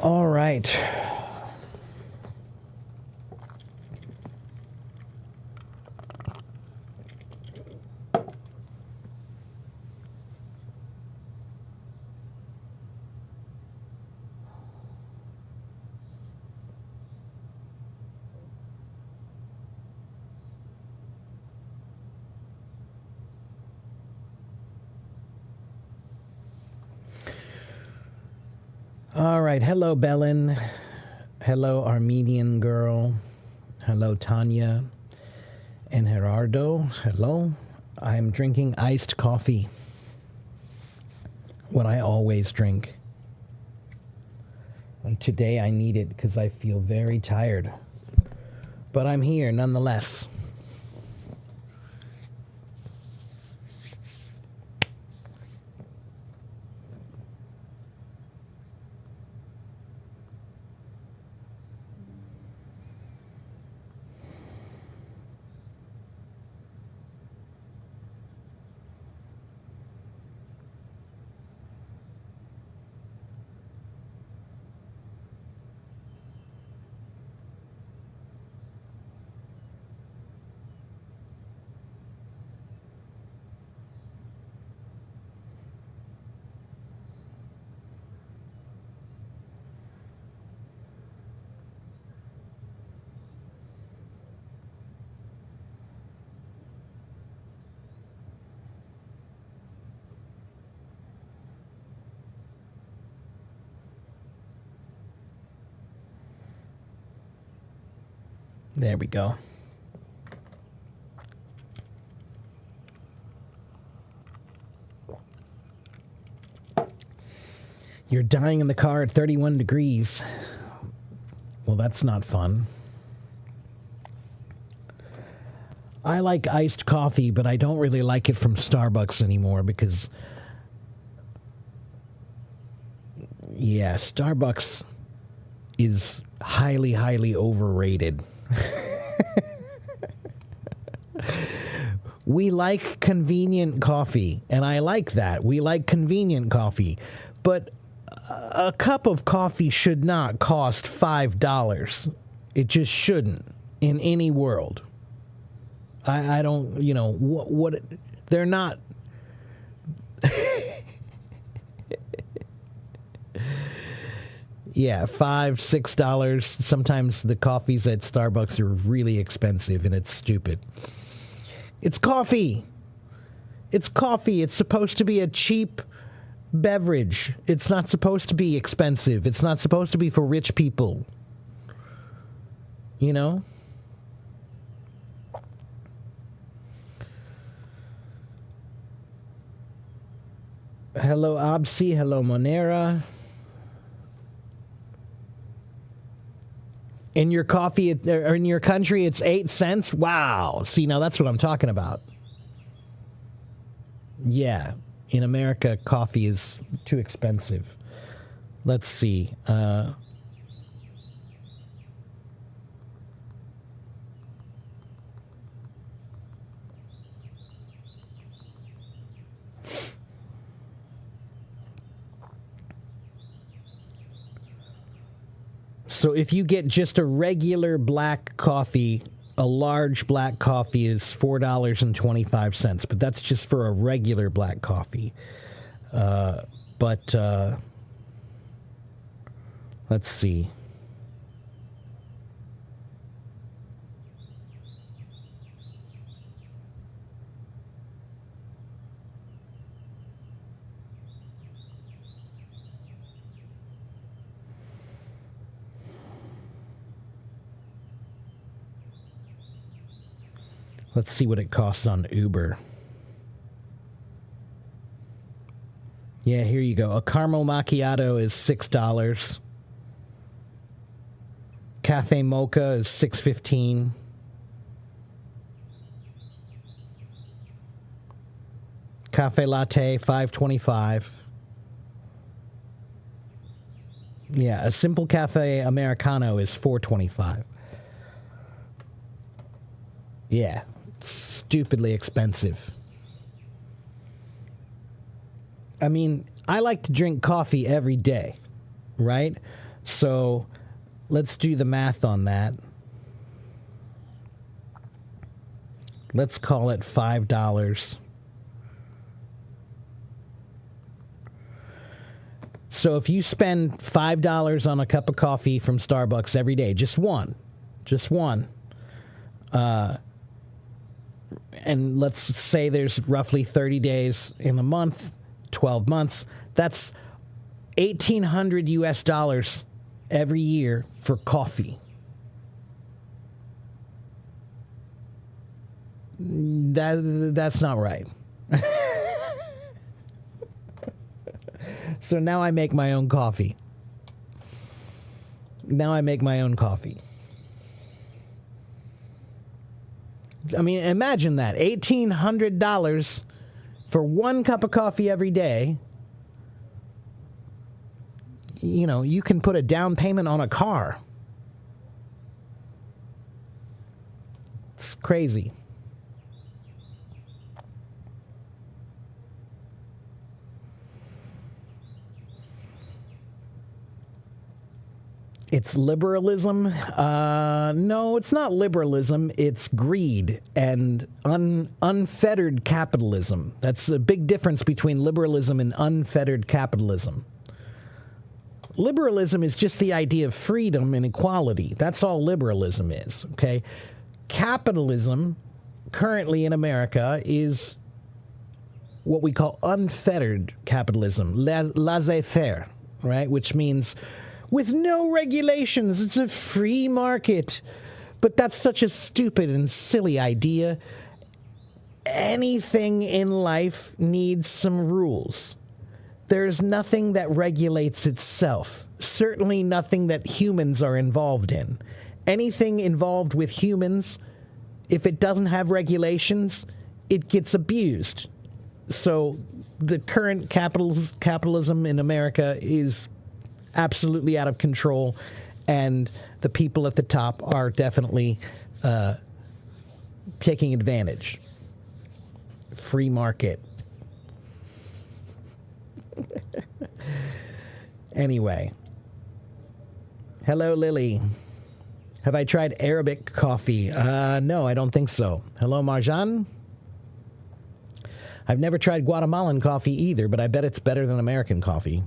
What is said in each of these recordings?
All right. All right. Hello, Belen. Hello, Armenian girl. Hello, Tanya and Gerardo. Hello. I'm drinking iced coffee. What I always drink. And today I need it because I feel very tired. But I'm here nonetheless. There we go. You're dying in the car at 31 degrees. Well, that's not fun. I like iced coffee, but I don't really like it from Starbucks anymore because, yeah, Starbucks is highly, highly overrated. We like convenient coffee, and I like that. We like convenient coffee, but a cup of coffee should not cost $5. It just shouldn't in any world. I don't, you know, what they're not. Yeah, $5, $6. Sometimes the coffees at Starbucks are really expensive, and it's stupid. It's coffee. It's coffee. It's supposed to be a cheap beverage. It's not supposed to be expensive. It's not supposed to be for rich people. You know? Hello, Absi. Hello, Monera. In your coffee, or in your country, it's 8 cents? Wow. See, now that's what I'm talking about. Yeah. In America, coffee is too expensive. Let's see. So if you get just a regular black coffee, a large black coffee is $4.25, but that's just for a regular black coffee. But let's see. Let's see what it costs on Uber. Yeah, here you go. A caramel macchiato is $6. Cafe mocha is $6.15. Cafe latte $5.25. Yeah, a simple cafe americano is $4.25. Yeah, stupidly expensive. I mean, I like to drink coffee every day, right? So let's do the math on that. Let's call it $5. So if you spend $5 on a cup of coffee from Starbucks every day, just one, and let's say there's roughly 30 days in a month, 12 months, that's $1,800 US every year for coffee. That's not right. So now I make my own coffee. I mean, imagine that. $1,800 for one cup of coffee every day. You know, you can put a down payment on a car. It's crazy. It's liberalism. No, it's not liberalism. It's greed and unfettered capitalism. That's a big difference between liberalism and unfettered capitalism. Liberalism is just the idea of freedom and equality. That's all liberalism is, okay? Capitalism, currently in America, is what we call unfettered capitalism, laissez-faire, right? Which means with no regulations. It's a free market. But that's such a stupid and silly idea. Anything in life needs some rules. There's nothing that regulates itself. Certainly nothing that humans are involved in. Anything involved with humans, if it doesn't have regulations, it gets abused. So the current capitalism in America is absolutely out of control, and the people at the top are definitely taking advantage. Free market. Anyway. Hello, Lily. Have I tried Arabic coffee? No, I don't think so. Hello, Marjan. I've never tried Guatemalan coffee either, but I bet it's better than American coffee.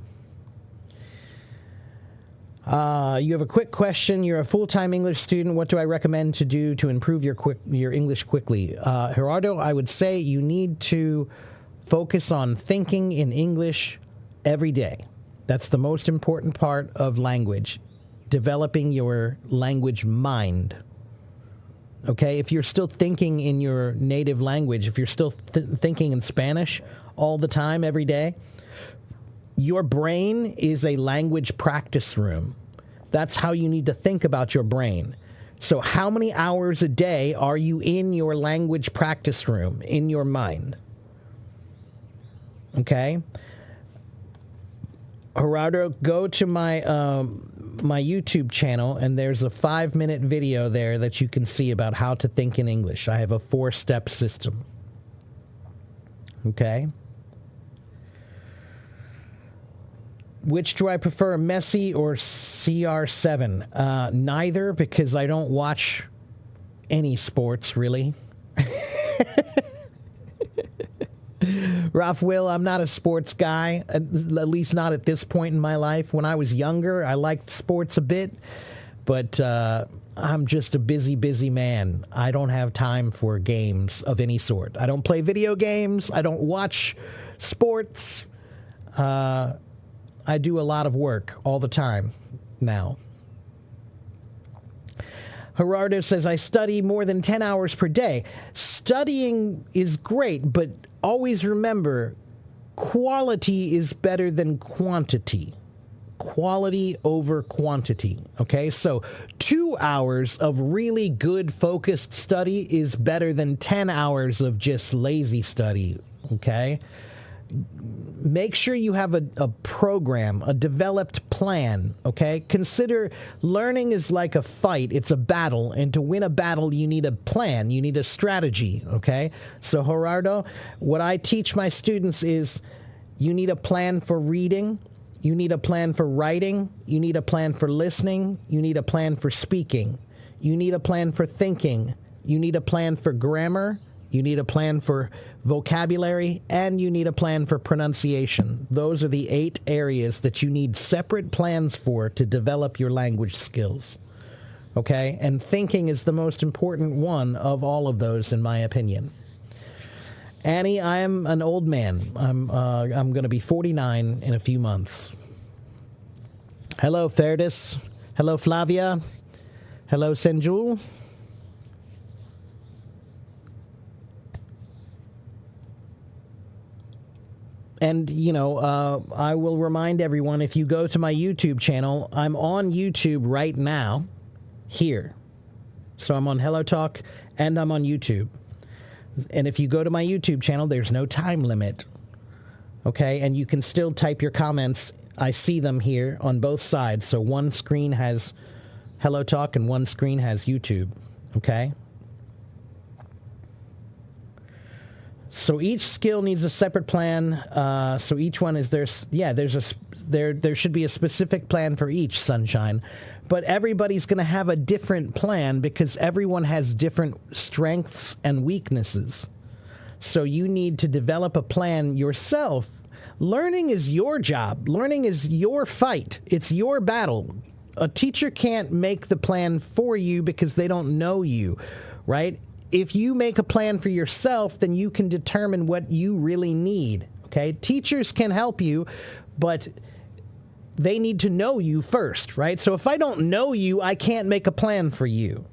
You have a quick question. You're a full-time English student. What do I recommend to do to improve your English quickly? Gerardo, I would say you need to focus on thinking in English every day. That's the most important part of language, developing your language mind. Okay? If you're still thinking in your native language, if you're still thinking in Spanish all the time, every day, your brain is a language practice room. That's how you need to think about your brain. So how many hours a day are you in your language practice room, in your mind? Okay? Gerardo, go to my my YouTube channel, and there's a 5-minute video there that you can see about how to think in English. I have a 4-step system. Okay? Which do I prefer, Messi or CR7? Neither, because I don't watch any sports, really. Rafael, I'm not a sports guy, at least not at this point in my life. When I was younger, I liked sports a bit, but I'm just a busy man. I don't have time for games of any sort. I don't play video games. I don't watch sports. I do a lot of work all the time now. Gerardo says, I study more than 10 hours per day. Studying is great, but always remember, quality is better than quantity. Quality over quantity, okay? So 2 hours of really good focused study is better than 10 hours of just lazy study, okay? Make sure you have a program, a developed plan, okay? Consider learning is like a fight. It's a battle, and to win a battle, you need a plan. You need a strategy, okay? So, Gerardo, what I teach my students is you need a plan for reading, You need a plan for writing. You need a plan for listening. You need a plan for speaking. You need a plan for thinking. You need a plan for grammar. You need a plan for vocabulary. And you need a plan for pronunciation. Those are the 8 areas that you need separate plans for to develop your language skills. Okay? And thinking is the most important one of all of those, in my opinion. Annie, I am an old man. I'm going to be 49 in a few months. Hello, Ferdis. Hello, Flavia. Hello, Senjul. And, I will remind everyone, if you go to my YouTube channel, I'm on YouTube right now, here. So I'm on Hello Talk, and I'm on YouTube. And if you go to my YouTube channel, there's no time limit. Okay? And you can still type your comments. I see them here on both sides. So one screen has Hello Talk and one screen has YouTube. Okay? So each skill needs a separate plan. So each one is there should be a specific plan for each, Sunshine. But everybody's going to have a different plan because everyone has different strengths and weaknesses. So you need to develop a plan yourself. Learning is your job. Learning is your fight. It's your battle. A teacher can't make the plan for you because they don't know you, right? If you make a plan for yourself, then you can determine what you really need, okay? Teachers can help you, but they need to know you first, right? So if I don't know you, I can't make a plan for you,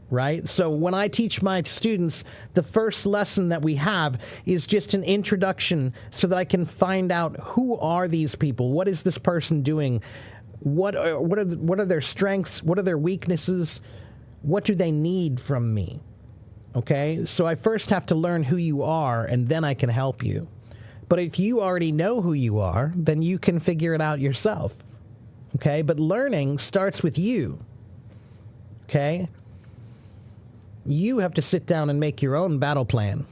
right? So when I teach my students, the first lesson that we have is just an introduction so that I can find out who are these people? What is this person doing? What are their strengths? What are their weaknesses? What do they need from me? Okay? So I first have to learn who you are, and then I can help you. But if you already know who you are, then you can figure it out yourself. Okay? But learning starts with you. Okay? You have to sit down and make your own battle plan.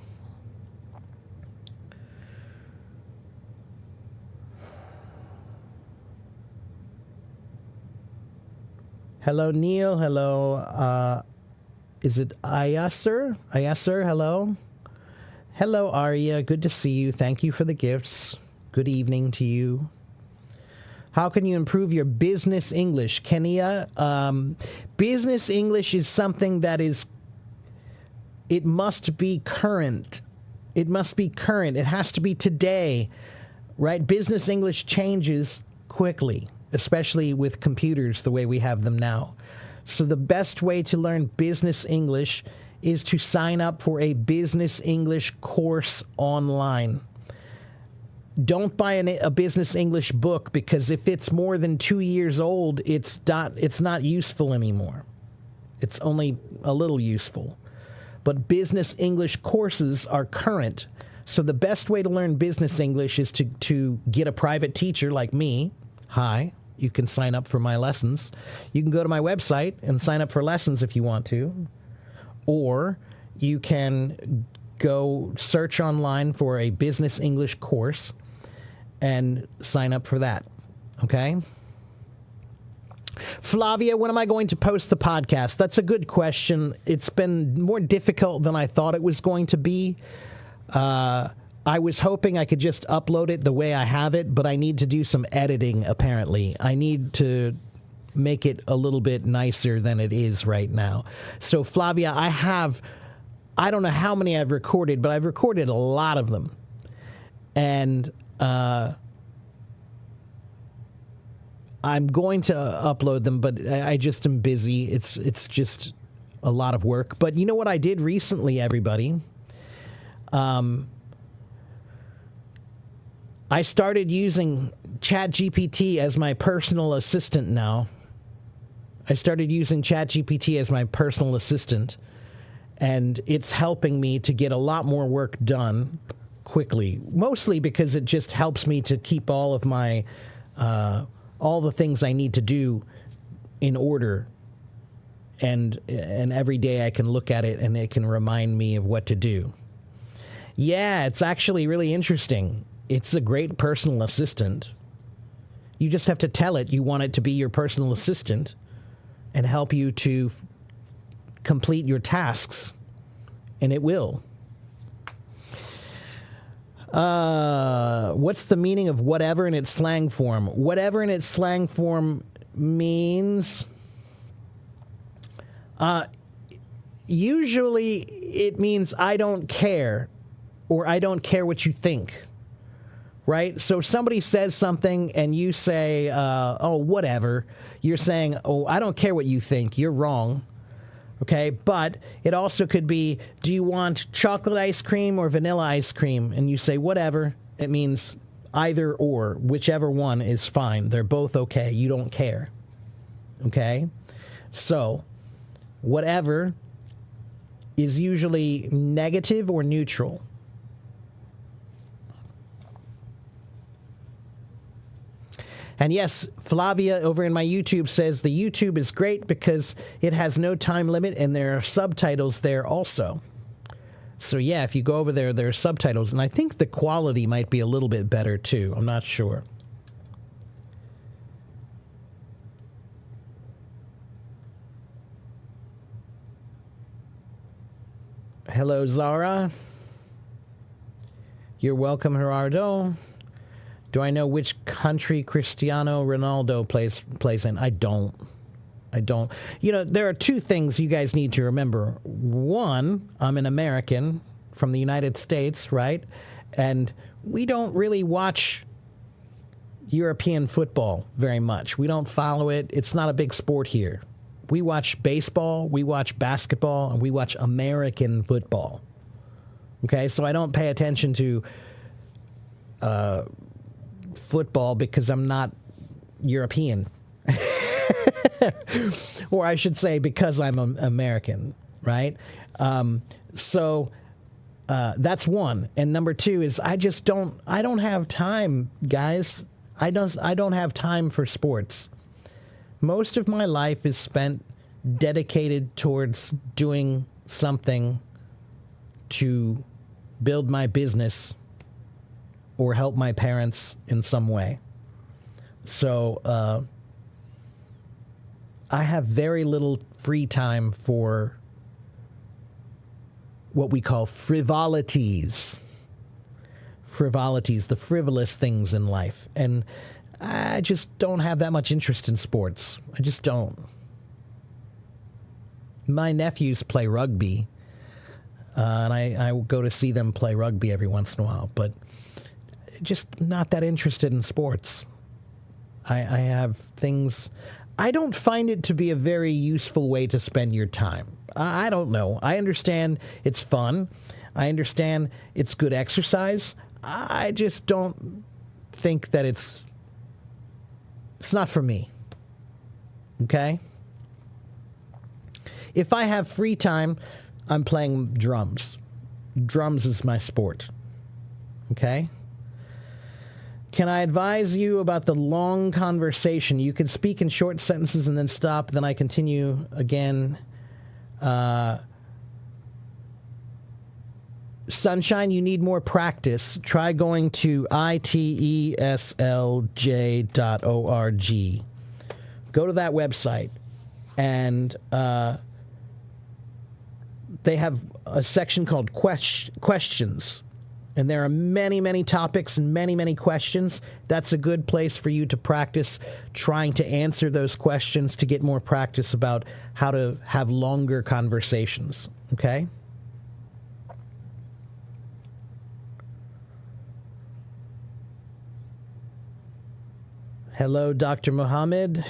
Hello, Neil. Hello, is it Ayasser? Ayasser, hello. Hello, Arya. Good to see you. Thank you for the gifts. Good evening to you. How can you improve your business English? Kenya, business English is something that it must be current. It must be current. It has to be today, right? Business English changes quickly, especially with computers the way we have them now. So the best way to learn business English is to sign up for a business English course online. Don't buy a business English book, because if it's more than 2 years old, it's not useful anymore. It's only a little useful. But business English courses are current. So the best way to learn business English is to get a private teacher like me. Hi. You can sign up for my lessons. You can go to my website and sign up for lessons if you want to. Or you can go search online for a business English course and sign up for that. Okay? Flavia, when am I going to post the podcast? That's a good question. It's been more difficult than I thought it was going to be. I was hoping I could just upload it the way I have it, but I need to do some editing, apparently. I need to make it a little bit nicer than it is right now. So, Flavia, I don't know how many I've recorded, but I've recorded a lot of them. And I'm going to upload them, but I just am busy. It's just a lot of work. But you know what I did recently, everybody? I started using ChatGPT as my personal assistant now. I started using ChatGPT as my personal assistant, and it's helping me to get a lot more work done quickly, mostly because it just helps me to keep all of my, all the things I need to do in order. And every day I can look at it and it can remind me of what to do. Yeah, it's actually really interesting. It's a great personal assistant. You just have to tell it you want it to be your personal assistant and help you to complete your tasks, and it will. What's the meaning of whatever in its slang form? Whatever in its slang form means, usually it means I don't care, or I don't care what you think, right? So if somebody says something and you say, oh, whatever, you're saying, oh, I don't care what you think, you're wrong. Okay, but it also could be, do you want chocolate ice cream or vanilla ice cream? And you say, whatever. It means either or, whichever one is fine. They're both okay. You don't care. Okay? So, whatever is usually negative or neutral. And yes, Flavia over in my YouTube says the YouTube is great because it has no time limit and there are subtitles there also. So yeah, if you go over there, there are subtitles. And I think the quality might be a little bit better too. I'm not sure. Hello, Zara. You're welcome, Gerardo. Do I know which country Cristiano Ronaldo plays in? I don't. You know, there are two things you guys need to remember. One, I'm an American from the United States, right? And we don't really watch European football very much. We don't follow it. It's not a big sport here. We watch baseball, we watch basketball, and we watch American football. Okay, so I don't pay attention to football because I'm not European. Or I should say because I'm American, right? So that's one. And number two is I don't have time, guys. I don't have time for sports. Most of my life is spent dedicated towards doing something to build my business or help my parents in some way. So I have very little free time for what we call frivolities. Frivolities, the frivolous things in life. And I just don't have that much interest in sports. I just don't. My nephews play rugby, and I go to see them play rugby every once in a while, but just not that interested in sports. I have things. I don't find it to be a very useful way to spend your time. I don't know. I understand it's fun. I understand it's good exercise. I just don't think that it's not for me. Okay? If I have free time, I'm playing drums. Drums is my sport. Okay? Can I advise you about the long conversation? You can speak in short sentences and then stop, then I continue again. Sunshine, you need more practice. Try going to iteslj.org. Go to that website, and they have a section called questions. And there are many, many topics and many, many questions. That's a good place for you to practice trying to answer those questions to get more practice about how to have longer conversations. Okay? Hello, Dr. Muhammad.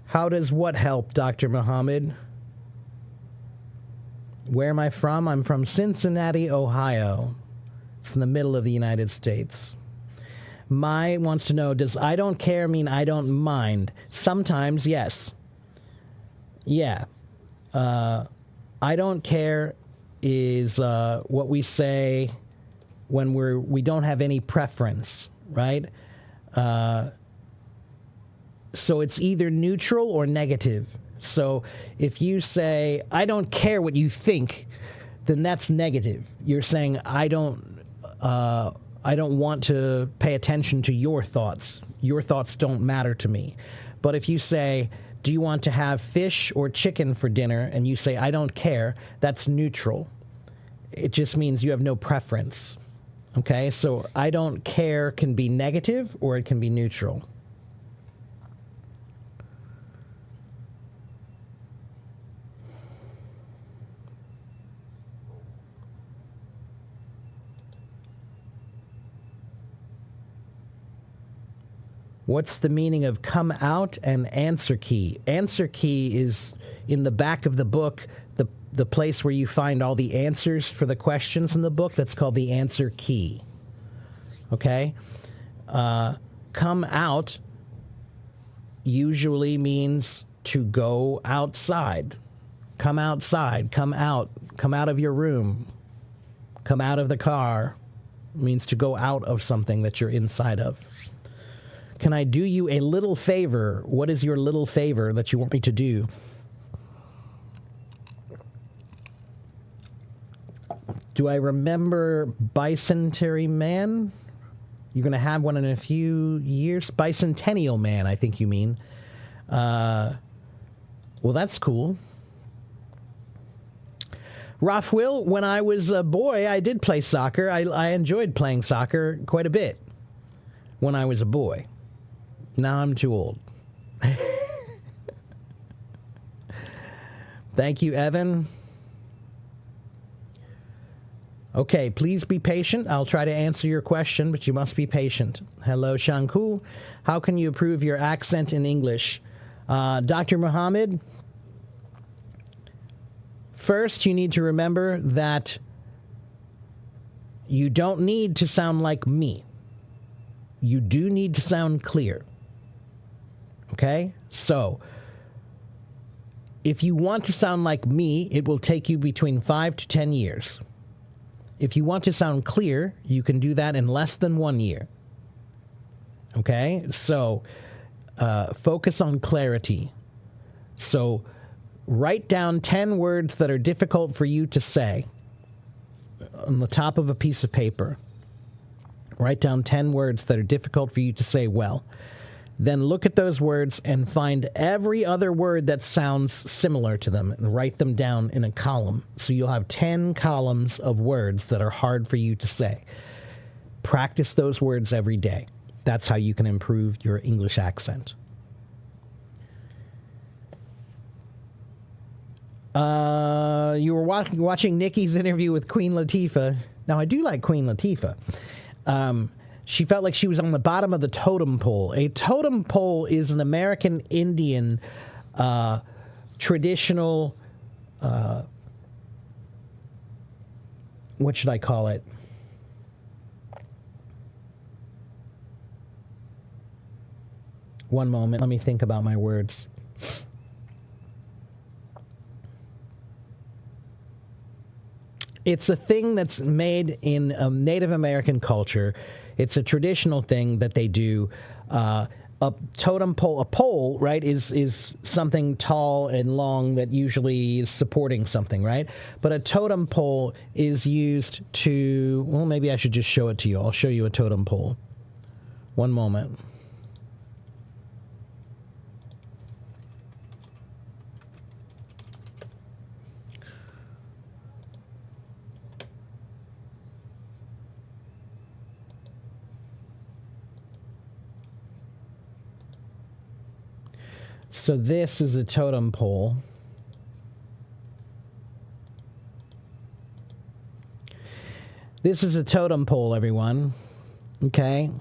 How does what help, Dr. Muhammad? Where am I from? I'm from Cincinnati, Ohio. It's in the middle of the United States. Mai wants to know, does I don't care mean I don't mind? Sometimes, yes. Yeah. I don't care is what we say when we don't have any preference, right? So it's either neutral or negative. So if you say, I don't care what you think, then that's negative. You're saying, I don't want to pay attention to your thoughts. Your thoughts don't matter to me. But if you say, do you want to have fish or chicken for dinner? And you say, I don't care, that's neutral. It just means you have no preference. Okay, so I don't care can be negative or it can be neutral. What's the meaning of come out and answer key? Answer key is in the back of the book, the place where you find all the answers for the questions in the book. That's called the answer key. Okay? Come out usually means to go outside. Come outside. Come out. Come out of your room. Come out of the car. It means to go out of something that you're inside of. Can I do you a little favor? What is your little favor that you want me to do? Do I remember Bicentenary Man? You're going to have one in a few years? Bicentennial Man, I think you mean. Well, that's cool. Rafael, when I was a boy, I did play soccer. I enjoyed playing soccer quite a bit when I was a boy. Now I'm too old. Thank you, Evan. Okay, please be patient. I'll try to answer your question, but you must be patient. Hello, Shanku. How can you improve your accent in English? Dr. Muhammad, first you need to remember that you don't need to sound like me. You do need to sound clear. Okay? So, if you want to sound like me, it will take you between 5 to 10 years. If you want to sound clear, you can do that in less than 1 year. Okay? So, focus on clarity. So, write down 10 words that are difficult for you to say on the top of a piece of paper. Write down 10 words that are difficult for you to say well. Then look at those words and find every other word that sounds similar to them and write them down in a column. So you'll have 10 columns of words that are hard for you to say. Practice those words every day. That's how you can improve your English accent. You were watching Nikki's interview with Queen Latifah. Now, I do like Queen Latifah. She felt like she was on the bottom of the totem pole. A totem pole is an American Indian traditional, what should I call it? One moment, let me think about my words. It's a thing that's made in Native American culture. It's a traditional thing that they do. A totem pole, a pole, right, is something tall and long that usually is supporting something, right? But a totem pole is used to, well, maybe I should just show it to you. I'll show you a totem pole. One moment. So this is a totem pole. This is a totem pole, everyone. Okay?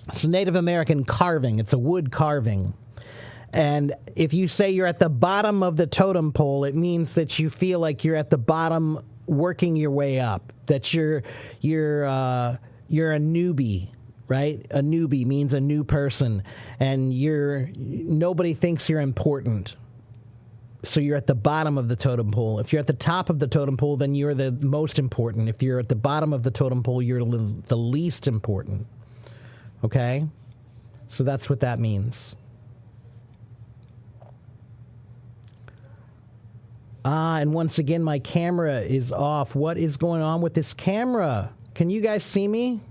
It's a Native American carving. It's a wood carving. And if you say you're at the bottom of the totem pole, it means that you feel like you're at the bottom working your way up. That you're a newbie. Right? A newbie means a new person, and nobody thinks you're important. So you're at the bottom of the totem pole. If you're at the top of the totem pole, then you're the most important. If you're at the bottom of the totem pole, you're the least important. Okay? So that's what that means. And once again, my camera is off. What is going on with this camera? Can you guys see me?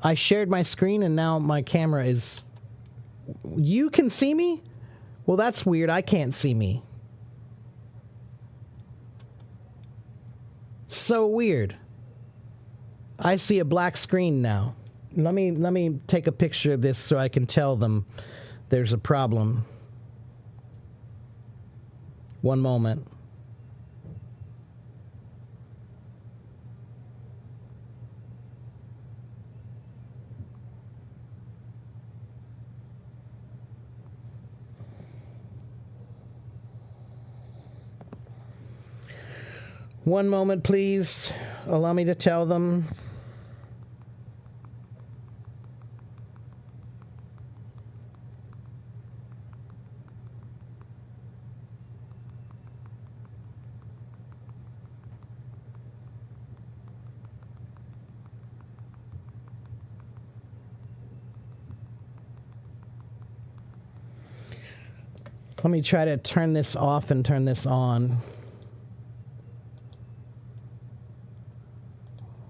I shared my screen and now my camera is... You can see me? Well, that's weird. I can't see me. So weird. I see a black screen now. Let me take a picture of this so I can tell them there's a problem. One moment. One moment, please. Allow me to tell them. Let me try to turn this off and turn this on.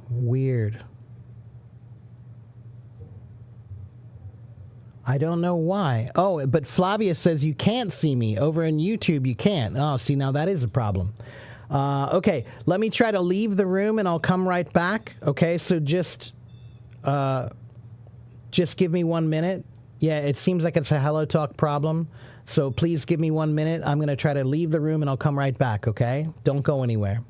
Weird. I don't know why. Oh, but Flavia says you can't see me. Over in YouTube, you can't. Oh, see, now that is a problem. Okay, let me try to leave the room and I'll come right back. Okay, so just give me 1 minute. Yeah, it seems like it's a Hello Talk problem. So please give me 1 minute. I'm going to try to leave the room and I'll come right back, okay? Don't go anywhere.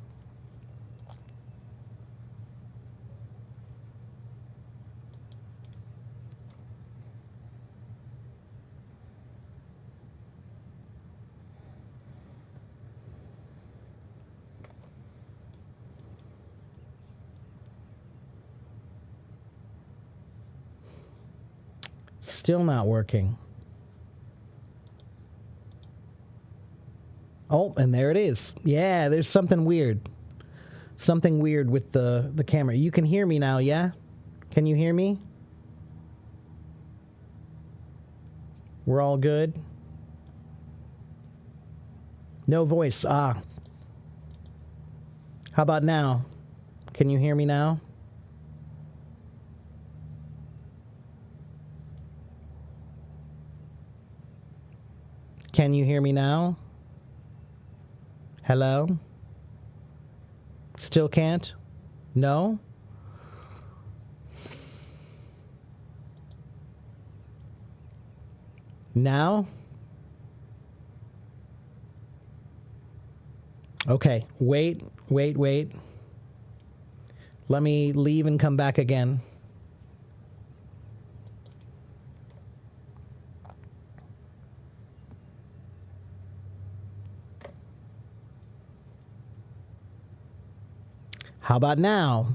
Still not working. Oh, and there it is. Yeah, there's something weird. Something weird with the camera. You can hear me now, yeah? Can you hear me? We're all good? No voice. Ah. How about now? Can you hear me now? Can you hear me now? Hello? Still can't? No? Now? Okay, wait. Let me leave and come back again. How about now?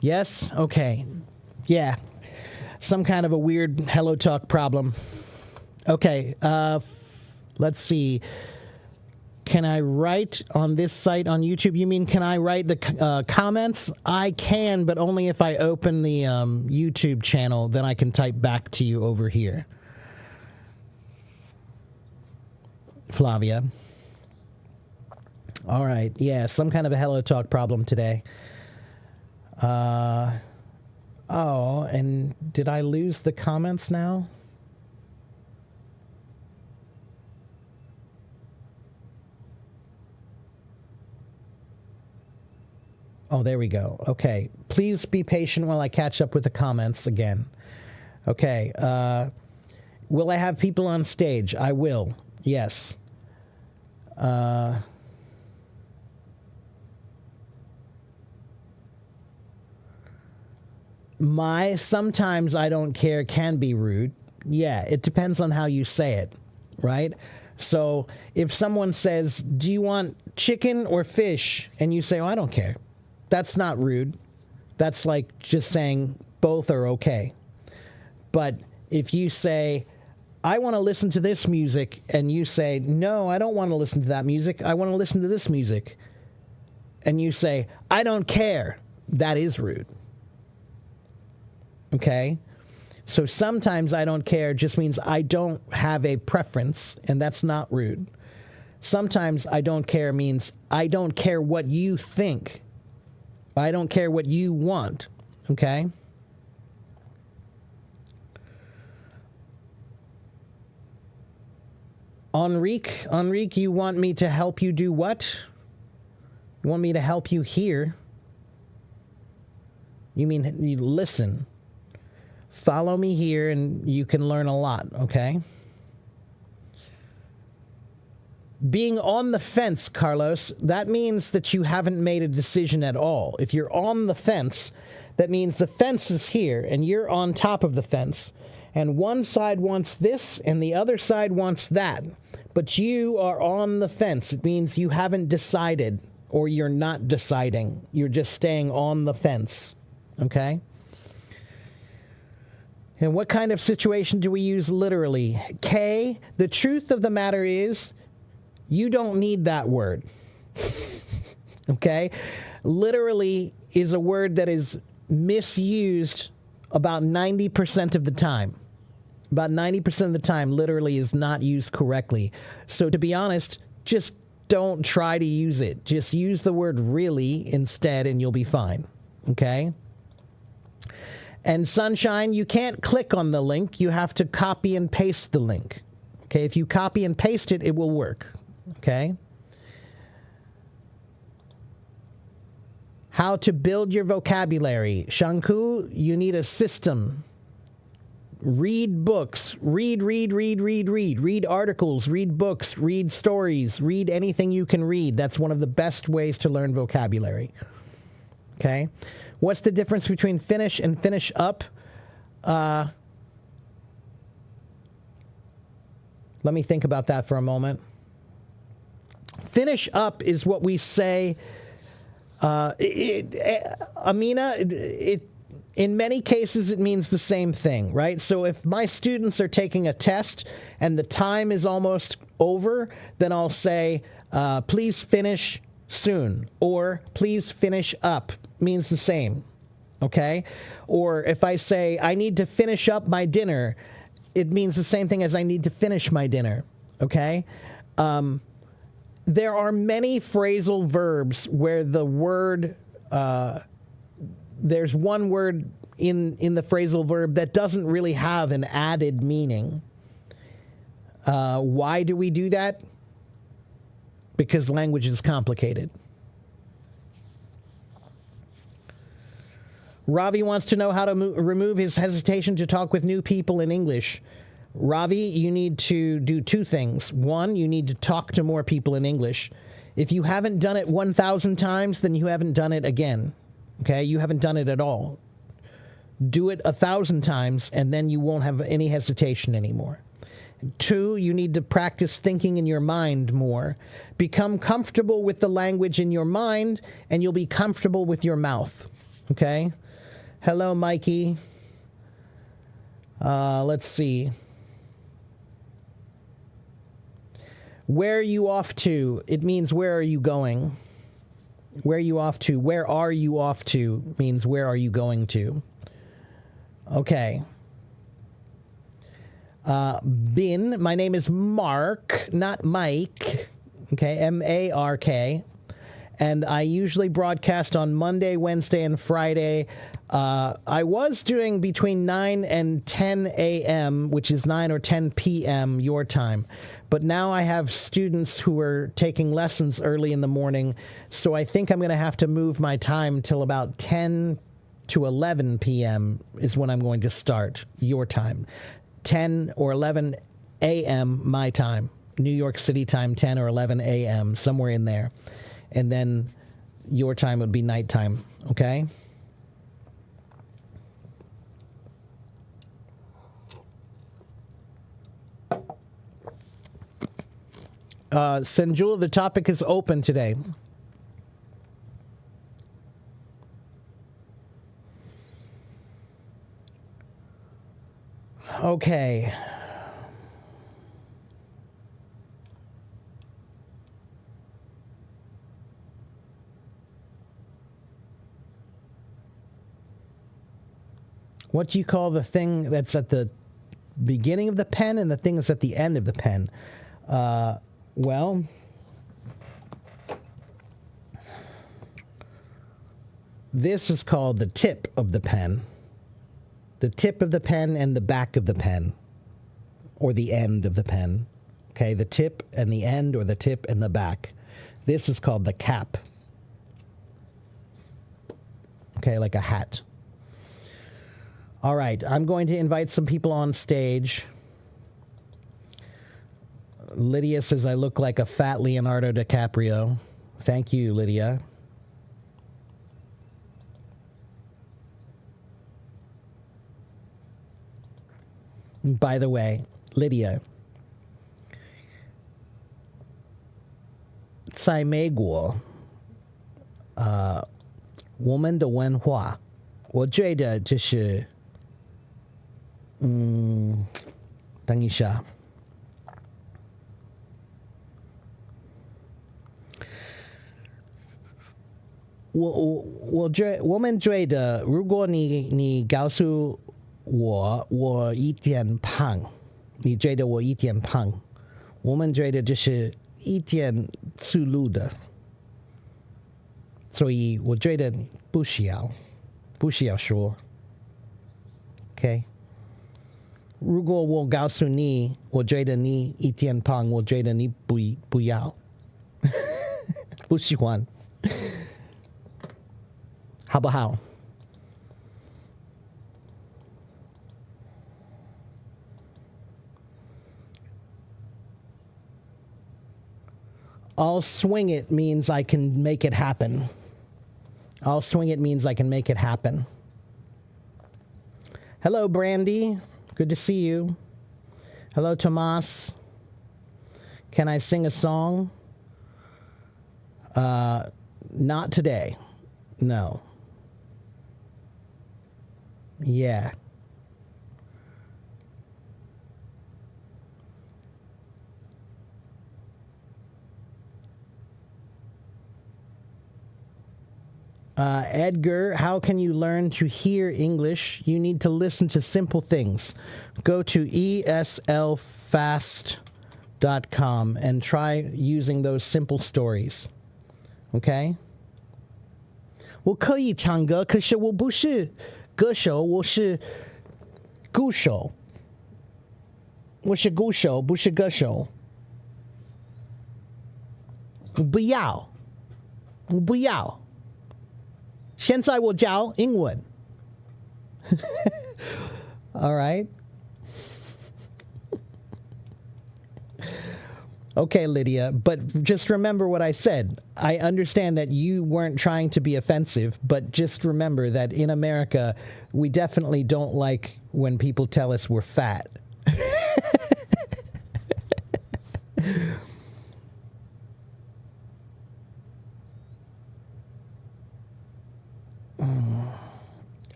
Yes? Okay. Yeah. Some kind of a weird Hello Talk problem. Okay. Let's see. Can I write on this site on YouTube? You mean can I write the comments? I can, but only if I open the YouTube channel. Then I can type back to you over here. Flavia. All right. Yeah, some kind of a Hello Talk problem today. Oh, and did I lose the comments now? Oh, there we go. Okay. Please be patient while I catch up with the comments again. Okay. Will I have people on stage? I will. Yes. Sometimes I don't care can be rude. Yeah, it depends on how you say it, right? So if someone says, do you want chicken or fish? And you say, oh, I don't care. That's not rude. That's like just saying both are okay. But if you say, I want to listen to this music, and you say, no, I don't want to listen to that music. I want to listen to this music. And you say, I don't care. That is rude. Okay? So sometimes I don't care just means I don't have a preference, and that's not rude. Sometimes I don't care means I don't care what you think. I don't care what you want. Okay? Enrique, you want me to help you do what? You want me to help you hear? You mean you listen. Follow me here and you can learn a lot, okay? Being on the fence, Carlos, that means that you haven't made a decision at all. If you're on the fence, that means the fence is here and you're on top of the fence. And one side wants this and the other side wants that. But you are on the fence. It means you haven't decided or you're not deciding. You're just staying on the fence. Okay? And what kind of situation do we use literally? K, the truth of the matter is, you don't need that word. Okay? Literally is a word that is misused about 90% of the time. About 90% of the time, literally is not used correctly. So to be honest, just don't try to use it. Just use the word really instead and you'll be fine. Okay? And Sunshine, you can't click on the link. You have to copy and paste the link. Okay? If you copy and paste it, it will work. Okay? How to build your vocabulary. Shanku, you need a system. Read books. Read articles, read books, read stories, read anything you can read. That's one of the best ways to learn vocabulary. Okay? What's the difference between finish and finish up? Let me think about that for a moment. Finish up is what we say. Amina, in many cases, it means the same thing, right? So if my students are taking a test and the time is almost over, then I'll say, please finish soon, or please finish up, means the same, okay? Or if I say, I need to finish up my dinner, it means the same thing as I need to finish my dinner, okay? There are many phrasal verbs where the word... there's one word in the phrasal verb that doesn't really have an added meaning. Why do we do that? Because language is complicated. Ravi wants to know how to remove his hesitation to talk with new people in English. Ravi, you need to do two things. One, you need to talk to more people in English. If you haven't done it 1,000 times, then you haven't done it again. Okay, you haven't done it at all. Do it 1,000 times, and then you won't have any hesitation anymore. Two, you need to practice thinking in your mind more. Become comfortable with the language in your mind, and you'll be comfortable with your mouth. Okay? Hello, Mikey. Let's see. Where are you off to? It means where are you going? Where are you off to? Where are you off to means where are you going to? Okay. Bin, my name is Mark, not Mike. Okay, M-A-R-K. And I usually broadcast on Monday, Wednesday, and Friday. I was doing between 9 and 10 a.m., which is 9 or 10 p.m. your time. But now I have students who are taking lessons early in the morning, so I think I'm going to have to move my time till about 10 to 11 p.m. is when I'm going to start your time. 10 or 11 a.m. my time. New York City time, 10 or 11 a.m., somewhere in there. And then your time would be nighttime, okay? Senjul, the topic is open today. Okay. What do you call the thing that's at the beginning of the pen and the thing that's at the end of the pen? Well, this is called the tip of the pen. The tip of the pen and the back of the pen, or the end of the pen. Okay, the tip and the end, or the tip and the back. This is called the cap. Okay, like a hat. All right, I'm going to invite some people on stage. Lydia says I look like a fat Leonardo DiCaprio. Thank you, Lydia. By the way, Lydia, 在美国，我们的文化，我觉得就是，等一下。我们觉得，如果你告诉我一点胖，你觉得我一点胖，我们觉得就是一点粗鲁的，所以我觉得不需要说 ，OK。如果我告诉你，我觉得你一点胖，我觉得你不要，不喜欢。好不好？ I'll swing it means I can make it happen. I'll swing it means I can make it happen. Hello, Brandy. Good to see you. Hello, Tomas. Can I sing a song? Not today. No. Yeah. Edgar, how can you learn to hear English? You need to listen to simple things. Go to eslfast.com and try using those simple stories. Okay? 我可以唱歌，可是我不是歌手，我是鼓手。我是鼓手，不是歌手。我不要，我不要。现在我教英文。All right. Okay, Lydia, but just remember what I said. I understand that you weren't trying to be offensive, but just remember that in America, we definitely don't like when people tell us we're fat.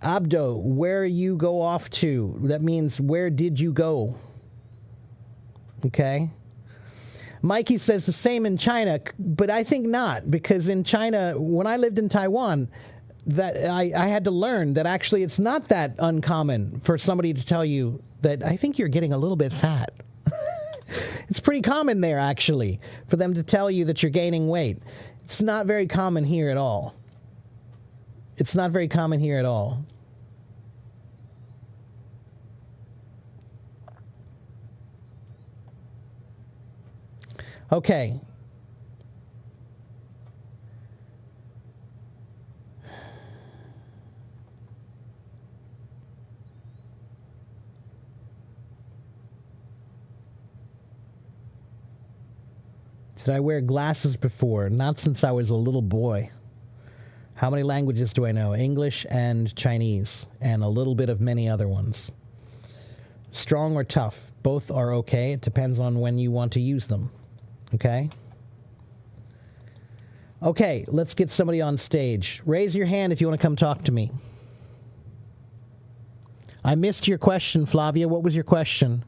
Abdo, where you go off to? That means where did you go? Okay. Mikey says the same in China, but I think not, because in China, when I lived in Taiwan, that I had to learn that actually it's not that uncommon for somebody to tell you that I think you're getting a little bit fat. It's pretty common there, actually, for them to tell you that you're gaining weight. It's not very common here at all. It's not very common here at all. Okay. Did I wear glasses before? Not since I was a little boy. How many languages do I know? English and Chinese, and a little bit of many other ones. Strong or tough? Both are okay. It depends on when you want to use them. Okay? Okay, let's get somebody on stage. Raise your hand if you want to come talk to me. I missed your question, Flavia. What was your question?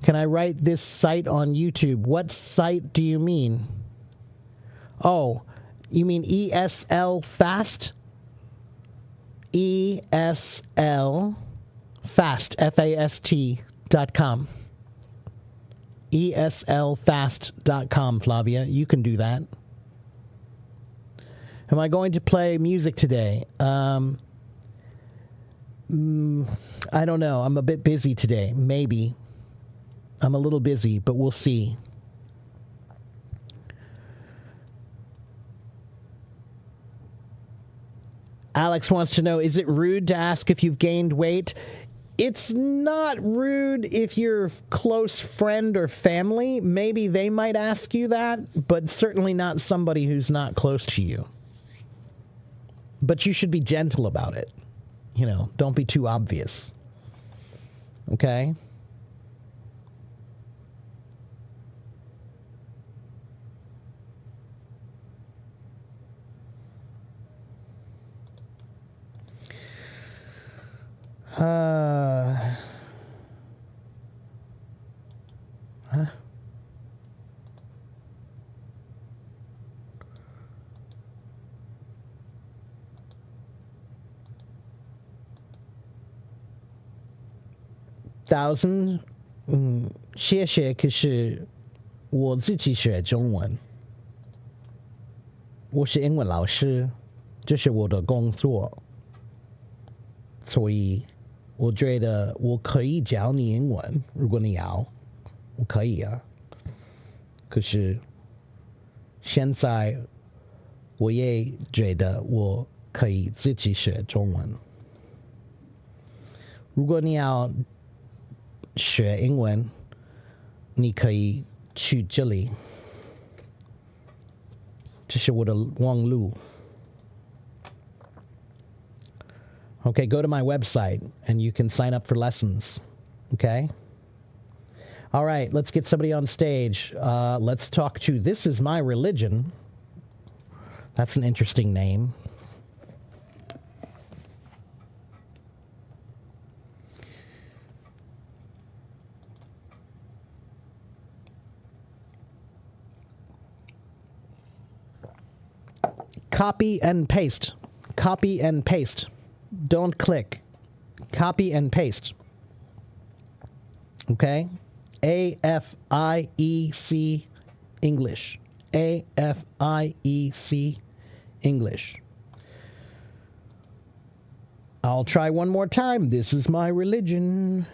Can I write this site on YouTube? What site do you mean? Oh, you mean ESL Fast? ESL Fast, FAST.com. ESLFast.com, Flavia. You can do that. Am I going to play music today? I don't know. I'm a bit busy today. Maybe. I'm a little busy, but we'll see. Alex wants to know, is it rude to ask if you've gained weight? It's not rude if you're a close friend or family. Maybe they might ask you that, but certainly not somebody who's not close to you. But you should be gentle about it. You know, don't be too obvious. Okay? Huh? 1000，谢谢。可是我自己学中文，我是英文老师，这是我的工作，所以我觉得我可以教你英文，如果你要，我可以啊。可是现在我也觉得我可以自己学中文。如果你要学英文，你可以去这里，这是我的网路。Okay, go to my website and you can sign up for lessons. Okay? All right, let's get somebody on stage. Let's talk to This Is My Religion. That's an interesting name. Copy and paste. Copy and paste. Don't click. Copy and paste. Okay? AFIEC English. AFIEC English. I'll try one more time. This is my religion.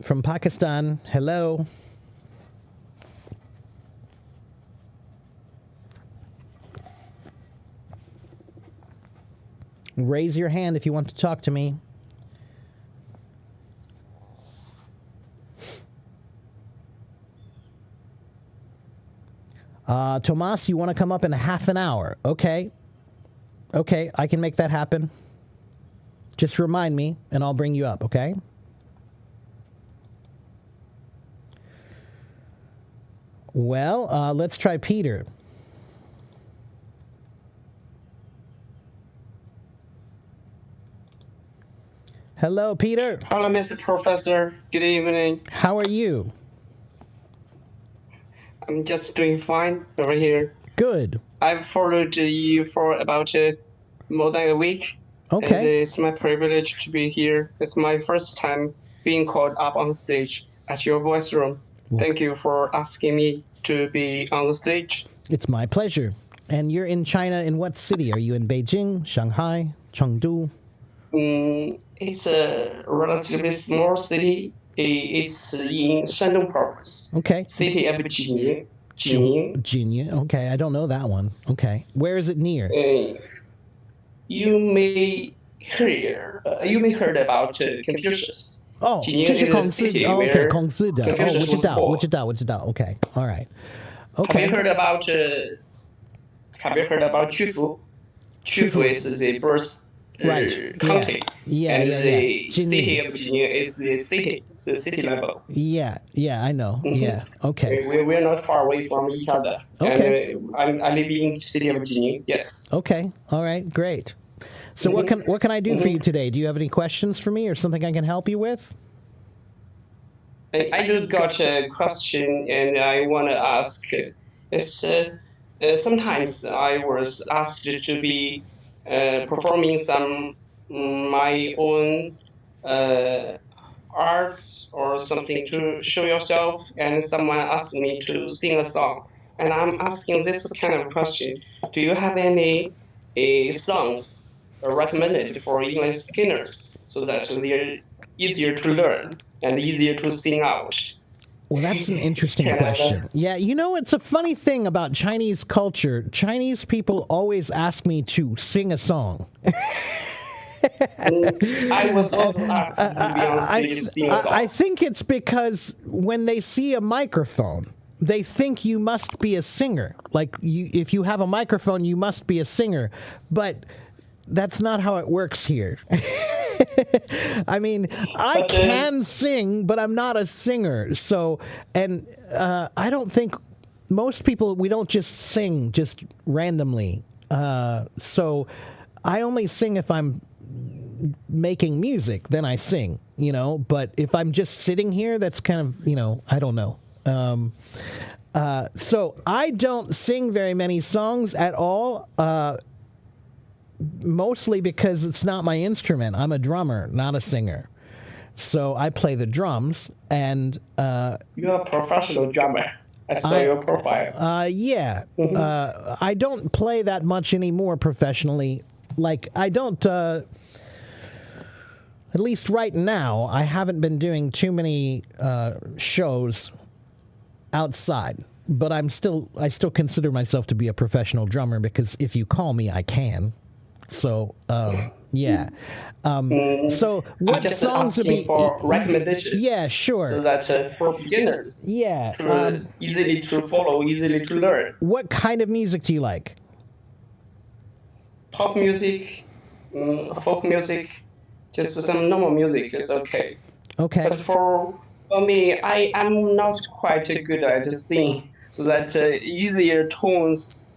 From Pakistan. Hello. Raise your hand if you want to talk to me. Tomas, you want to come up in half an hour? Okay. Okay, I can make that happen. Just remind me, and I'll bring you up, okay? Well, let's try Peter. Hello, Peter. Hello, Mr. Professor. Good evening. How are you? I'm just doing fine over here. Good. I've followed you for about more than a week. Okay. And it's my privilege to be here. It's my first time being called up on stage at your voice room. Thank you for asking me to be on the stage. It's my pleasure. And you're in China in what city? Are you in Beijing, Shanghai, Chengdu? It's a relatively small city. It's in Shandong province. Okay. City of Jining. Jining. Okay, I don't know that one. Okay. Where is it near? You may heard about Confucius. Oh, 这是孔子的。Okay, 孔子的。我知道。Okay, all right. Okay. Have you heard about Qufu? Qufu is the birth county. Yeah. The city of Jining is the city level. Yeah, I know. Mm-hmm. Yeah, okay. We're not far away from each other. Okay. And I live in the city of Jining, yes. Okay, all right, great. So what can I do for you today? Do you have any questions for me or something I can help you with? I do got a question, and I want to ask. It's sometimes I was asked to be performing some my own uh, arts or something to show yourself, and someone asked me to sing a song, and I'm asking this kind of question: do you have any songs recommended for English beginners so that they're easier to learn and easier to sing out? Well, that's an interesting question. Yeah, it's a funny thing about Chinese culture. Chinese people always ask me to sing a song. I was also asked to be honest to sing a song. I think it's because when they see a microphone, they think you must be a singer. Like, if you have a microphone, you must be a singer. But that's not how it works here. I mean, I can sing, but I'm not a singer. So, and I don't think most people, we don't just sing just randomly. So I only sing if I'm making music, then I sing, but if I'm just sitting here, that's kind of, I don't know. So I don't sing very many songs at all. Mostly because it's not my instrument. I'm a drummer, not a singer. So I play the drums, and you're a professional drummer. I saw your profile. Yeah. I don't play that much anymore professionally. Like, I don't, at least right now, I haven't been doing too many shows outside. But I still consider myself to be a professional drummer, because if you call me, I can. So, yeah. So what just songs would be for recommendations? Yeah, sure. So that for beginners, yeah, easily to follow, easily to learn. What kind of music do you like? Pop music, folk music, just some normal music is okay. Okay. But for me, I am not quite good at singing, so that easier tones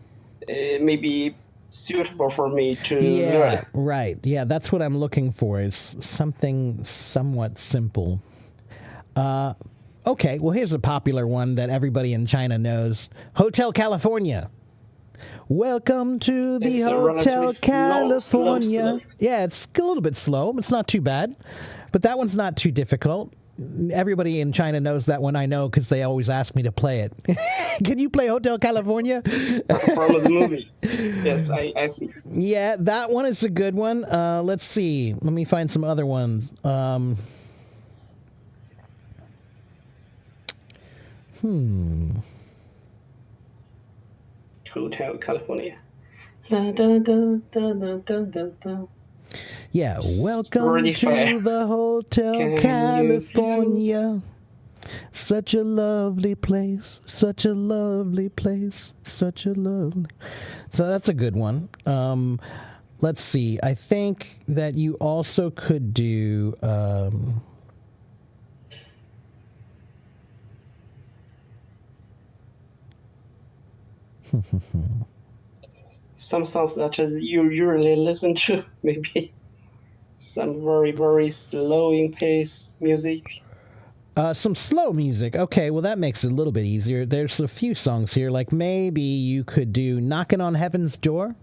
maybe suitable for me to learn. Right. Yeah, that's what I'm looking for, is something somewhat simple. Okay, well, here's a popular one that everybody in China knows. Hotel California. Welcome to the Hotel California. Yeah, it's a little bit slow. It's not too bad. But that one's not too difficult. Everybody in China knows that one, I know, because they always ask me to play it. Can you play Hotel California? From the movie. Yes, I see. Yeah, that one is a good one. Let's see. Let me find some other ones. Hotel California. Yeah, welcome to the Hotel California. Such a lovely place, such a lovely place, such a lovely... So that's a good one. Let's see. I think that you also could do... Some songs that you usually listen to, maybe some very, very slow in pace music. Some slow music. Okay, well, that makes it a little bit easier. There's a few songs here, like maybe you could do Knocking on Heaven's Door.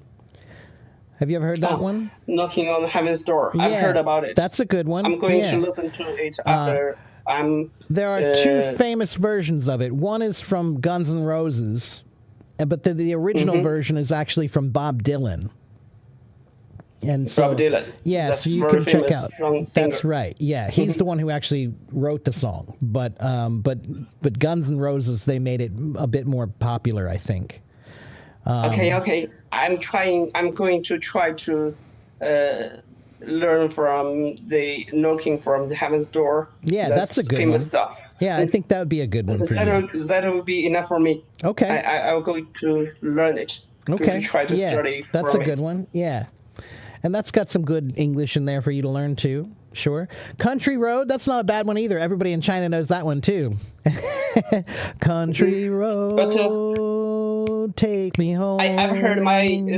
Have you ever heard that one? Knocking on Heaven's Door. Yeah, I've heard about it. That's a good one. I'm going to listen to it after I'm... There are two famous versions of it. One is from Guns N' Roses, but the original version is actually from Bob Dylan. And so, Bob Dylan. Yeah, that's so you can check out. That's right. Yeah, he's the one who actually wrote the song. But Guns N' Roses, they made it a bit more popular, I think. Okay. I'm going to try to learn from the Knocking from the Heaven's Door. Yeah, that's a good famous one. Stuff. Yeah, I think that would be a good one for you. That will be enough for me. Okay. I'll go to learn it. Okay. To try to study. That's a good one. Yeah. And that's got some good English in there for you to learn, too. Sure. Country Road, that's not a bad one either. Everybody in China knows that one, too. Country road, take me home. I've heard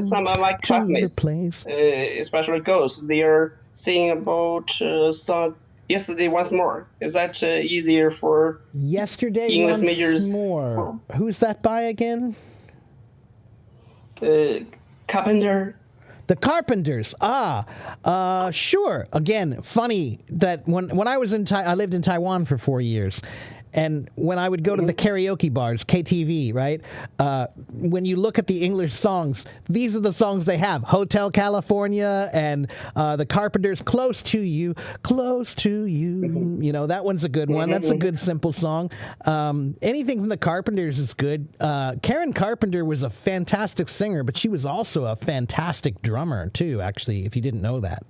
some of my to the classmates, place. especially girls, they are singing about song Yesterday Once More. Is that easier for Yesterday English Once majors? More. Who's that by again? Carpenter. The Carpenters. Sure. Again, funny that when I was I lived in Taiwan for 4 years. And when I would go to the karaoke bars, KTV, right? When you look at the English songs, these are the songs they have. Hotel California and the Carpenters, Close to You, Close to You. You know, that one's a good one. That's a good, simple song. Anything from the Carpenters is good. Karen Carpenter was a fantastic singer, but she was also a fantastic drummer, too, actually, if you didn't know that.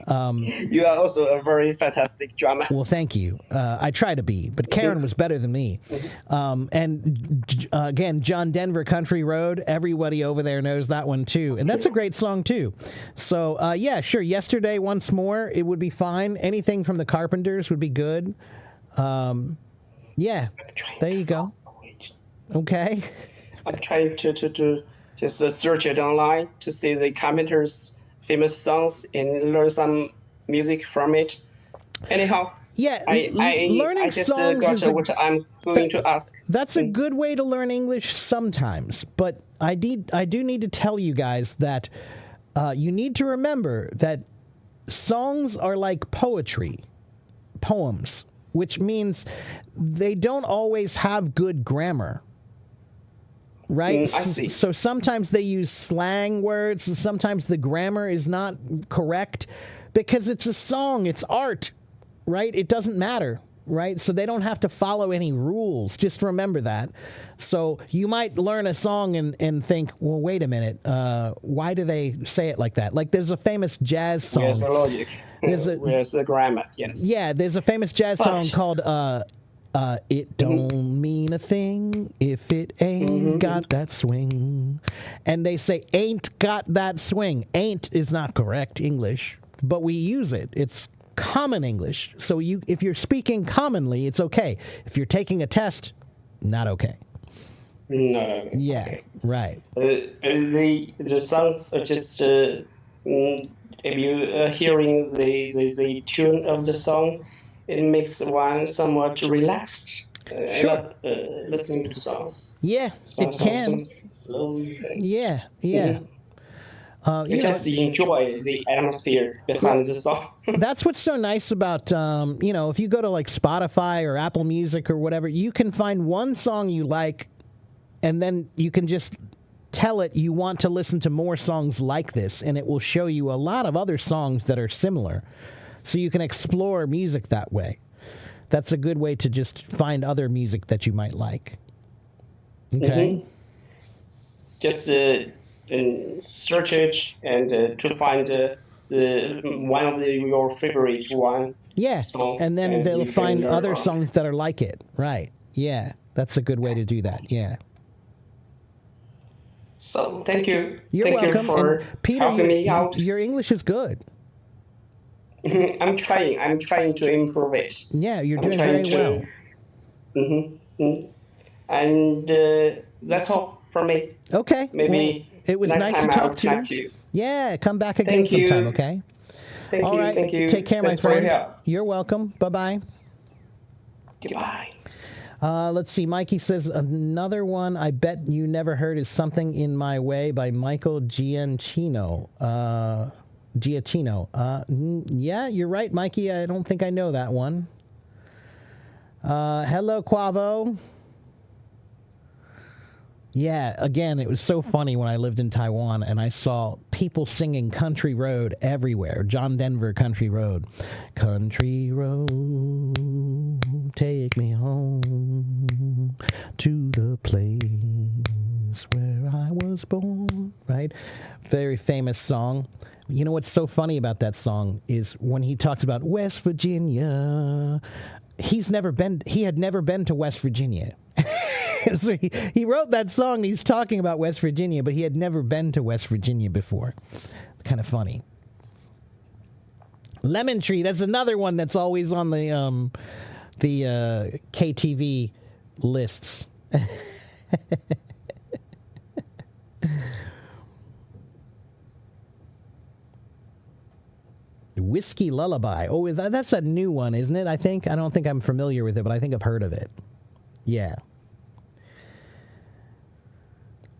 You are also a very fantastic drummer. Well, thank you. I try to be, but Karen was better than me. Again, John Denver, Country Road. Everybody over there knows that one too, and that's a great song too. So yeah, sure. Yesterday Once More, it would be fine. Anything from the Carpenters would be good. Yeah, there you go. Okay. I'm trying to just search it online to see the Carpenters' famous songs and learn some music from it. Anyhow, yeah, I just songs got is what I'm going to ask. That's a good way to learn English sometimes, but I do need to tell you guys that you need to remember that songs are like poems, which means they don't always have good grammar. Right? I see. So sometimes they use slang words, and sometimes the grammar is not correct because it's a song, it's art, right? It doesn't matter, right? So they don't have to follow any rules. Just remember that. So you might learn a song and think, well, wait a minute, why do they say it like that? Like there's a famous jazz song. Where's the logic? Where's the grammar? Yes. Yeah, there's a famous jazz song called It Don't Mean a Thing If It Ain't Got That Swing. And they say ain't got that swing. Ain't is not correct English, but we use it. It's common English. So if you're speaking commonly, it's okay. If you're taking a test, not okay. No. Yeah, okay. Right. The songs are just if you hearing the tune of the song, it makes one somewhat relaxed. Sure. Not listening to songs. Yeah, it can. Yeah. You just enjoy the atmosphere behind the song. That's what's so nice about, if you go to like Spotify or Apple Music or whatever, you can find one song you like, and then you can just tell it you want to listen to more songs like this, and it will show you a lot of other songs that are similar. So you can explore music that way. That's a good way to just find other music that you might like. Okay? Just search it and to find one of your favorite one. Yes, and then they'll find other songs that are like it. Right. Yeah, that's a good way to do that. Yeah. So thank you. You're thank welcome. you for and Peter, helping me out. Your English is good. I'm trying to improve it. Yeah, you're doing very well. And that's all for me. Okay. Maybe it was nice to talk to you. Yeah, come back again sometime, okay? Thank you. Thank you. Take care, my friend. For your help. You're welcome. Bye-bye. Goodbye. Let's see. Mikey says another one I bet you never heard is Something in My Way by Michael Giacchino. Yeah, you're right, Mikey. I don't think I know that one. Hello, Quavo. Yeah, again, it was so funny when I lived in Taiwan and I saw people singing Country Road everywhere. John Denver, Country Road. Country Road, take me home to the place where I was born. Right? Very famous song. You know what's so funny about that song is when he talks about West Virginia, he had never been to West Virginia. So he wrote that song and he's talking about West Virginia, but he had never been to West Virginia before. Kind of funny. Lemon Tree, that's another one that's always on the KTV lists. Whiskey Lullaby. Oh, that's a new one, isn't it? I don't think I'm familiar with it, but I think I've heard of it. Yeah.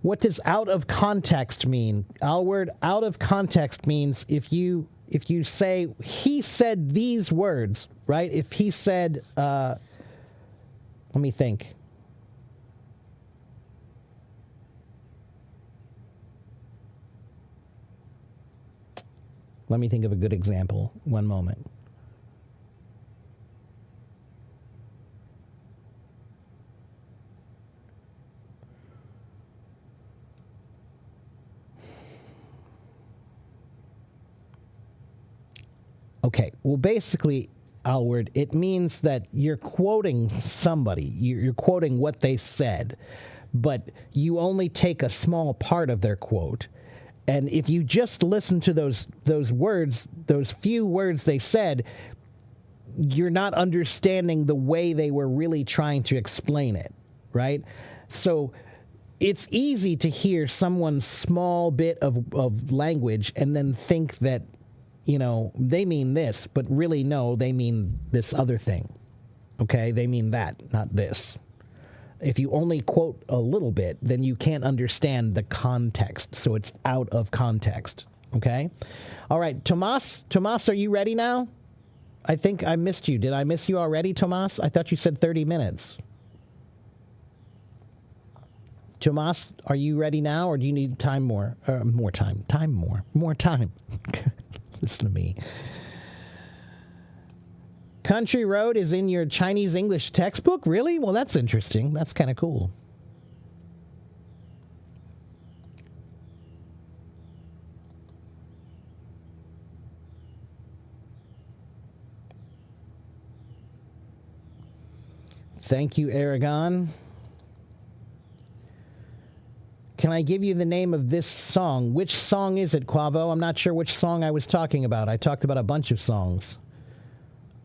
What does out of context mean? Our word out of context means if you say he said these words, right? If he said, let me think. Let me think of a good example. One moment. Okay, well, basically, Alward, it means that you're quoting somebody. You're quoting what they said, but you only take a small part of their quote. And if you just listen to those words, those few words they said, you're not understanding the way they were really trying to explain it, right? So it's easy to hear someone's small bit of language and then think that, they mean this, but really, no, they mean this other thing. Okay? They mean that, not this. If you only quote a little bit, then you can't understand the context. So it's out of context. Okay? All right, Tomas, are you ready now? I think I missed you. Did I miss you already, Tomas? I thought you said 30 minutes. Tomas, are you ready now, or do you need time more? More time. More time. Listen to me. Country Road is in your Chinese English textbook? Really? Well, that's interesting. That's kind of cool. Thank you, Aragon. Can I give you the name of this song? Which song is it, Quavo? I'm not sure which song I was talking about. I talked about a bunch of songs.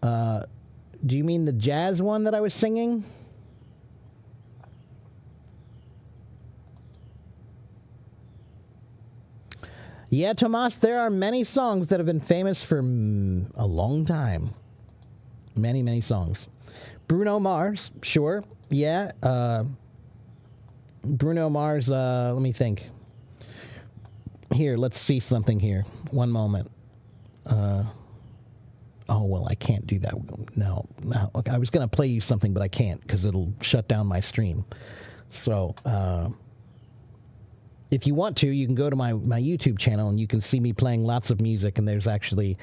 Do you mean the jazz one that I was singing? Yeah, Tomas, there are many songs that have been famous for a long time. Many, many songs. Bruno Mars, sure. Yeah. Bruno Mars, let me think. Here, let's see something here. One moment. Oh, well, I can't do that. No. Okay, I was going to play you something, but I can't because it'll shut down my stream. So, if you want to, you can go to my YouTube channel and you can see me playing lots of music, and there's actually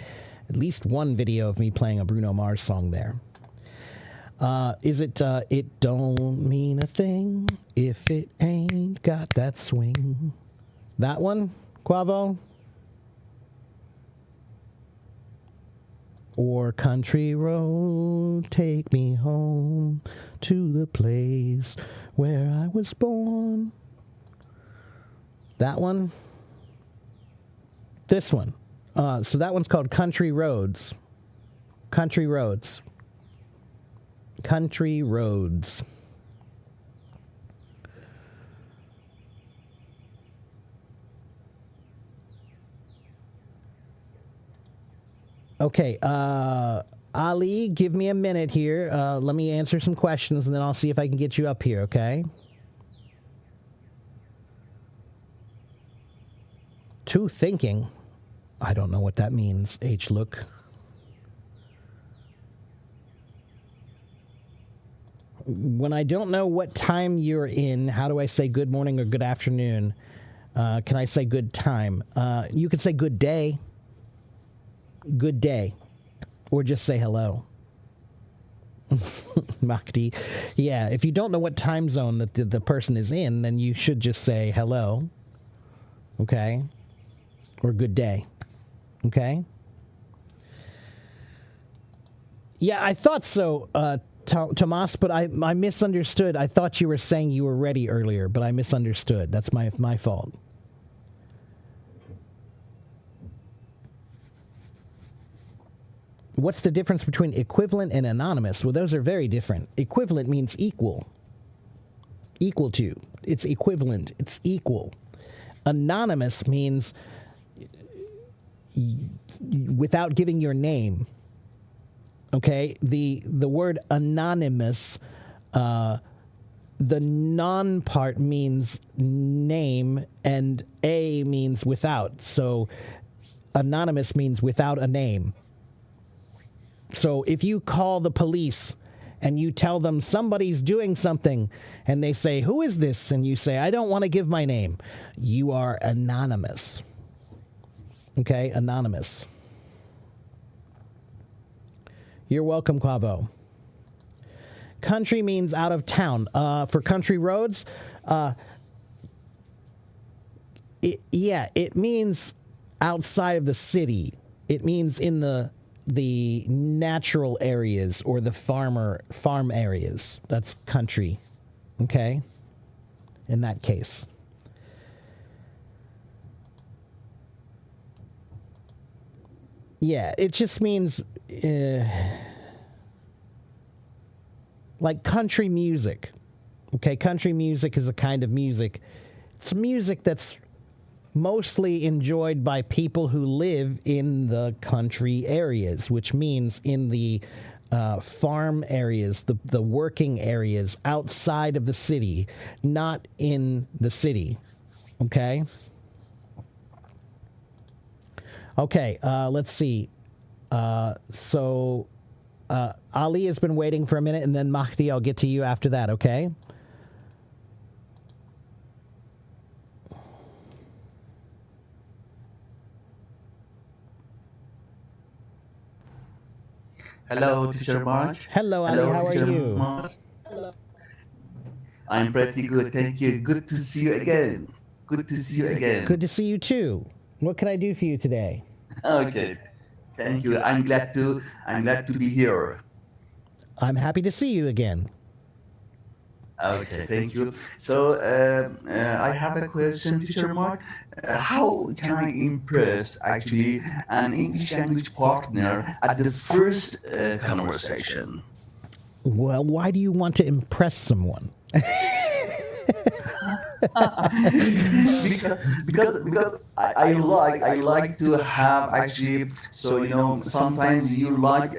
at least one video of me playing a Bruno Mars song there. Is it, it don't mean a thing if it ain't got that swing? That one, Quavo? Or country road, take me home to the place where I was born. That one? This one. So that one's called Country Roads. Country Roads. Country Roads. Okay, Ali, give me a minute here. Let me answer some questions, and then I'll see if I can get you up here, okay? To thinking. I don't know what that means, H-Look. When I don't know what time you're in, how do I say good morning or good afternoon? Can I say good time? You could say good day. Good day. Or just say hello. Mahdi. Yeah, if you don't know what time zone that the person is in, then you should just say hello. Okay? Or good day. Okay? Yeah, I thought so, Tomas, but I misunderstood. I thought you were saying you were ready earlier, but I misunderstood. That's my fault. What's the difference between equivalent and anonymous? Well, those are very different. Equivalent means equal. Equal to. It's equivalent. It's equal. Anonymous means without giving your name. Okay, the word anonymous, the non part means name and a means without. So anonymous means without a name. So if you call the police and you tell them somebody's doing something and they say, "Who is this?" and you say, "I don't want to give my name," you are anonymous. Okay, anonymous. You're welcome, Quavo. Country means out of town. For country roads, it means outside of the city. It means in the natural areas or the farm areas. That's country. Okay? In that case. Yeah, it just means like country music. Okay, country music is a kind of music. It's music that's mostly enjoyed by people who live in the country areas, which means in the farm areas, the working areas outside of the city, not in the city. Okay? Okay, let's see. So Ali has been waiting for a minute, and then Mahdi, I'll get to you after that, okay? Hello, Teacher Mark. Hello, Ali, how are you? Mark. I'm pretty good, thank you. Good to see you again. Good to see you again. Good to see you too. What can I do for you today? Okay, thank you. I'm glad to be here. I'm happy to see you again. Okay, thank you. So I have a question, Teacher Mark. How can I impress actually an English language partner at the first conversation? Well, why do you want to impress someone? because I like to have actually, so you know, sometimes you like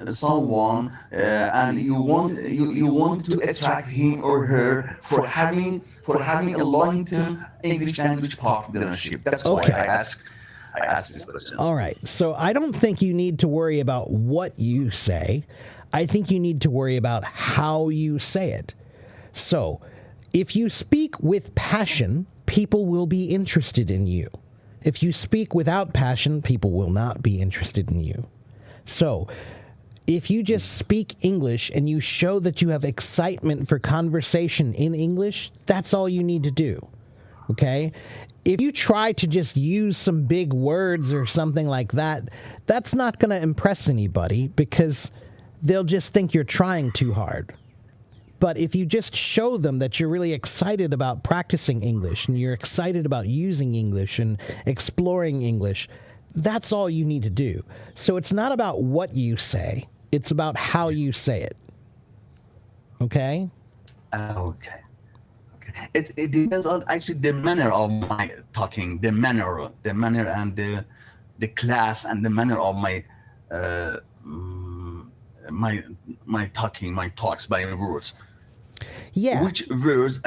someone and you want to attract him or her for having a long-term English language partnership. That's why I ask this question. All right. So I don't think you need to worry about what you say. I think you need to worry about how you say it. So if you speak with passion, people will be interested in you. If you speak without passion, people will not be interested in you. So if you just speak English and you show that you have excitement for conversation in English, that's all you need to do. Okay? If you try to just use some big words or something like that, that's not going to impress anybody because they'll just think you're trying too hard. But if you just show them that you're really excited about practicing English and you're excited about using English and exploring English, that's all you need to do. So it's not about what you say. It's about how you say it. Okay? Okay. It depends on actually the manner of my talking, the manner and the class and the manner of my my talking, my talks, my words. Yeah. Which words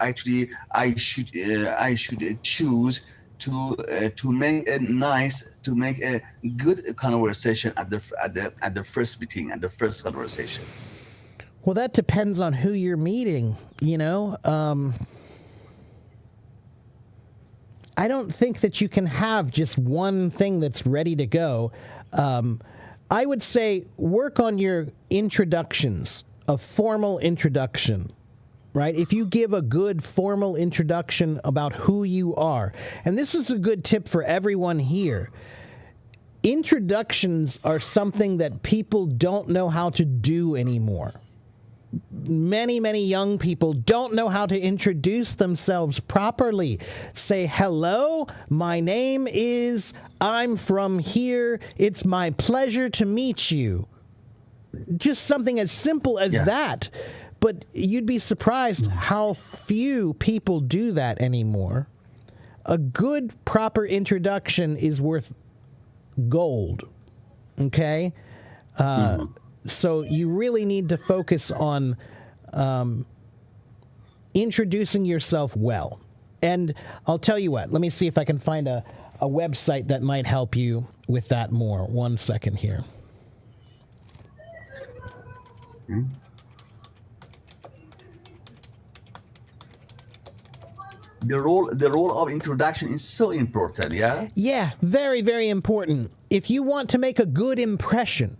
actually I should choose to make a good conversation at the first meeting, at the first conversation. Well, that depends on who you're meeting, you know. I don't think that you can have just one thing that's ready to go. I would say work on your introductions, a formal introduction, right? If you give a good formal introduction about who you are, and this is a good tip for everyone here, introductions are something that people don't know how to do anymore. Many young people don't know how to introduce themselves properly. Say, hello, my name is, I'm from here, it's my pleasure to meet you. Just something as simple as that. But you'd be surprised how few people do that anymore. a good, proper introduction is worth gold. Okay? So you really need to focus on introducing yourself well. And I'll tell you what, let me see if I can find a website that might help you with that more. 1 second here. The role of introduction is so important, yeah? Yeah, very, very important. If you want to make a good impression,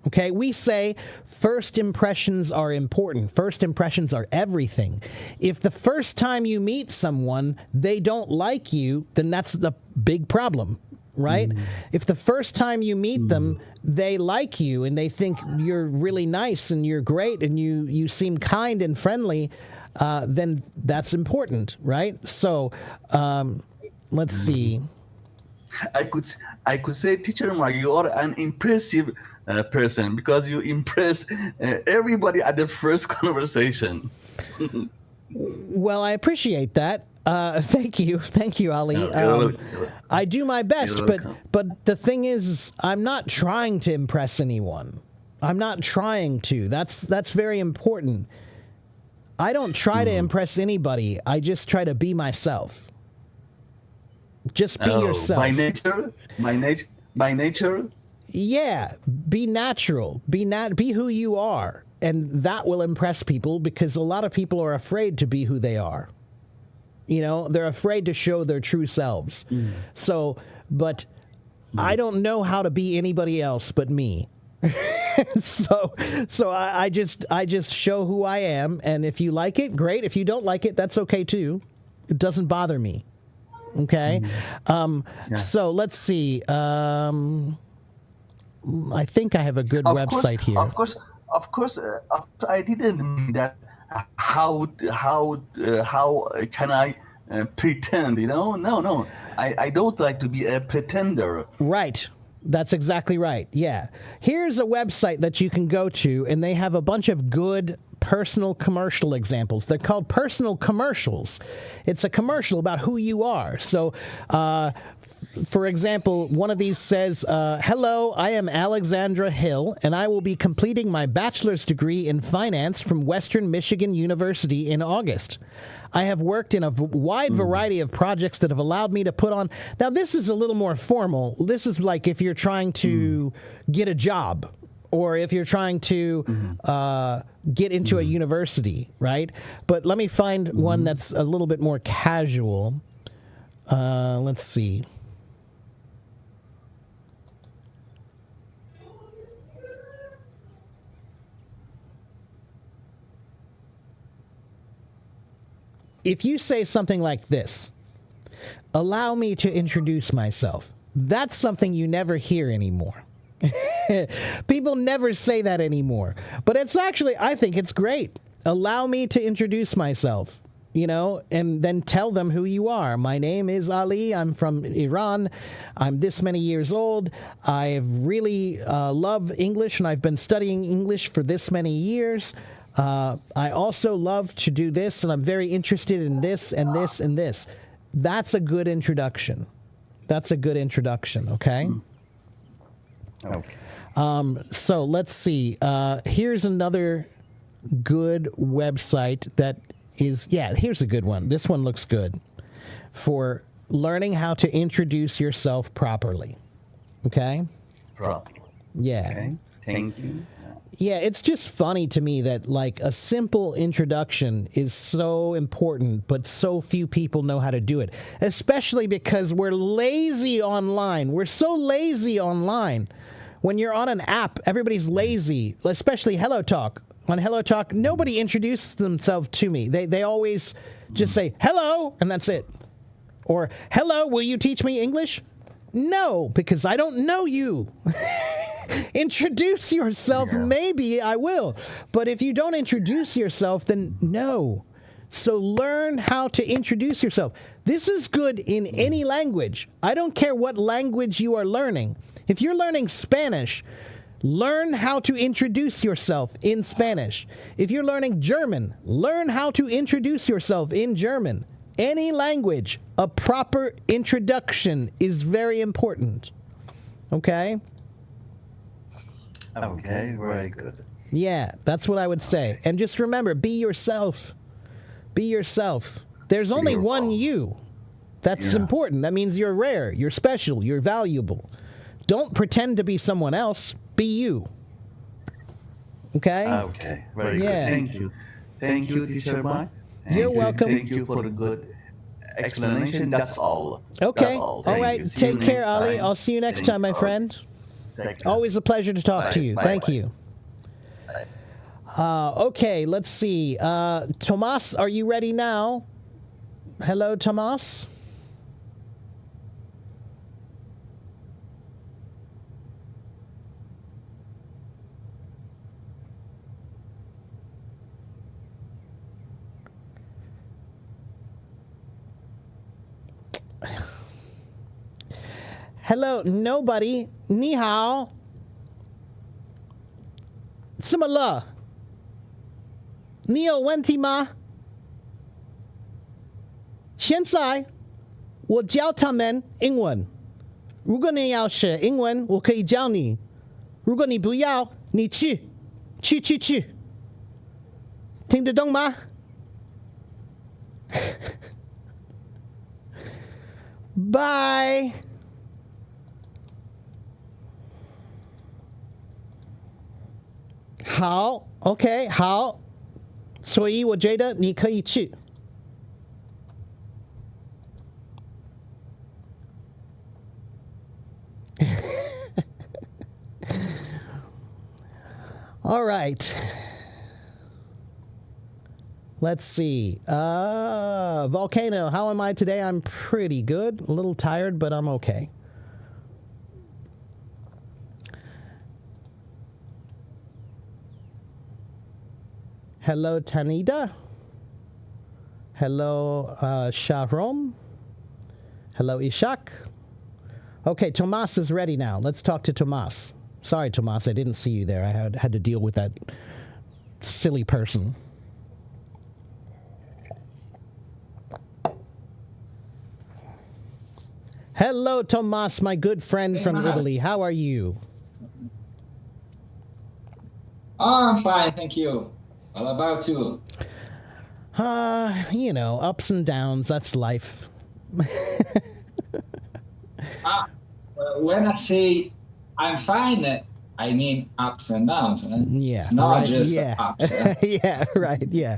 okay, we say first impressions are important. First impressions are everything. If the first time you meet someone, they don't like you, then that's the big problem, right? If the first time you meet them, they like you and they think you're really nice and you're great and you seem kind and friendly, then that's important, right? So let's see. I could say, Teacher Mark, you are an impressive person because you impress everybody at the first conversation. Well, I appreciate that. Thank you, Ali. I do my best, but the thing is, I'm not trying to impress anyone. I'm not trying to. That's very important. I don't try to impress anybody. I just try to be myself. Just be yourself. By nature. Yeah, be natural. Be who you are, and that will impress people because a lot of people are afraid to be who they are. You know, they're afraid to show their true selves. So, but I don't know how to be anybody else but me. so I just show who I am, and if you like it, great. If you don't like it, that's okay too. It doesn't bother me. Okay. So let's see. I think I have a good website here. Of course, I didn't mean that. How can I pretend? You know, no. I don't like to be a pretender. Right. That's exactly right. Yeah. Here's a website that you can go to, and they have a bunch of good personal commercial examples. They're called personal commercials. It's a commercial about who you are. So, for example, one of these says, hello, I am Alexandra Hill, and I will be completing my bachelor's degree in finance from Western Michigan University in August. I have worked in a wide variety of projects that have allowed me to put on... Now, this is a little more formal. This is like if you're trying to get a job or if you're trying to get into a university, right? But let me find one that's a little bit more casual. Let's see. If you say something like this, allow me to introduce myself, that's something you never hear anymore. People never say that anymore. But it's actually, I think it's great. Allow me to introduce myself, you know, and then tell them who you are. My name is Ali. I'm from Iran. I'm this many years old. I really love English, and I've been studying English for this many years. I also love to do this, and I'm very interested in this and this and this. That's a good introduction. Okay? Okay. So let's see. Here's another good website that is, here's a good one. This one looks good for learning how to introduce yourself properly. Okay? Properly. Yeah. Okay. Thank you. Yeah, it's just funny to me that, like, a simple introduction is so important, but so few people know how to do it, especially because we're lazy online. We're so lazy online. When you're on an app, everybody's lazy, especially Hello Talk. On Hello Talk, nobody introduces themselves to me. They always just say, hello, and that's it. Or, hello, will you teach me English? No, because I don't know you. Introduce yourself. Yeah. Maybe I will. But if you don't introduce yourself, then no. So learn how to introduce yourself. This is good in any language. I don't care what language you are learning. If you're learning Spanish, learn how to introduce yourself in Spanish. If you're learning German, learn how to introduce yourself in German. any language, a proper introduction is very important. Okay? Okay, very good. Yeah, that's what I would say. And just remember, be yourself. Be yourself. There's only one you. That's important. That means you're rare, you're special, you're valuable. Don't pretend to be someone else. Be you. Okay? Okay, very good. Thank you. Thank you, Teacher Mike. You're welcome. Thank you for the good explanation. That's all. Okay. That's all. All right. Take care, Ali. I'll see you next time, my friend. Always a pleasure to talk to you. Thank you. Okay, let's see. Tomas, are you ready now? Hello, Tomas. Hello, nobody. 你好。怎么了？你有问题吗？现在我教他们英文。如果你要学英文，我可以教你。如果你不要，你去。听得懂吗？Bye。好 ，OK， 好，所以我觉得你可以去。All right. Let's see. Volcano, how am I today? I'm pretty good. A little tired, but I'm okay. Hello, Tanida. Hello, Shahrom. Hello, Ishak. Okay, Tomas is ready now. Let's talk to Tomas. Sorry, Tomas, I didn't see you there. I had to deal with that silly person. Hello, Tomas, my good friend from Italy. How are you? Oh, I'm fine, thank you. What about you? You know, ups and downs. That's life. When I say I'm fine, I mean ups and downs. Yeah, it's not right, just ups. Yeah, right, yeah.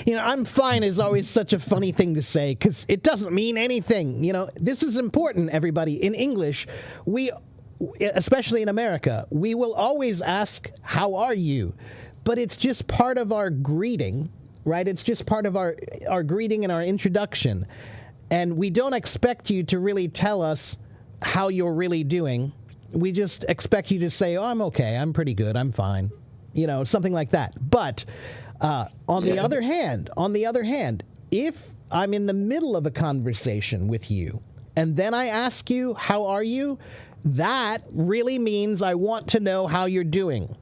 You know, I'm fine is always such a funny thing to say because it doesn't mean anything. You know, this is important, everybody. In English, especially in America, we will always ask, how are you? But it's just part of our greeting, right? It's just part of our greeting and our introduction. And we don't expect you to really tell us how you're really doing. We just expect you to say, oh, I'm okay, I'm pretty good, I'm fine. You know, something like that. But on the other hand, if I'm in the middle of a conversation with you, and then I ask you, how are you? That really means I want to know how you're doing.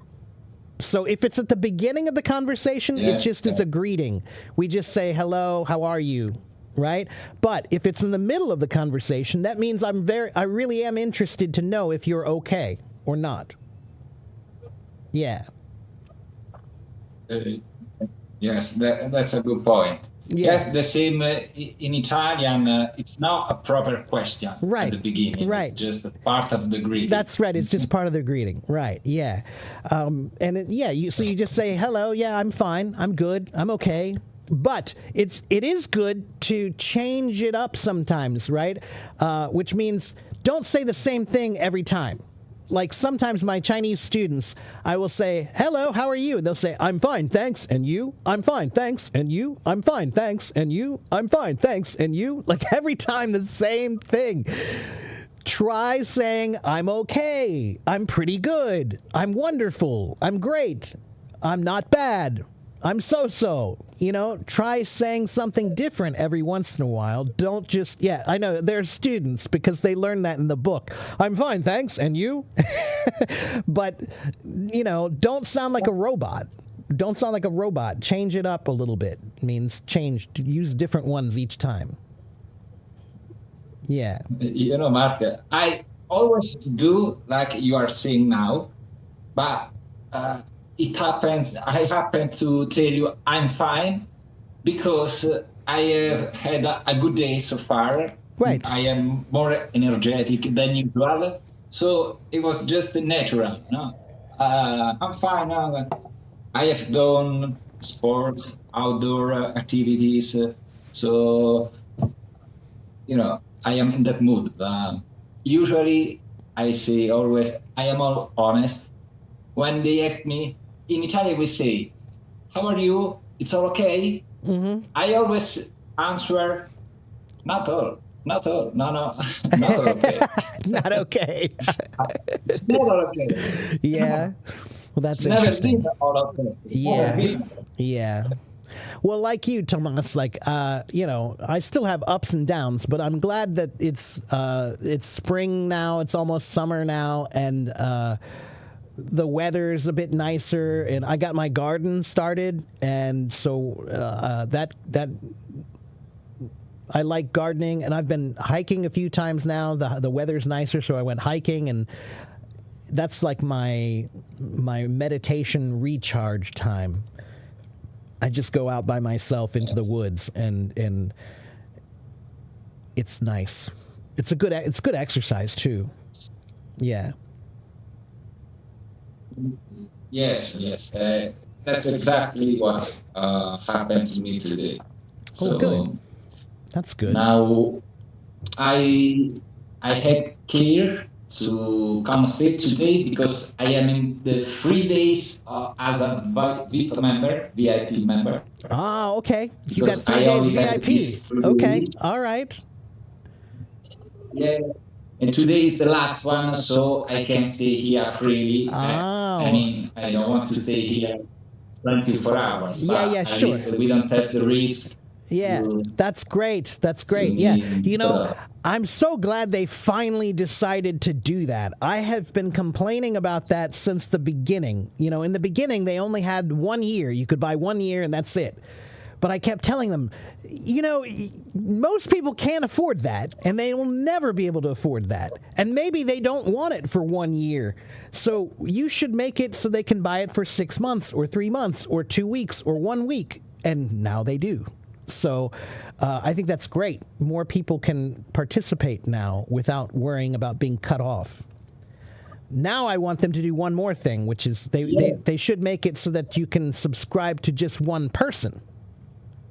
So if it's at the beginning of the conversation, it just is a greeting. We just say, hello, how are you? Right? But if it's in the middle of the conversation, that means I really am interested to know if you're okay or not. Yeah. Yes, that's a good point. Yeah. Yes, the same in Italian. It's not a proper question right. at the beginning. Right. It's just a part of the greeting. That's right. It's just part of the greeting. Right. Yeah. So you just say, hello. Yeah, I'm fine. I'm good. I'm okay. But it is good to change it up sometimes, right? Which means don't say the same thing every time. Like sometimes my Chinese students, I will say, hello, how are you? And they'll say, I'm fine, thanks, and you? I'm fine, thanks, and you? I'm fine, thanks, and you? I'm fine, thanks, and you? Like every time the same thing. Try saying, I'm okay, I'm pretty good, I'm wonderful, I'm great, I'm not bad, I'm so-so. You know, try saying something different every once in a while. Don't just, I know, they're students because they learned that in the book. I'm fine, thanks, and you? But, you know, don't sound like a robot. Don't sound like a robot. Change it up a little bit. Means change. Use different ones each time. Yeah. Mark, I always do like you are saying now, but it happens. I happen to tell you I'm fine because I have had a good day so far. Right. I am more energetic than usual, so it was just natural. I'm fine now. I have done sports, outdoor activities, so I am in that mood. Usually, I say always, I am all honest. When they ask me, in Italian we say, how are you? It's all okay? Mm-hmm. I always answer, not all, no, not all okay. Not okay. It's never okay. Yeah. Well, that's It's never interesting. been all okay. Yeah. Yeah. Well, like you, Tomas, I still have ups and downs, but I'm glad that it's spring now. It's almost summer now, and the weather's a bit nicer. And I got my garden started, and so that I like gardening. And I've been hiking a few times now. The weather's nicer, so I went hiking, and that's like my meditation recharge time. I just go out by myself into the woods, and it's nice. It's good exercise too. Yeah. Yes. That's exactly what happened to me today. Oh, good. That's good. Now, I had care to come straight today because I am in the 3 days as a VIP member. Ah, okay. You got Because 3 I days only had these VIP. 3 Okay. days. All right. Yeah. And today is the last one, so I can stay here freely. Oh. I mean, I don't want to stay here 24 hours. Yeah, but yeah, at sure. least we don't have the risk. Yeah, to- that's great. That's great. to Yeah. be, I'm so glad they finally decided to do that. I have been complaining about that since the beginning. In the beginning, they only had 1 year. You could buy 1 year and that's it. But I kept telling them, most people can't afford that, and they will never be able to afford that. And maybe they don't want it for 1 year. So you should make it so they can buy it for 6 months or 3 months or 2 weeks or 1 week. And now they do. So I think that's great. More people can participate now without worrying about being cut off. Now I want them to do one more thing, which is they should make it so that you can subscribe to just one person.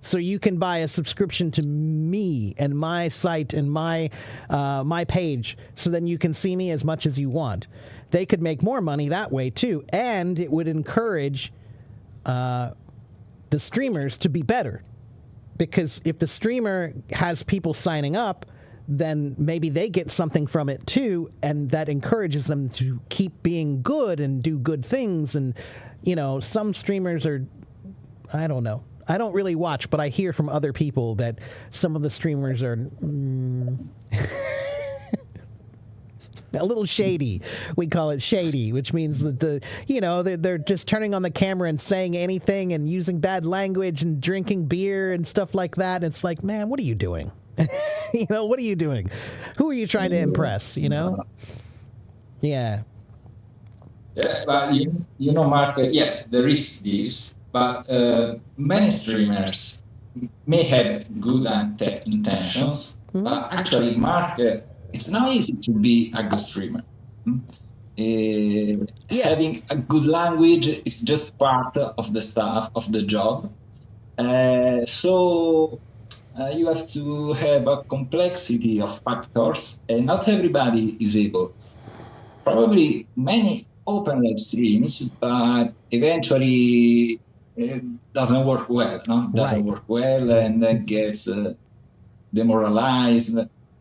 So you can buy a subscription to me and my site and my page, so then you can see me as much as you want. They could make more money that way too, and it would encourage the streamers to be better. Because if the streamer has people signing up, then maybe they get something from it too, and that encourages them to keep being good and do good things. And, some streamers are, I don't know. I don't really watch, but I hear from other people that some of the streamers are a little shady. We call it shady, which means that they're just turning on the camera and saying anything and using bad language and drinking beer and stuff like that. It's like, man, what are you doing? What are you doing? Who are you trying to impress? Yeah. Yeah, but Mark, yes, there is this, but many streamers may have good intentions, but actually, Mark, it's not easy to be a good streamer. Having a good language is just part of the stuff of the job. So you have to have a complexity of factors, and not everybody is able. Probably many open live streams, but eventually it doesn't work well. Doesn't work well, and then gets demoralized.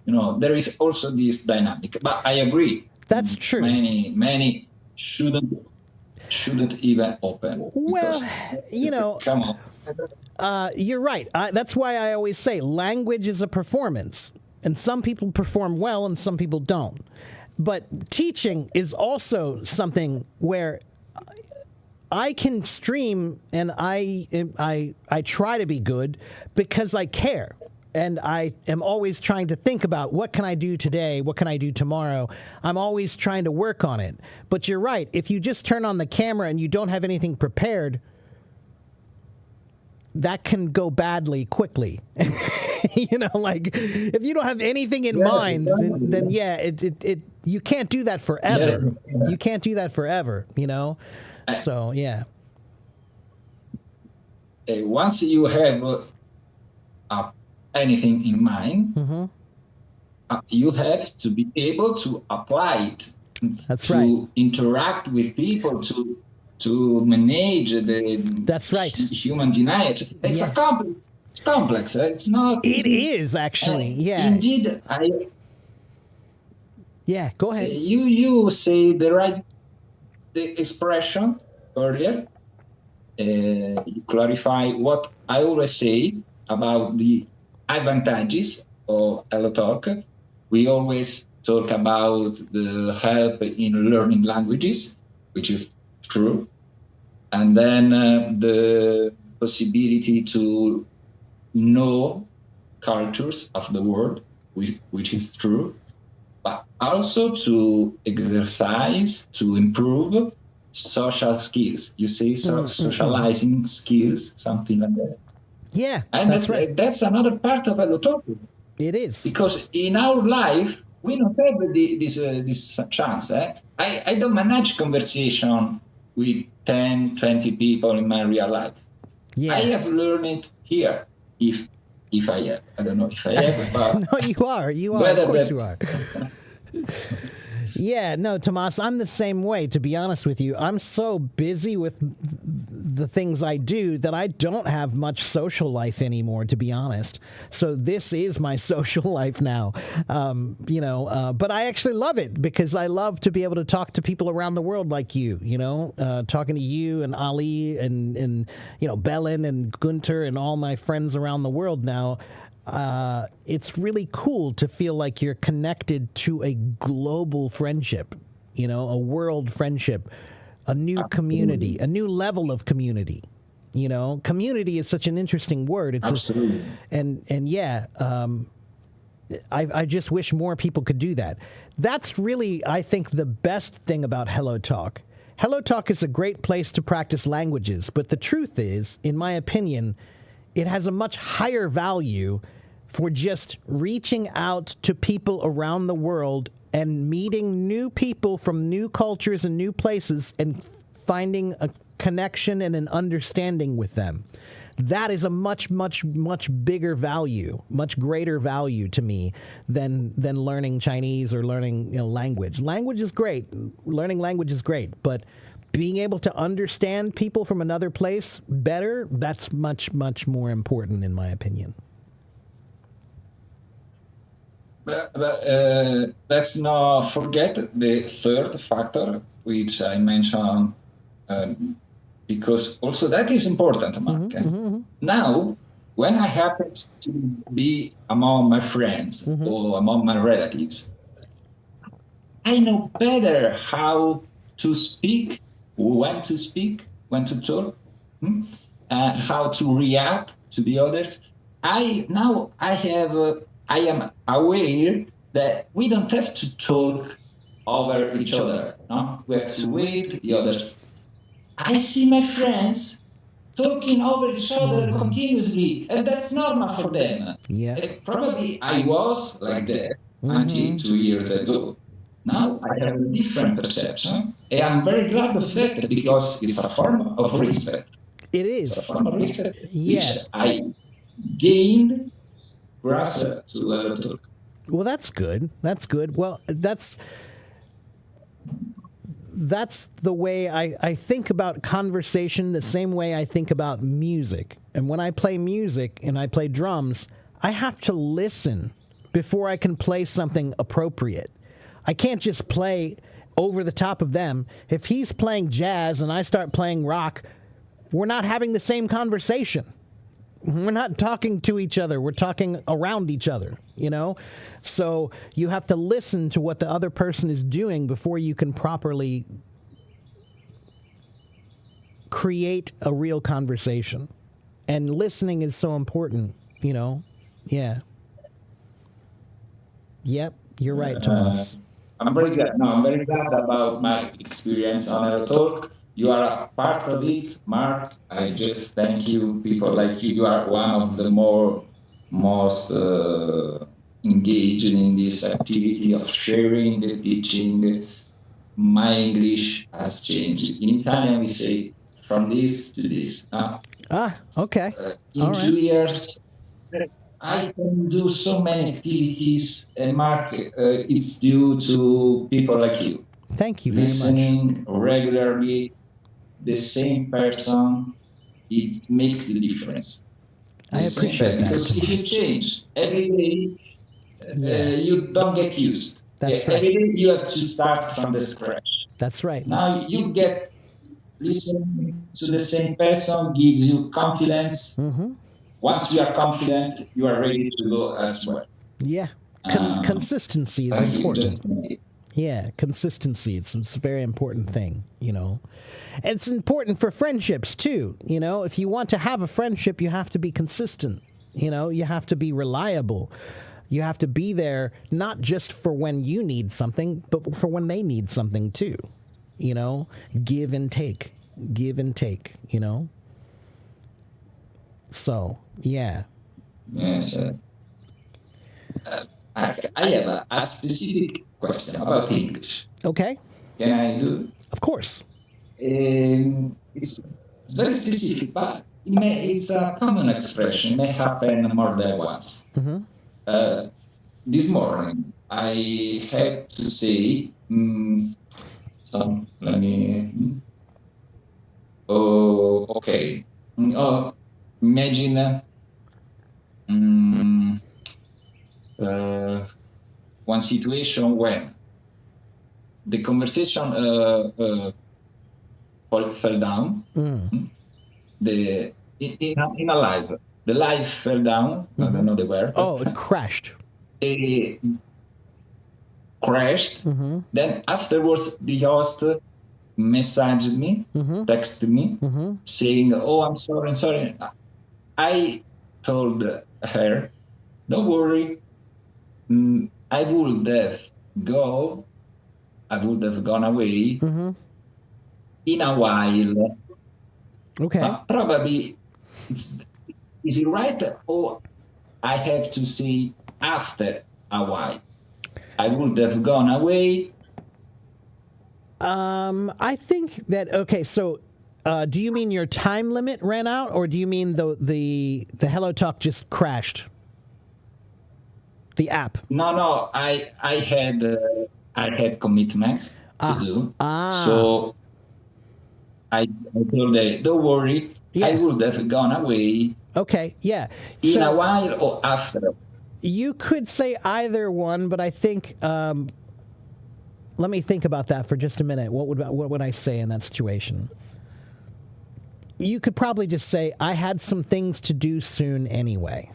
There is also this dynamic. But I agree. That's true. Many shouldn't even open. Well, come on. You're right. That's why I always say language is a performance, and some people perform well and some people don't. But teaching is also something where I can stream, and I try to be good because I care. And I am always trying to think about what can I do today? What can I do tomorrow? I'm always trying to work on it. But you're right. If you just turn on the camera and you don't have anything prepared, that can go badly quickly. Like if you don't have anything in mind, then you can't do that forever. Yeah. You can't do that forever, So, yeah. Once you have anything in mind, you have to be able to apply it. That's to right. interact with people, to manage the That's right. human denial. It's a complex. It's complex. It's not. It is actually. Yeah. Indeed, Yeah. Go ahead. You say the expression earlier. You clarify what I always say about the advantages of HelloTalk. We always talk about the help in learning languages, which is true. And then the possibility to know cultures of the world, which is true. But also to exercise, to improve social skills. You say socializing skills, something like that. Yeah, and that's right. That's another part of HelloTalk. It is. Because in our life, we don't have this chance. I don't manage conversation with 10, 20 people in my real life. Yeah. I have learned it here, if I have. I don't know if I have, but... No, you are. You are. Of course you are. Yeah, no, Tomas, I'm the same way, to be honest with you. I'm so busy with the things I do that I don't have much social life anymore, to be honest. So this is my social life now, but I actually love it because I love to be able to talk to people around the world like you, talking to you and Ali and Belen and Gunter and all my friends around the world now. It's really cool to feel like you're connected to a global friendship, a world friendship, a new community, a new level of community. Community is such an interesting word. It's Absolutely. I just wish more people could do that. That's really, I think, the best thing about HelloTalk. HelloTalk is a great place to practice languages, but the truth is, in my opinion, it has a much higher value for just reaching out to people around the world and meeting new people from new cultures and new places and finding a connection and an understanding with them. That is a much, much, much bigger value, much greater value to me than learning Chinese or learning language. Language is great. Learning language is great, but being able to understand people from another place better, that's much, much more important in my opinion. But let's not forget the third factor, which I mentioned, because also that is important, Mark. Now, when I happen to be among my friends or among my relatives, I know better how to speak, when to talk, how to react to the others. I am aware that we don't have to talk over each other. No? We have to wait the others. I see my friends talking over each other continuously, and that's normal for them. Yeah. Probably I was like that until 2 years ago. Now I have a different perception, and I'm very glad of that because it's a form of respect. It is. It's a form of respect, which I gained grass to HelloTalk. Well, that's good. That's good. Well, that's the way I think about conversation, the same way I think about music. And when I play music and I play drums, I have to listen before I can play something appropriate. I can't just play over the top of them. If he's playing jazz and I start playing rock, we're not having the same conversation. We're not talking to each other. We're talking around each other, So you have to listen to what the other person is doing before you can properly create a real conversation. And listening is so important, you know? Yeah. Yep, you're right, Thomas. I'm very glad. No, I'm very glad about my experience on AeroTalk. You are a part of it, Mark. I just thank you. People like you, you are one of the most engaged in this activity of sharing, teaching. My English has changed. In Italian, we say from this to this. Okay. In All right. 2 years, I can do so many activities, and Mark, it's due to people like you. Thank you very much. Listening regularly, the same person, it makes the difference. I appreciate that, because if you Thomas. change every day, Yeah. you don't get used. That's Every right. day you have to start from the scratch. That's right. Now you get listening to the same person gives you confidence. Mm-hmm. Once you are confident, you are ready to go elsewhere. Yeah. Consistency is important. Yeah, consistency. It's a very important thing, you know. And it's important for friendships, too. You know, if you want to have a friendship, you have to be consistent. You know, you have to be reliable. You have to be there not just for when you need something, but for when they need something, too. You know, give and take, you know. So, yeah. Yes. I have a specific question about English. Okay. Can I do? Of course. It's very specific, but it's a common expression. It may happen more than once. Mm-hmm. This morning, I had to say, let me. Oh, okay. Imagine one situation when the conversation fell down. In a live, the live fell down. I don't know the word. Oh, it crashed. It crashed. Then afterwards, the host messaged me, texted me, saying, "Oh, I'm sorry. I told her, don't worry. I would have gone away in a while." Okay. Probably, is it right? Or I have to say after a while? I would have gone away. I think that, okay, so do you mean your time limit ran out, or do you mean the Hello Talk just crashed? The app? No, I had commitments to do. So I told them, don't worry, I would have gone away. Okay, yeah. In a while or after? You could say either one, but I think, let me think about that for just a minute. What would I say in that situation? You could probably just say, I had some things to do soon anyway.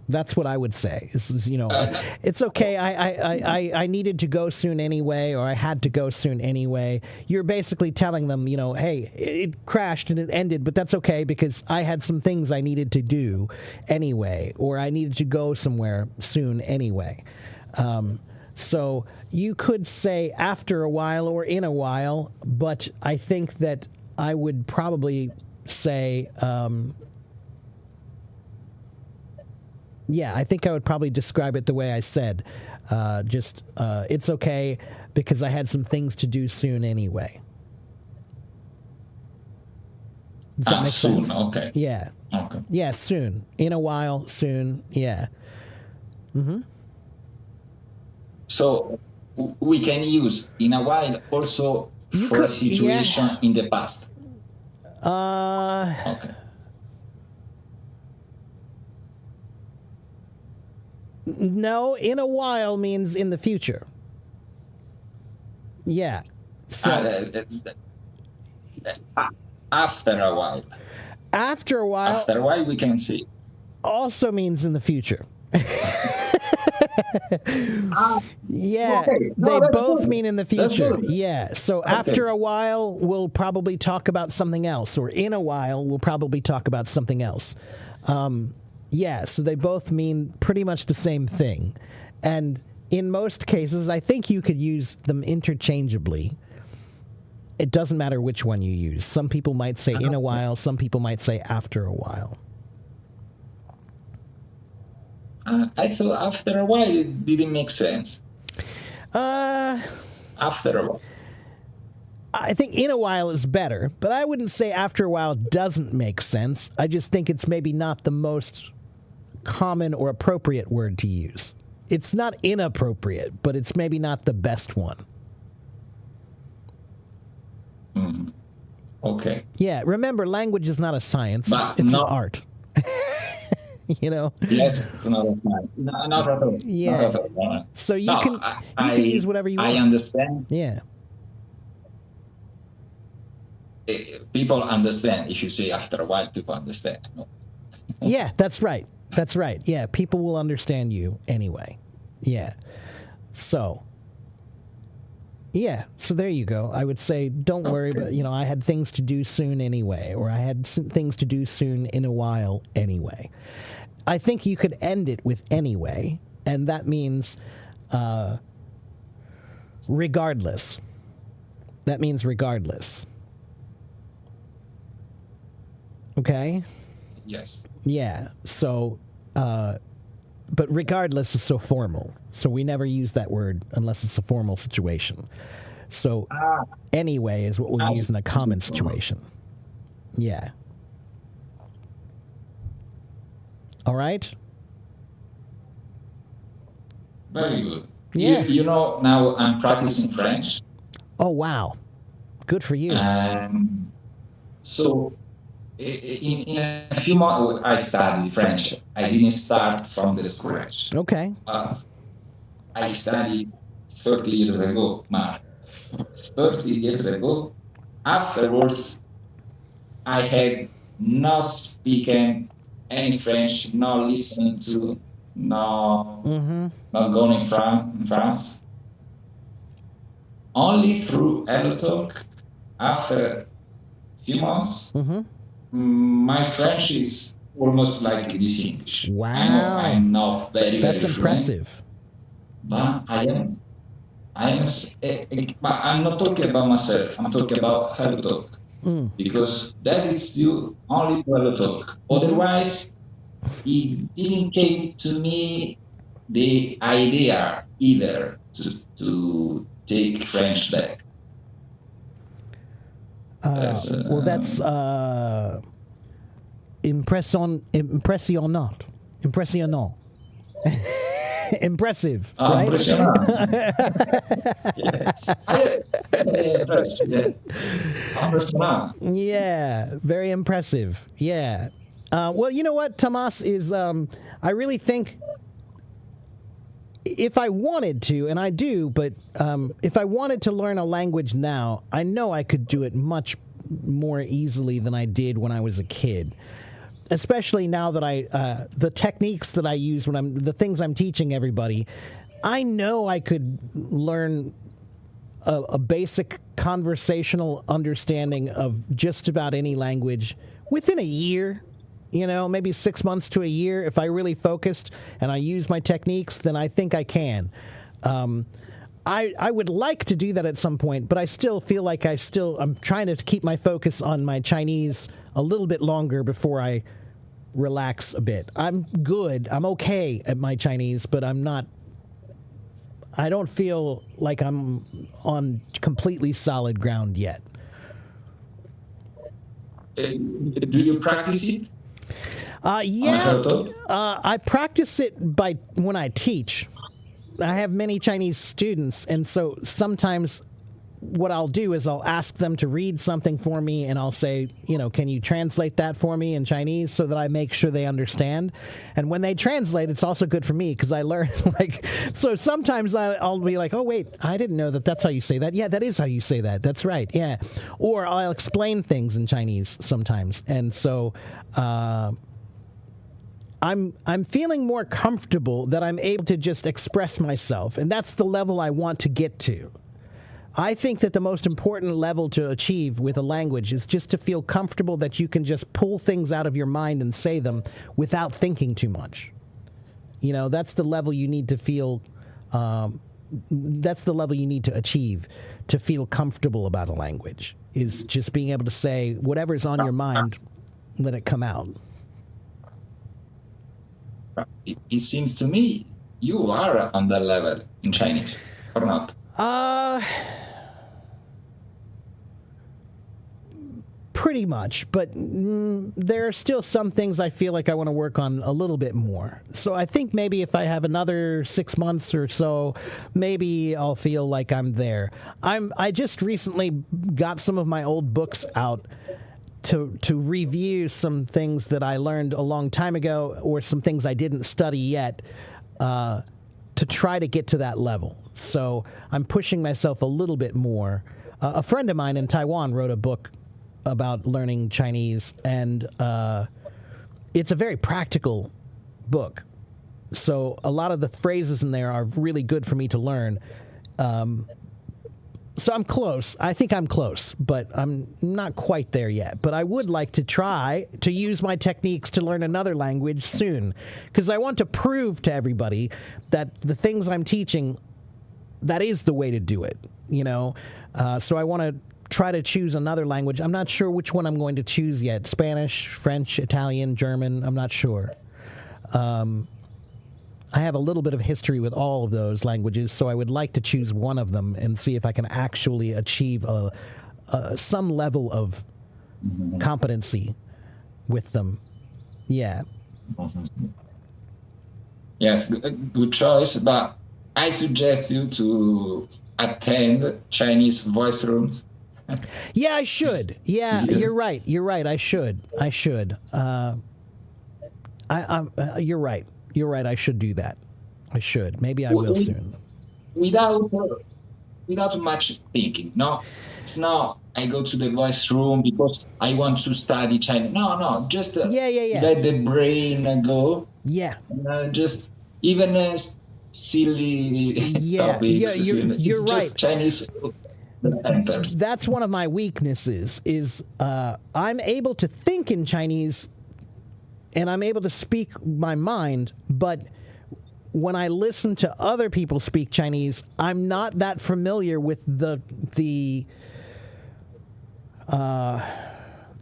That's what I would say. You know, it's okay. I needed to go soon anyway, or I had to go soon anyway. You're basically telling them, you know, hey, it crashed and it ended, but that's okay because I had some things I needed to do anyway, or I needed to go somewhere soon anyway. So you could say after a while or in a while, but I think that I would probably say, yeah, I think I would probably describe it the way I said. It's okay because I had some things to do soon anyway. Does that make soon, sense? Okay. Yeah. Okay. Yeah, soon. In a while, soon. Yeah. So we can use in a while also for a situation in the past. Okay. No, in a while means in the future. Yeah. So after a while. After a while. After a while, we can see. Also means in the future. Yeah, Okay. No, they that's both good. mean in the That's future. good. Yeah, so Okay. after a while, we'll probably talk about something else, or in a while, we'll probably talk about something else. Yeah, so they both mean pretty much the same thing. And in most cases, I think you could use them interchangeably. It doesn't matter which one you use. Some people might say in a while, some people might say after a while. I thought after a while it didn't make sense. Uh, After a while. I think in a while is better, but I wouldn't say after a while doesn't make sense. I just think it's maybe not the most common or appropriate word to use. It's not inappropriate, but it's maybe not the best one. Okay. Yeah, remember, language is not a science, But it's an not- art. You know? Yes, it's not a time. Not at all. Yeah. Not at all. So you No, can use whatever you want. I understand. Yeah. People understand. If you say after a while, people understand. No. Yeah, that's right. That's right. Yeah, people will understand you anyway. Yeah. So, yeah. So there you go. I would say, don't worry, but I had things to do soon anyway, or I had things to do soon in a while anyway. I think you could end it with anyway, and that means regardless. That means regardless. Okay? Yes. Yeah. So, but regardless is so formal. So we never use that word unless it's a formal situation. So anyway is what we'll use in a common situation. Yeah. All right? Very good. Yeah. You know, now I'm practicing French. Oh, wow. Good for you. So in a few months, I studied French. I didn't start from the scratch. Okay. I studied 30 years ago, Mark. 30 years ago. Afterwards, I had no speaking any French, no listening to, no not going in France. Only through HelloTalk, after a few months, my French is almost like this English. Wow. I know I'm not very, That's very impressive. fluent, but but I'm not talking about myself. I'm talking about HelloTalk. Because that is still only HelloTalk. Otherwise, it didn't came to me the idea either to take French back. That's impressionnant. Impressive, right? Yeah, very impressive. Yeah. Well, you know what, Tomas, is I really think if I wanted to, and I do, but if I wanted to learn a language now, I know I could do it much more easily than I did when I was a kid. Especially now that the techniques that I use the things I'm teaching everybody, I know I could learn a basic conversational understanding of just about any language within a year. Maybe 6 months to a year. If I really focused and I use my techniques, then I think I can. I would like to do that at some point, but I still feel like I'm trying to keep my focus on my Chinese a little bit longer before I relax a bit. I'm good. I'm okay at my Chinese, but I don't feel like I'm on completely solid ground yet. Do you practice it? Yeah, I practice it when I teach. I have many Chinese students, and so sometimes what I'll do is I'll ask them to read something for me, and I'll say, can you translate that for me in Chinese so that I make sure they understand? And when they translate, it's also good for me because I learn, so sometimes I'll be like, oh, wait, I didn't know that's how you say that. Yeah, that is how you say that. That's right, yeah. Or I'll explain things in Chinese sometimes. And so I'm feeling more comfortable that I'm able to just express myself, and that's the level I want to get to. I think that the most important level to achieve with a language is just to feel comfortable that you can just pull things out of your mind and say them without thinking too much. You know, that's the level you need to feel. That's the level you need to achieve to feel comfortable about a language. Is just being able to say whatever's on your mind, let it come out. It seems to me you are on that level in Chinese, or not? Pretty much, but there are still some things I feel like I want to work on a little bit more. So I think maybe if I have another 6 months or so, maybe I'll feel like I'm there. I just recently got some of my old books out to review some things that I learned a long time ago or some things I didn't study yet to try to get to that level. So I'm pushing myself a little bit more. A friend of mine in Taiwan wrote a book about learning Chinese, and it's a very practical book. So a lot of the phrases in there are really good for me to learn. So I'm close. I think I'm close, but I'm not quite there yet. But I would like to try to use my techniques to learn another language soon, because I want to prove to everybody that the things I'm teaching, that is the way to do it, you know? So I want to try to choose another language. I'm not sure which one I'm going to choose yet. Spanish, French, Italian, German. I'm not sure. I have a little bit of history with all of those languages, so I would like to choose one of them and see if I can actually achieve some level of competency with them. Yeah. Yes, good choice, but I suggest you to attend Chinese voice rooms. Yeah, I should. Yeah, you're right. You're right. I should. You're right. You're right. I should do that. I should. Maybe I will soon. Without much thinking. No, it's not. I go to the voice room because I want to study China. No. Just let the brain go. Yeah. Just even silly topics. You're right. Just Chinese. That's one of my weaknesses is I'm able to think in Chinese and I'm able to speak my mind, but when I listen to other people speak Chinese, I'm not that familiar with the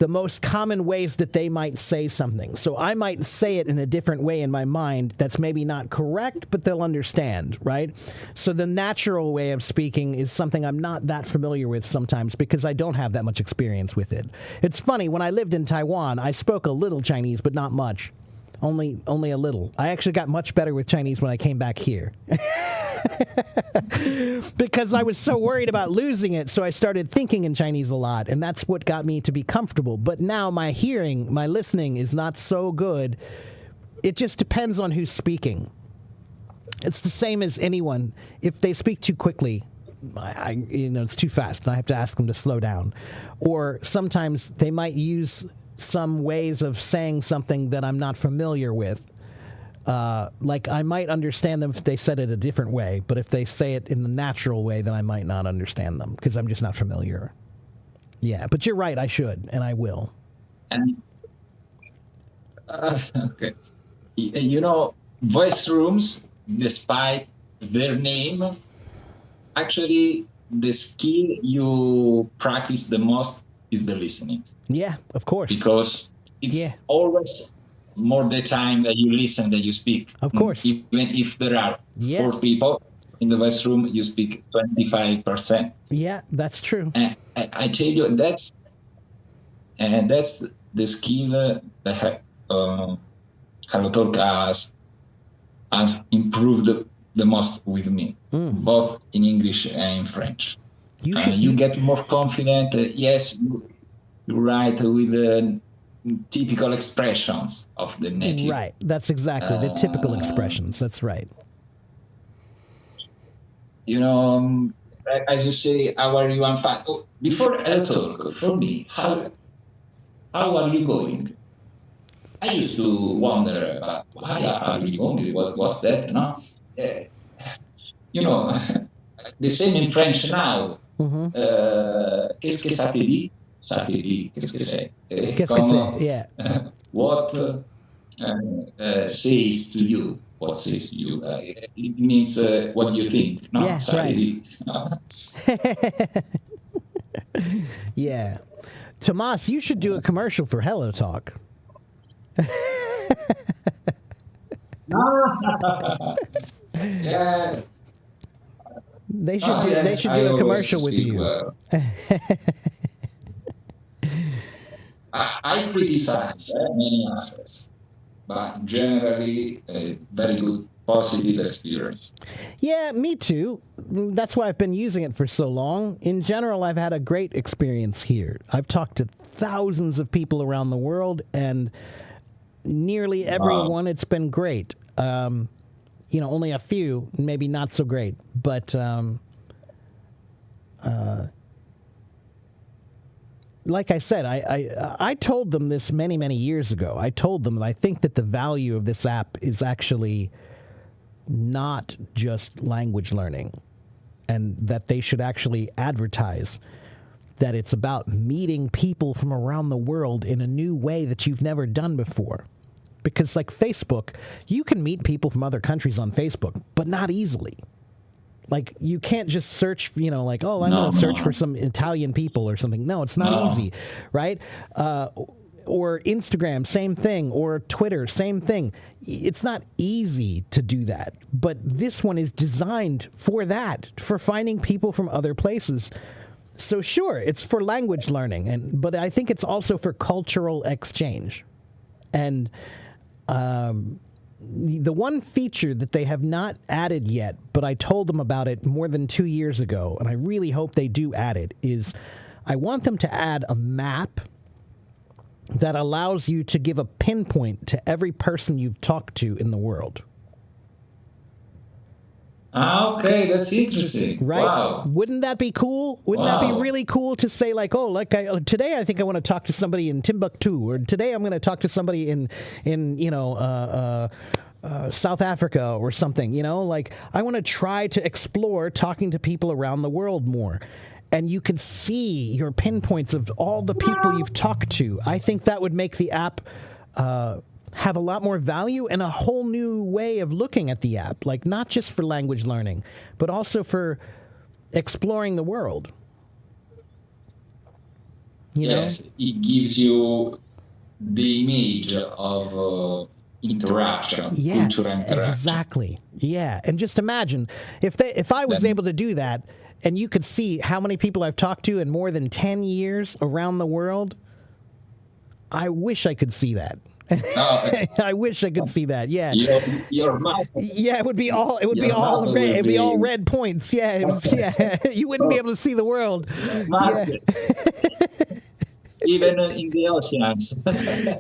most common ways that they might say something. So I might say it in a different way in my mind that's maybe not correct, but they'll understand, right? So the natural way of speaking is something I'm not that familiar with sometimes because I don't have that much experience with it. It's funny, when I lived in Taiwan, I spoke a little Chinese, but not much. Only a little. I actually got much better with Chinese when I came back here. Because I was so worried about losing it, so I started thinking in Chinese a lot, and that's what got me to be comfortable. But now my listening is not so good. It just depends on who's speaking. It's the same as anyone. If they speak too quickly, it's too fast, and I have to ask them to slow down. Or sometimes they might use some ways of saying something that I'm not familiar with. Like I might understand them if they said it a different way, but if they say it in the natural way, then I might not understand them because I'm just not familiar. Yeah, but you're right. I should, and I will. And okay, voice rooms, despite their name, actually the skill you practice the most is the listening. Yeah, of course. Because it's always more the time that you listen than you speak. Of course. Even if there are 4 people in the voice room, you speak 25%. Yeah, that's true. And I tell you, that's the skill that HelloTalk has improved the most with me, both in English and in French. You get more confident. Yes, you write with the typical expressions of the native. Right. That's exactly the typical expressions. That's right. As you say, how are you? I'm fine. Before HelloTalk, for me, how are you going? I used to wonder, but why are we going? What's that? No, you know, the same in French now. Qu'est-ce que ça te dit? Ça te dit, qu'est-ce que c'est? Qu'est-ce que c'est? Comme, Yeah. what says to you? What says to you? It means what do you think? No, Yeah, ça te right. dit. Yeah. Tomas, you should do a commercial for Hello Talk. Yeah. They should do. They should do a commercial with you. I criticize many aspects, but generally a very good, positive experience. Yeah, me too. That's why I've been using it for so long. In general, I've had a great experience here. I've talked to thousands of people around the world, and nearly everyone, it's been great. Only a few, maybe not so great, but like I said, I told them this many, many years ago. I told them that I think that the value of this app is actually not just language learning, and that they should actually advertise that it's about meeting people from around the world in a new way that you've never done before. Because like Facebook, you can meet people from other countries on Facebook, but not easily. Like, you can't just search, I'm going to search for some Italian people or something. No, it's not easy, right? Or Instagram, same thing. Or Twitter, same thing. It's not easy to do that. But this one is designed for that, for finding people from other places. So sure, it's for language learning, but I think it's also for cultural exchange. And the one feature that they have not added yet, but I told them about it more than 2 years ago, and I really hope they do add it, is I want them to add a map that allows you to give a pinpoint to every person you've talked to in the world. Okay, that's interesting. Right? Wow. Wouldn't that be cool? Wouldn't that be really cool to say, like, today I think I want to talk to somebody in Timbuktu, or today I'm going to talk to somebody in South Africa or something, like I want to try to explore talking to people around the world more. And you can see your pinpoints of all the people you've talked to. I think that would make the app have a lot more value and a whole new way of looking at the app, like not just for language learning, but also for exploring the world. Yes, it gives you the image of interaction, cultural interaction. Exactly. Yeah, and just imagine if I was able to do that, and you could see how many people I've talked to in more than 10 years around the world. I wish I could see that. I wish I could see that. Yeah. Your mouth. Yeah, it would be all red. It'd be all red points. Yeah, you wouldn't be able to see the world. Yeah. Even in the oceans.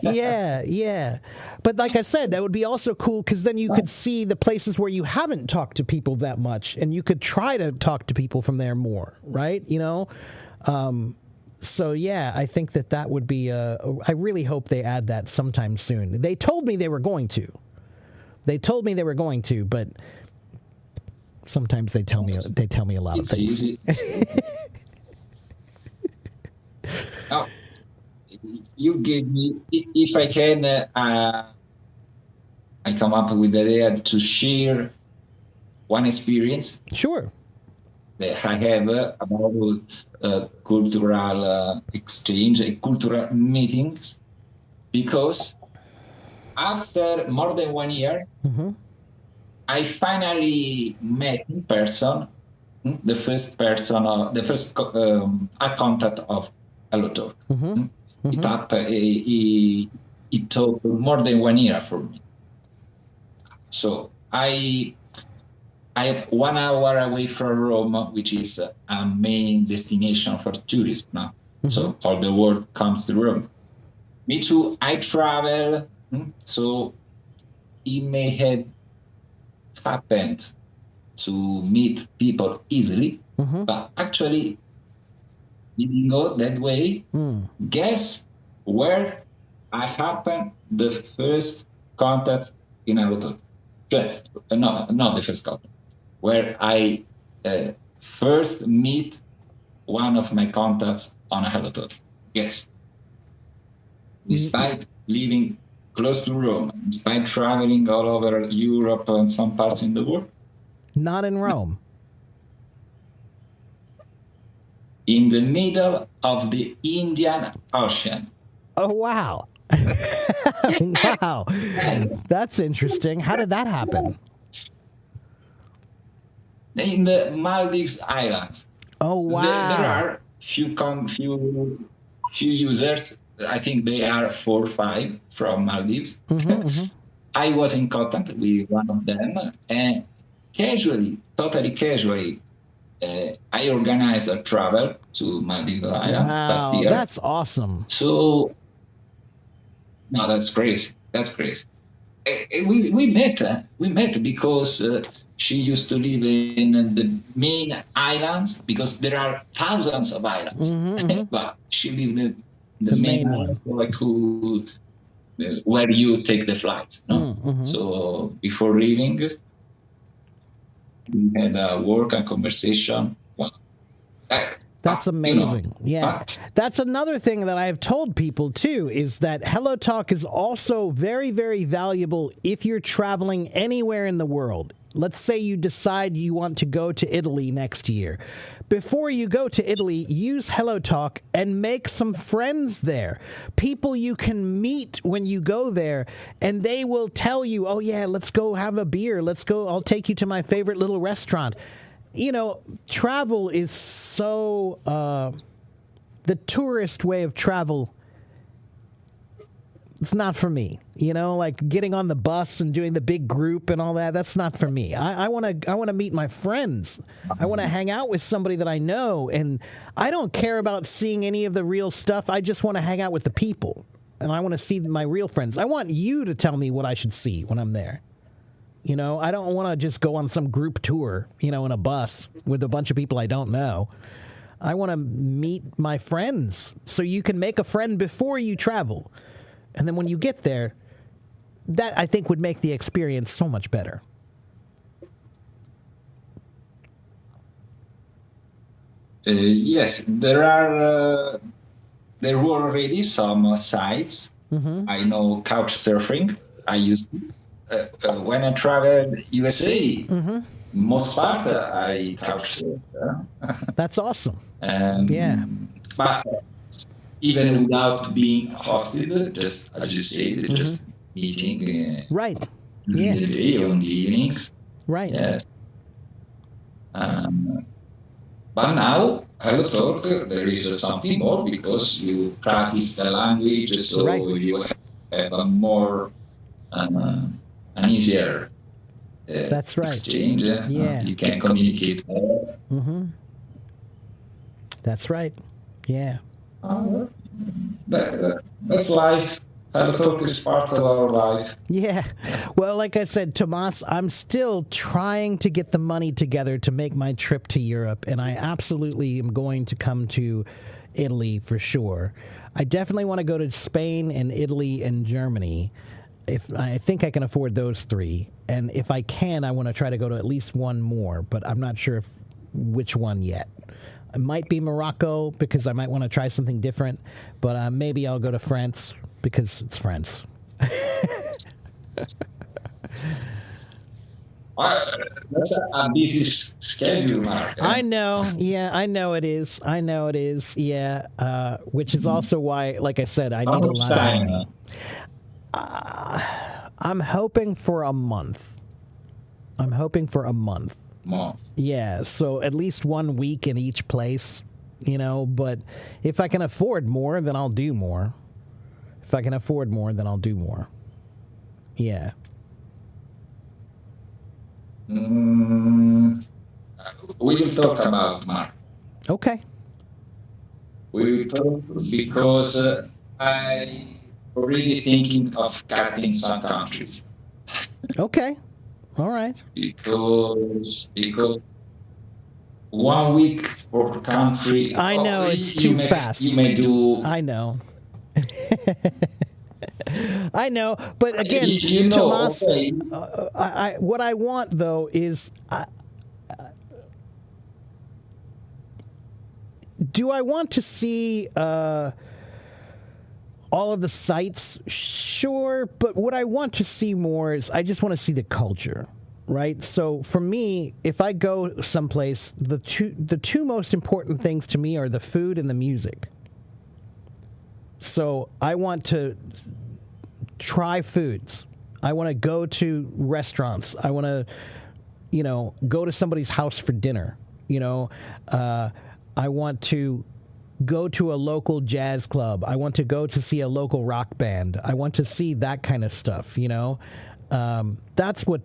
Yeah. But like I said, that would be also cool because then you could see the places where you haven't talked to people that much, and you could try to talk to people from there more, right? So yeah, I think that would be. I really hope they add that sometime soon. They told me they were going to. But sometimes they tell me a lot of things. Easy. Now, you give me, if I can, I come up with the idea to share one experience. Sure. That I have about cultural exchange and cultural meetings, because after more than 1 year, I finally met in person the first contact of Hello Talk. It took more than 1 year for me. So I am 1 hour away from Rome, which is a main destination for tourism now. So all the world comes to Rome. Me too. I travel, so it may have happened to meet people easily, but actually didn't go that way. Guess where I happened the first contact in Hello No, not the first contact, where I first meet one of my contacts on a Hello Talk. Yes. Despite living close to Rome, despite traveling all over Europe and some parts in the world. Not in Rome. In the middle of the Indian Ocean. Oh, wow. Wow. That's interesting. How did that happen? In the Maldives Islands. Oh, wow. There are few users. I think they are 4 or 5 from Maldives. I was in contact with one of them, and totally casually, I organized a travel to Maldives Island last year. That's awesome. So, no, that's crazy. That's crazy. We met because she used to live in the main islands, because there are thousands of islands. But she lived in the main islands, like where you take the flight. No? So before leaving, we had a work and conversation. Well, that's amazing. That's another thing that I've told people too, is that Hello Talk is also very, very valuable if you're traveling anywhere in the world. Let's say you decide you want to go to Italy next year. Before you go to Italy, use Hello Talk and make some friends there. People you can meet when you go there, and they will tell you, oh yeah, let's go have a beer. Let's go. I'll take you to my favorite little restaurant. You know, travel is so, the tourist way of travel, it's not for me. You know, like getting on the bus and doing the big group and all that, that's not for me. I want to meet my friends. I want to hang out with somebody that I know, and I don't care about seeing any of the real stuff. I just want to hang out with the people, and I want to see my real friends. I want you to tell me what I should see when I'm there. You know, I don't want to just go on some group tour, you know, in a bus with a bunch of people I don't know. I want to meet my friends, so you can make a friend before you travel. And then when you get there, that I think would make the experience so much better. Yes, there were already some sites. I know Couchsurfing. I used to. When I traveled USA, most part I couchsurfed. That's awesome. But even without being hosted, just as you said, just meeting. Right. In the day or in the evenings. Right. Yes. But now, Hello Talk, there is something more, because you practice the language, so you have a more an easier that's right. exchange. You can communicate more. That's right. Yeah. That's life. Hello Talk is part of our life. Yeah. Well, like I said, Tomas, I'm still trying to get the money together to make my trip to Europe, and I absolutely am going to come to Italy for sure. I definitely want to go to Spain and Italy and Germany. If I think I can afford those 3, and if I can, I want to try to go to at least one more, but I'm not sure which one yet. It might be Morocco, because I might want to try something different, but maybe I'll go to France because it's France. That's a busy schedule, Mark. I know. Yeah, I know it is. Yeah. Which is also why, like I said, I need a lot of money. I'm hoping for a month. Yeah, so at least 1 week in each place, you know, but if I can afford more, then I'll do more. Yeah. We will talk about Mark. Okay. We will talk because I already thinking of cutting some countries. Okay. All right. Because 1 week per country. I know, it's too fast. You may do. I know. I know, but again, You know, Tomas, okay. what I want though is, do I want to see all of the sites? Sure, but what I want to see more is I just want to see the culture, right? So for me, if I go someplace, the two most important things to me are the food and the music. So I want to try foods. I want to go to restaurants. I want to, go to somebody's house for dinner. I want to go to a local jazz club. I want to go to see a local rock band. I want to see that kind of stuff. That's what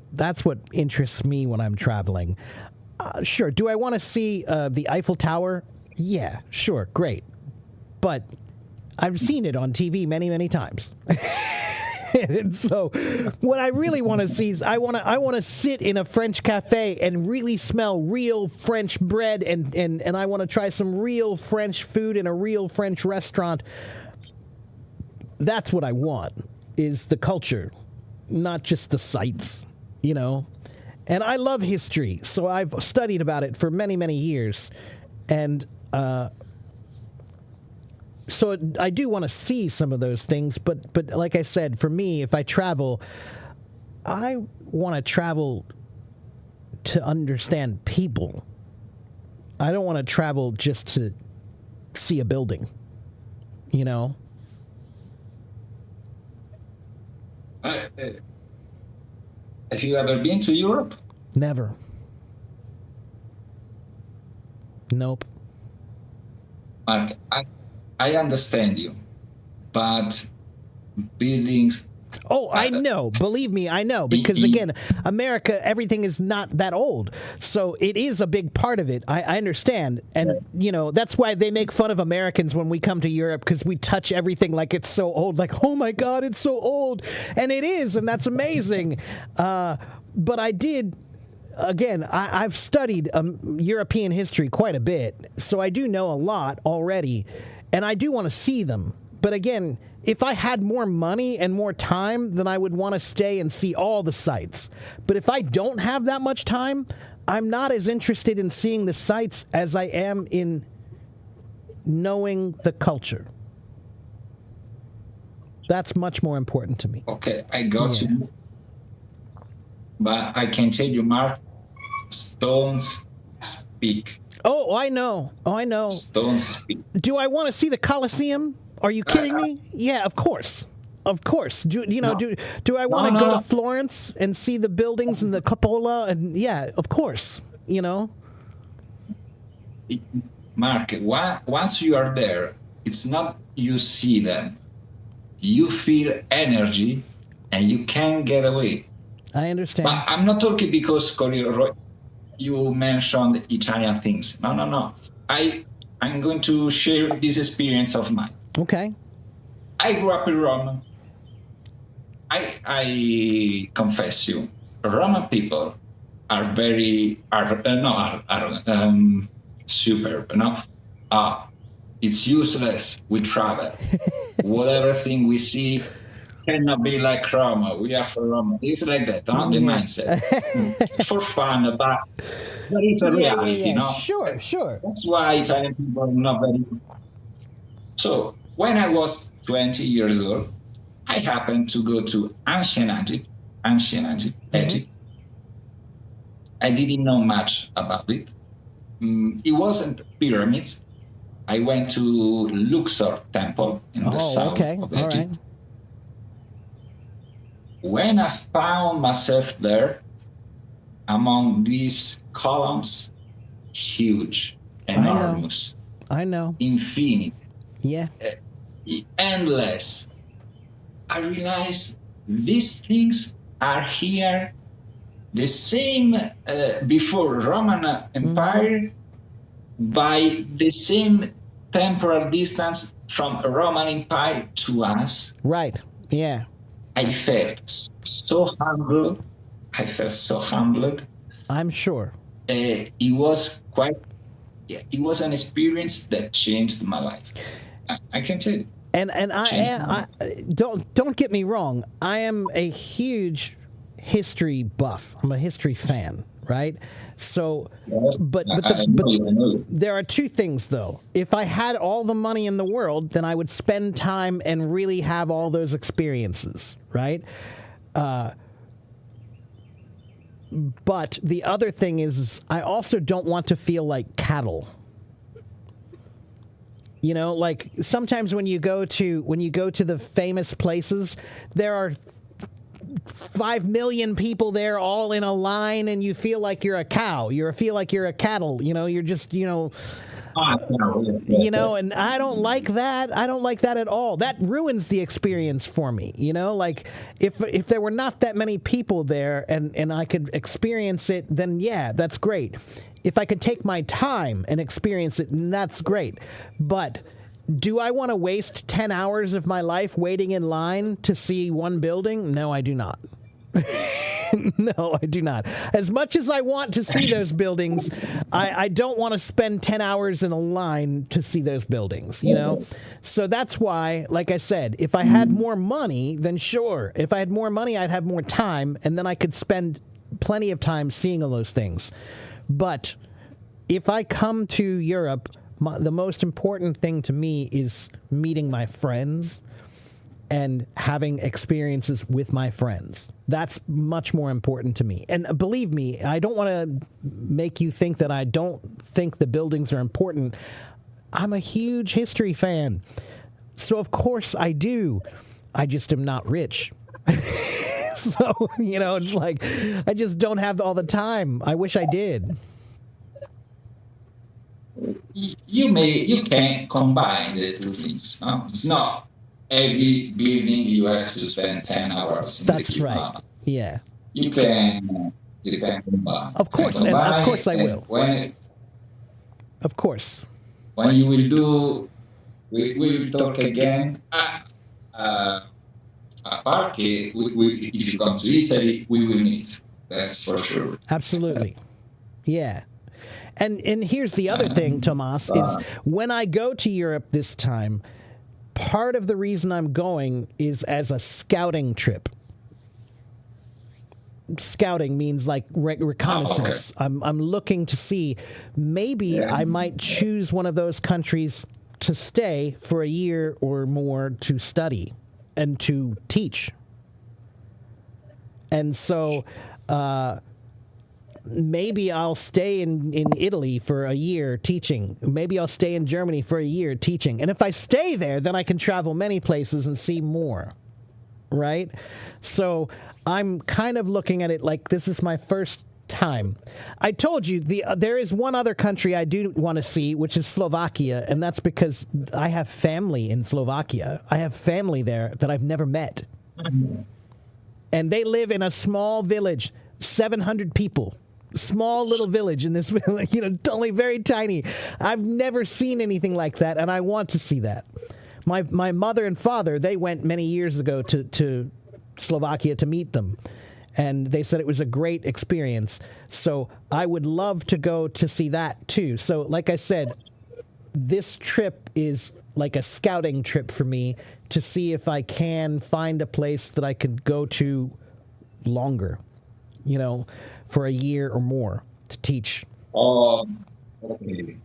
interests me when I'm traveling. Sure. Do I want to see the Eiffel Tower? Yeah, sure, great. But I've seen it on TV many, many times. And so what I really want to see is I want to sit in a French cafe and really smell real French bread and I want to try some real French food in a real French restaurant. That's what I want, is the culture, not just the sights, And I love history, so I've studied about it for many, many years. And so I do want to see some of those things, but like I said, for me, if I travel, I want to travel to understand people. I don't want to travel just to see a building, Have you ever been to Europe? Never. Nope. Mark, I understand you, but buildings. Oh, I know. Believe me, I know. Because again, America, everything is not that old. So it is a big part of it. I understand. And, that's why they make fun of Americans when we come to Europe, because we touch everything like it's so old. Like, oh my God, it's so old. And it is. And that's amazing. But I did. Again, I've studied European history quite a bit. So I do know a lot already. And I do want to see them. But again, if I had more money and more time, then I would want to stay and see all the sites. But if I don't have that much time, I'm not as interested in seeing the sites as I am in knowing the culture. That's much more important to me. Okay, I got you. But I can tell you, Mark, stones speak. Oh, I know. Stones speak. Do I want to see the Colosseum? Are you kidding me? Yeah, of course. Of course. Do I want to go to Florence and see the buildings and the cupola? And yeah, of course. Mark, once you are there, it's not you see them. You feel energy and you can't get away. I understand. But I'm not talking because you mentioned Italian things. No. I'm going to share this experience of mine. Okay. I grew up in Rome. I confess you, Roman people are very superb. It's useless. We travel. Whatever thing we see cannot be like Roma. We are from Roma. It's like that. The mindset for fun, but it's a reality. Sure. That's why Italian people are not very. So when I was 20 years old, I happened to go to ancient Egypt. I didn't know much about it. It wasn't pyramids. I went to Luxor Temple in the south of Egypt. All right. When I found myself there, among these columns, huge, enormous, I know, infinite, endless, I realized these things are here the same before Roman Empire, by the same temporal distance from Roman Empire to us. Right, yeah. I felt so humbled. I'm sure. It was an experience that changed my life. I can tell you. And don't get me wrong. I am a huge history buff. I'm a history fan, right? So, but there are two things though. If I had all the money in the world, then I would spend time and really have all those experiences, right? But the other thing is, I also don't want to feel like cattle. You know, like sometimes when you go to the famous places, there are 5 million people there all in a line, and you feel like you're a cow. You feel like you're a cattle. You know, you're just, and I don't like that. I don't like that at all. That ruins the experience for me. You know, like if there were not that many people there and I could experience it, then yeah, that's great. If I could take my time and experience it, that's great. But do I want to waste 10 hours of my life waiting in line to see one building? No, I do not. No, I do not. As much as I want to see those buildings, I don't want to spend 10 hours in a line to see those buildings, you know? So that's why, like I said, if I had more money, then sure. If I had more money, I'd have more time, and then I could spend plenty of time seeing all those things. But if I come to Europe, the most important thing to me is meeting my friends and having experiences with my friends. That's much more important to me. And believe me, I don't want to make you think that I don't think the buildings are important. I'm a huge history fan. So of course I do. I just am not rich. So, it's like, I just don't have all the time. I wish I did. You can combine the two things. No? It's not every building you have to spend 10 hours in That's the queue. right. No. Yeah. You can combine. Of course, and of course I will. Of course. When you will do, we will talk again. Parque, if you come to Italy, we will meet. That's for sure. Absolutely. Yeah. And here's the other thing, Tomas, is when I go to Europe this time, part of the reason I'm going is as a scouting trip. Scouting means like reconnaissance. Okay. I'm looking to see, maybe I might choose one of those countries to stay for a year or more to study and to teach. And so maybe I'll stay in Italy for a year teaching. Maybe I'll stay in Germany for a year teaching. And if I stay there, then I can travel many places and see more. Right? So I'm kind of looking at it like this is my first time. I told you there is one other country I do want to see, which is Slovakia, and that's because I have family in Slovakia. I have family there that I've never met. And they live in a small village, 700 people. Small little village in this village, only very tiny. I've never seen anything like that, and I want to see that. My mother and father, they went many years ago to Slovakia to meet them. And they said it was a great experience. So I would love to go to see that too. So like I said, this trip is like a scouting trip for me to see if I can find a place that I could go to longer, for a year or more to teach. Okay.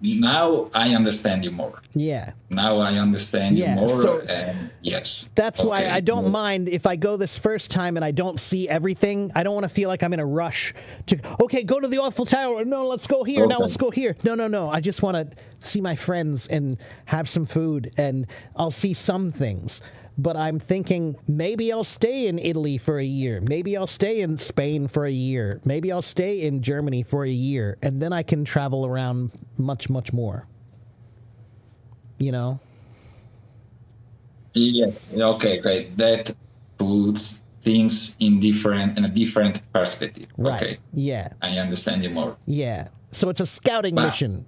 Now I understand you more. Yeah. Now I understand you more. So and yes. That's why I don't mind if I go this first time and I don't see everything. I don't want to feel like I'm in a rush to, go to the Eiffel Tower. No, let's go here. Now let's go here. No. I just want to see my friends and have some food, and I'll see some things. But I'm thinking maybe I'll stay in Italy for a year. Maybe I'll stay in Spain for a year. Maybe I'll stay in Germany for a year. And then I can travel around much, much more. Yeah. Okay, great. That puts things in a different perspective. Right. Okay. Yeah. I understand you more. Yeah. So it's a scouting mission.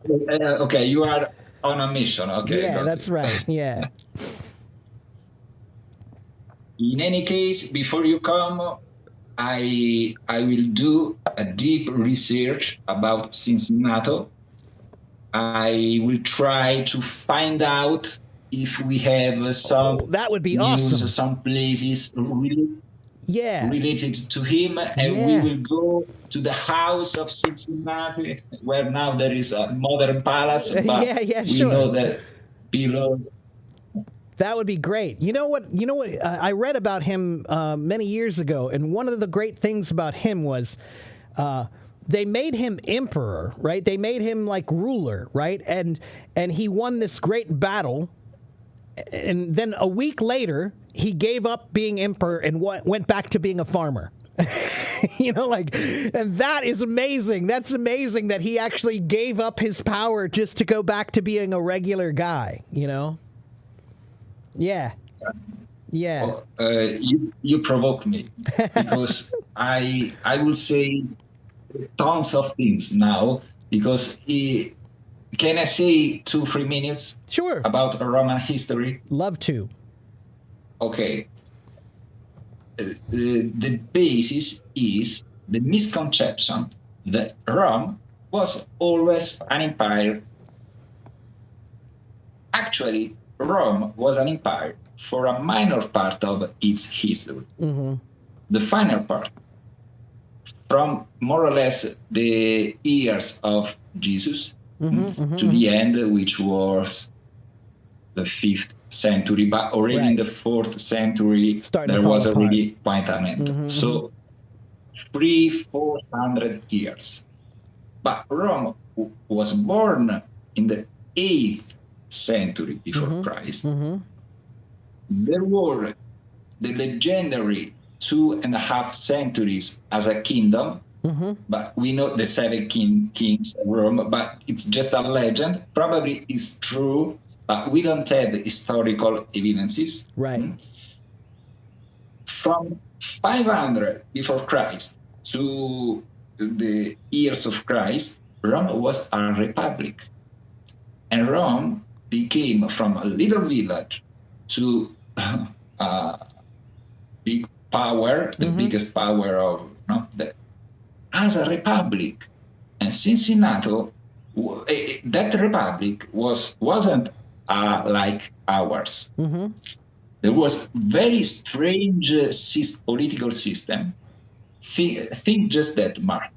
Okay, you are on a mission. Okay. Yeah, that's right. Yeah. In any case, before you come, I will do a deep research about Cincinnati. I will try to find out if we have some that would be news, awesome. some places Yeah. related to him, and we will go to the house of Cincinnati, where now there is a modern palace, but we sure. know that below. That would be great. You know what? I read about him many years ago, and one of the great things about him was they made him emperor, right? They made him like ruler, right? And he won this great battle, and then a week later he gave up being emperor and went back to being a farmer. And that is amazing. That's amazing that he actually gave up his power just to go back to being a regular guy. Yeah. You provoke me because I will say tons of things now because can I say 2-3 minutes? Sure. About Roman history? Love to. Okay. The basis is the misconception that Rome was always an empire. Actually, Rome was an empire for a minor part of its history. Mm-hmm. The final part, from more or less the years of Jesus to the end, which was the 5th century, but already in the 4th century, there was already quite an end. So 300-400 years. But Rome was born in the 8th century before Christ. There were the legendary 2.5 centuries as a kingdom, but we know the 7 kings of Rome, but it's just a legend. Probably it's true, but we don't have historical evidences. Right. From 500 before Christ to the years of Christ, Rome was a republic. And Rome became from a little village to big power, the biggest power of as a republic. And Cincinnati, that republic wasn't like ours. There was very strange political system. Think just that, Mark.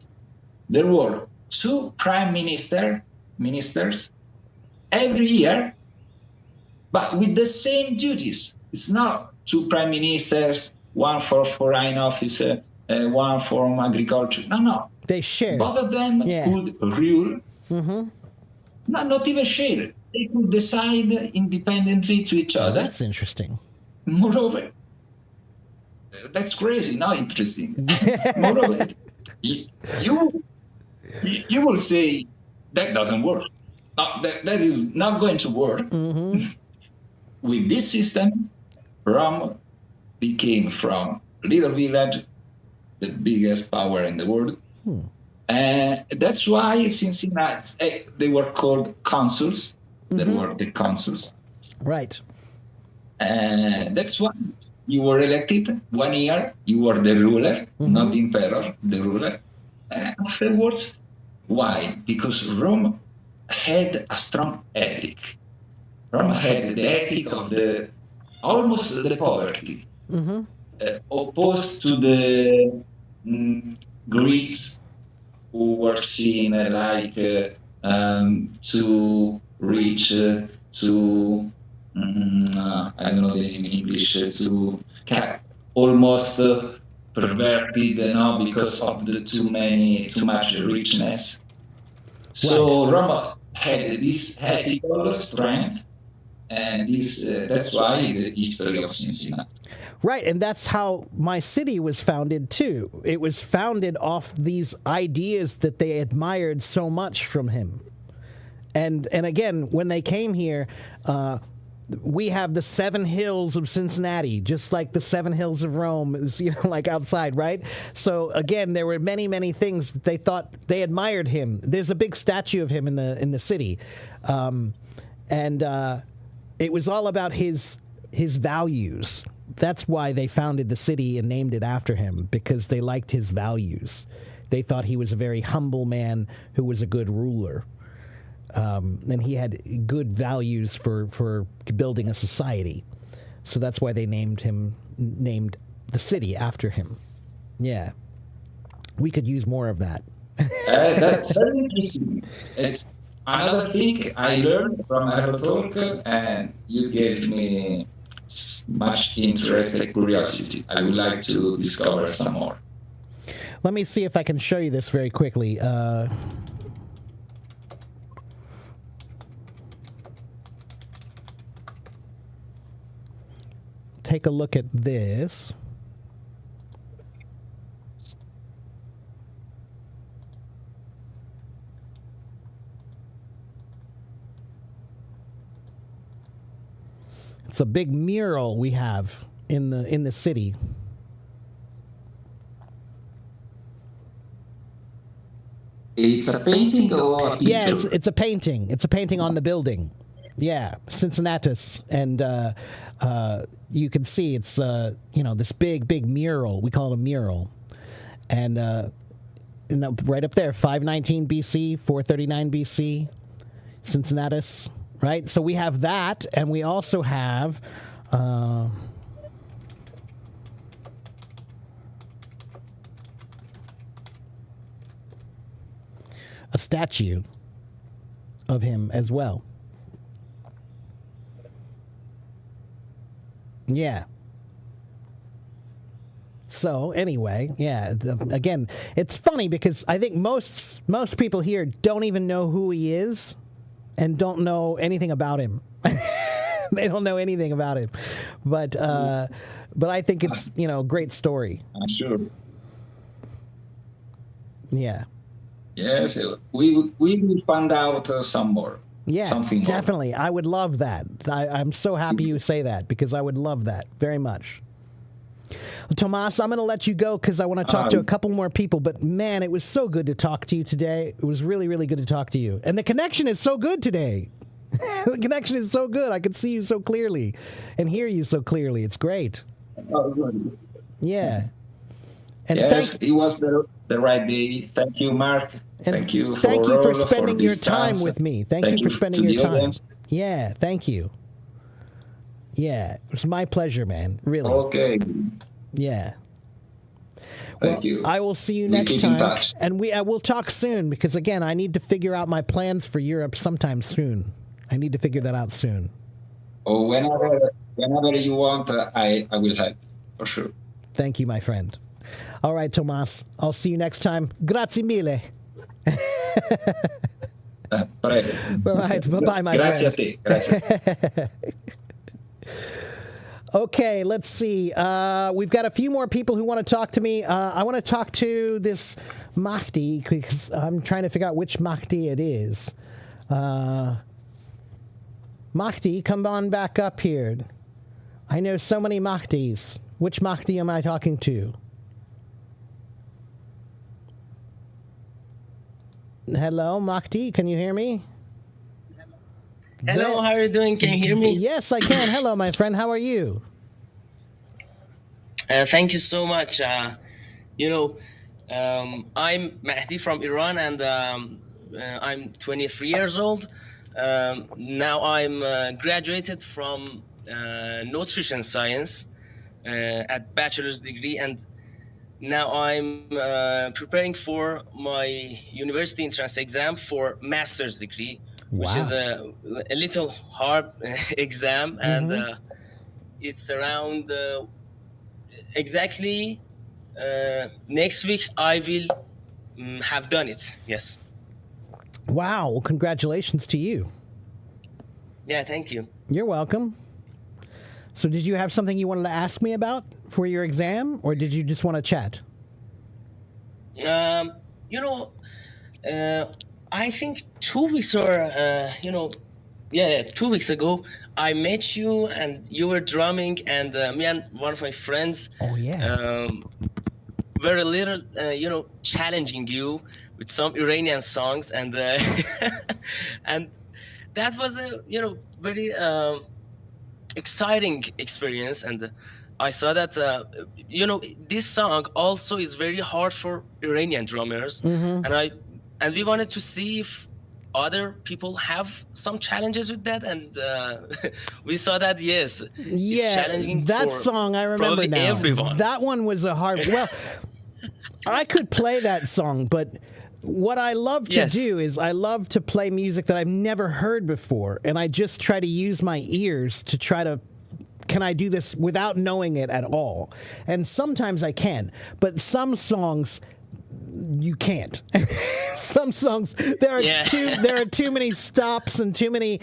There were 2 prime ministers every year, but with the same duties. It's not 2 prime ministers, one for foreign office, one for agriculture. No. They share. Both of them could rule. Not even share. They could decide independently to each other. That's interesting. Moreover, that's crazy, not interesting. Moreover, you will say that doesn't work. That is not going to work. With this system, Rome became from little village the biggest power in the world. And that's why Cincinnati, they were called consuls. They were the consuls. Right. And that's why you were elected 1 year. You were the ruler, not the emperor, the ruler. And afterwards, why? Because Rome had a strong ethic. Rome had the ethic of almost the poverty, opposed to the Greeks, who were seen like too rich, too I don't know the name in English, to almost perverted, because of the too much richness. So Rome had this ethical strength, and that's why the history of Cincinnati. Right, and that's how my city was founded too. It was founded off these ideas that they admired so much from him. And again, when they came here, we have the 7 hills of Cincinnati, just like the 7 hills of Rome is, like outside, right? So again, there were many, many things that they thought they admired him. There's a big statue of him in the city, and it was all about his values. That's why they founded the city and named it after him, because they liked his values. They thought he was a very humble man who was a good ruler. and he had good values for building a society. So that's why they named the city after him. Yeah, we could use more of that. That's very interesting. It's another thing I learned from our talk, and you gave me much interest and curiosity. I would like to discover some more. Let me see if I can show you this very quickly. Take a look at this. It's a big mural we have in the city. It's a painting or a picture? Yeah, it's a painting. It's a painting on the building. Yeah, Cincinnatus, and you can see it's this big mural. We call it a mural, and right up there, 519 BC, 439 BC, Cincinnatus. Right, so we have that, and we also have a statue of him as well. Yeah. So anyway, yeah. Again, it's funny because I think most people here don't even know who he is. And don't know anything about him. They don't know anything about him, but I think it's a great story. I'm sure. Yeah. Yes, we will find out some more. Yeah, something definitely. More. I would love that. I'm so happy you say that because I would love that very much. Tomas, I'm going to let you go because I want to talk to a couple more people. But, man, it was so good to talk to you today. It was really, really good to talk to you. And the connection is so good today. The connection is so good. I can see you so clearly and hear you so clearly. It's great. Oh, good. Yeah. And yes, it was the right day. Thank you, Mark. Thank you for spending your time with me. Thank you for spending your time. Audience. Yeah, thank you. Yeah, it was my pleasure, man. Really. Okay. Yeah. Thank you. I will see you next time. In touch. And we'll talk soon because, again, I need to figure out my plans for Europe sometime soon. I need to figure that out soon. Oh, whenever you want, I will help, for sure. Thank you, my friend. All right, Tomas. I'll see you next time. Grazie mille. Bye-bye, my Grazie friend. a te. Grazie. Okay, let's see. We've got a few more people who want to talk to me. I want to talk to this Mahdi because I'm trying to figure out which Mahdi it is. Mahdi, come on back up here. I know so many Mahdis. Which Mahdi am I talking to? Hello, Mahdi, can you hear me? Hello, how are you doing? Can you hear me? Yes, I can. Hello, my friend. How are you? Thank you so much. I'm Mahdi from Iran, and I'm 23 years old. Now I'm graduated from nutrition science at bachelor's degree, and now I'm preparing for my university entrance exam for master's degree. Wow. Which is a little hard exam, and it's around exactly next week I will have done it. Yes. Wow. Well, congratulations to you. Yeah, thank you. You're welcome. So did you have something you wanted to ask me about for your exam, or did you just want to chat? I think 2 weeks or 2 weeks ago, I met you and you were drumming, and me and one of my friends. Oh yeah. Were a little, challenging you with some Iranian songs, and and that was a very exciting experience. And I saw that this song also is very hard for Iranian drummers, and we wanted to see if other people have some challenges with that, and we saw that yes, it's Yeah, challenging that for song I remember probably now. everyone. That one was a hard. Well, I could play that song, but what I love to Yes. do is I love to play music that I've never heard before, and I just try to use my ears to try to. Can I do this without knowing it at all? And sometimes I can, but some songs you can't. Some songs there are Yeah. too many stops and too many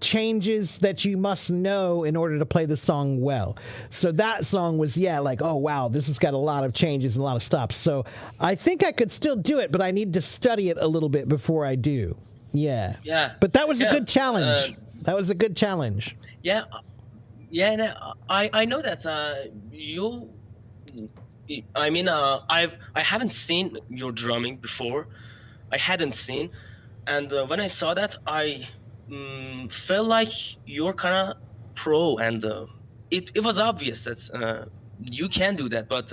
changes that you must know in order to play the song well. So that song was like, oh wow, this has got a lot of changes and a lot of stops. So I think I could still do it, but I need to study it a little bit before I do. Yeah. Yeah. But that was a Yeah. good challenge. That was a good challenge. Yeah, no, I know that you. I mean, I haven't seen your drumming before. I hadn't seen, and when I saw that, I felt like you're kind of pro, and it was obvious that you can do that. But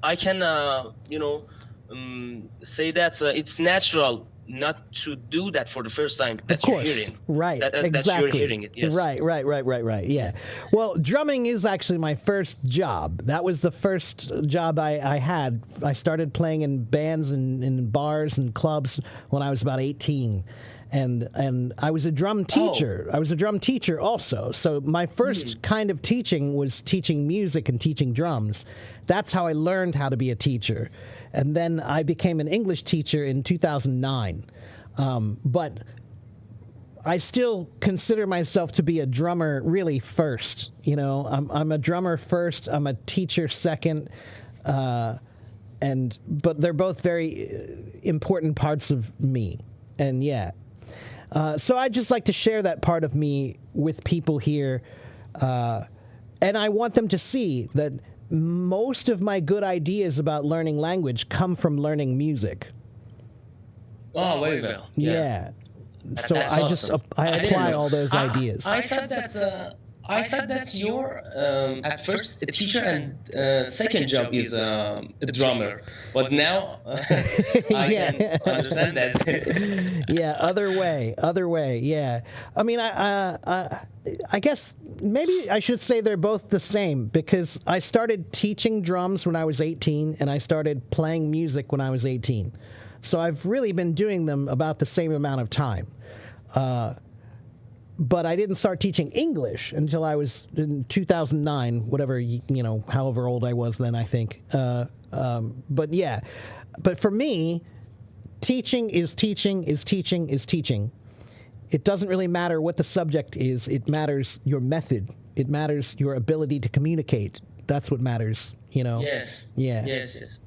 I can, say that it's natural not to do that for the first time that Of course. you're hearing. Right. That exactly. you're hearing it. Yes. Right. Yeah. Well, drumming is actually my first job. That was the first job I had. I started playing in bands and in bars and clubs when I was about 18. And I was a drum teacher. I was a drum teacher also. So my first kind of teaching was teaching music and teaching drums. That's how I learned how to be a teacher. And then I became an English teacher in 2009. But I still consider myself to be a drummer really first. You know, I'm a drummer first. I'm a teacher second. But they're both very important parts of me. And so I just like to share that part of me with people here. And I want them to see that most of my good ideas about learning language come from learning music. Oh, very well. Yeah. So That's I just awesome. I didn't apply know. all those ideas. I thought that you're at first a teacher and second job is a drummer, but now I Yeah. can understand that. Yeah, other way. Yeah, I mean, I guess maybe I should say they're both the same because I started teaching drums when I was 18, and I started playing music when I was 18. So I've really been doing them about the same amount of time. But I didn't start teaching English until I was in 2009, whatever, however old I was then, I think. But yeah, but for me, teaching is teaching is teaching is teaching. It doesn't really matter what the subject is. It matters your method. It matters your ability to communicate. That's what matters, Yes. Yeah. Yes.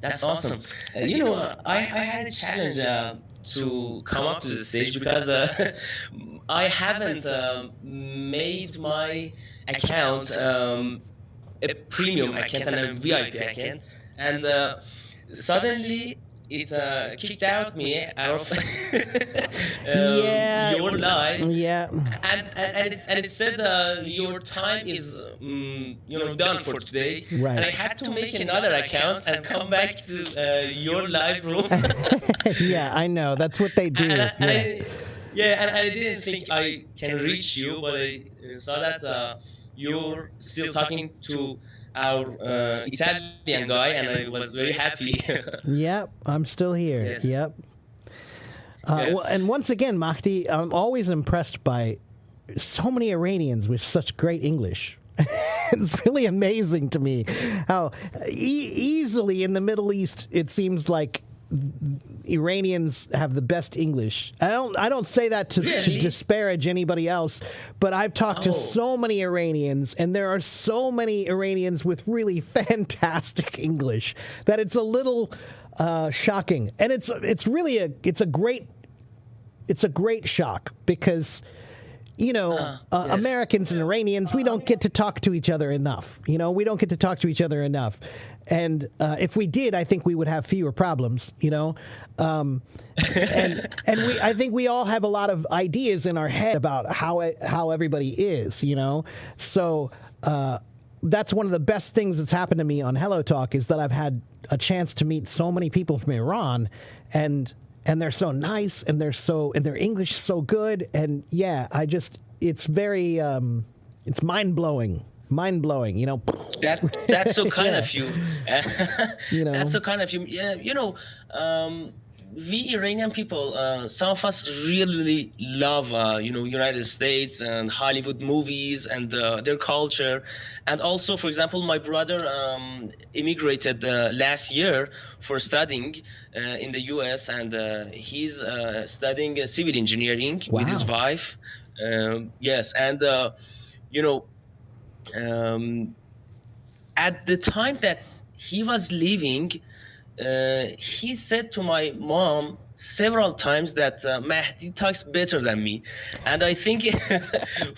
That's awesome. I had a challenge to come up to the stage because I haven't made my account a premium account and a VIP account, and suddenly it kicked me out of Yeah. your live, Yeah. and it said your time is done for today, Right. and I had to make another account and come back to your live room. Yeah, I know. That's what they do. And I didn't think I can reach you, but I saw that you're still talking to our Italian guy, and I was very happy. Yep, I'm still here. Yes. Yep. Yeah. Well, and once again, Mahdi, I'm always impressed by so many Iranians with such great English. It's really amazing to me how easily in the Middle East it seems like Iranians have the best English. I don't say that to Really? disparage anybody else, but I've talked to so many Iranians, and there are so many Iranians with really fantastic English that it's a little shocking, and it's really a great shock because. Yes. Americans and Iranians, we don't get to talk to each other enough. We don't get to talk to each other enough. And if we did, I think we would have fewer problems, and I think we all have a lot of ideas in our head about how everybody is, So that's one of the best things that's happened to me on Hello Talk is that I've had a chance to meet so many people from Iran, and and they're so nice, and their English is so good, and yeah, it's very it's mind blowing. Mind blowing, That's so kind Yeah. of you. You know. That's so kind of you. Yeah, we Iranian people, some of us really love, United States and Hollywood movies and their culture. And also, for example, my brother immigrated last year for studying in the U.S. and he's studying civil engineering with his Wow. wife. Yes, and you know. Um, at the time that he was leaving, he said to my mom several times that Mahdi talks better than me. And I think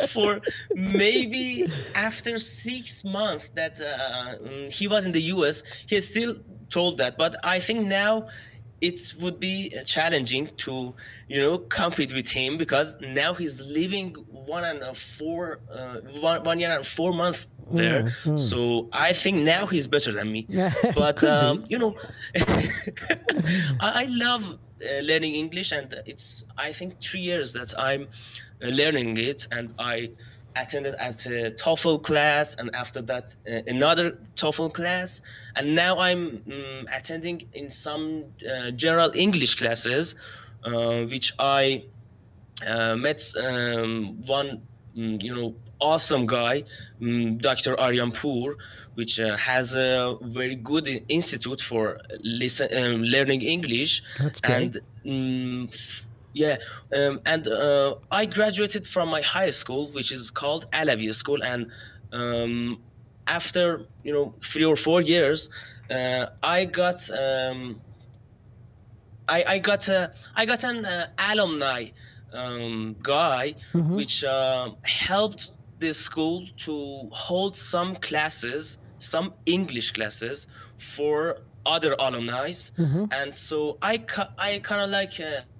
for maybe after 6 months that he was in the US, he still told that. But I think now it would be challenging to, compete with him because now he's living 1 year and 4 months there. So I think now he's better than me. But Could be. I love learning English, and it's I think 3 years that I'm learning it, and I attended at a TOEFL class, and after that another TOEFL class, and now I'm attending in some general English classes, which I met one awesome guy, Dr. Aryanpur, which has a very good institute for learning English. That's great. And yeah, and I graduated from my high school, which is called Alavi School, and after 3 or 4 years, I got I got an alumni guy, which helped the school to hold some classes, some English classes for other alumni, and so I kind of like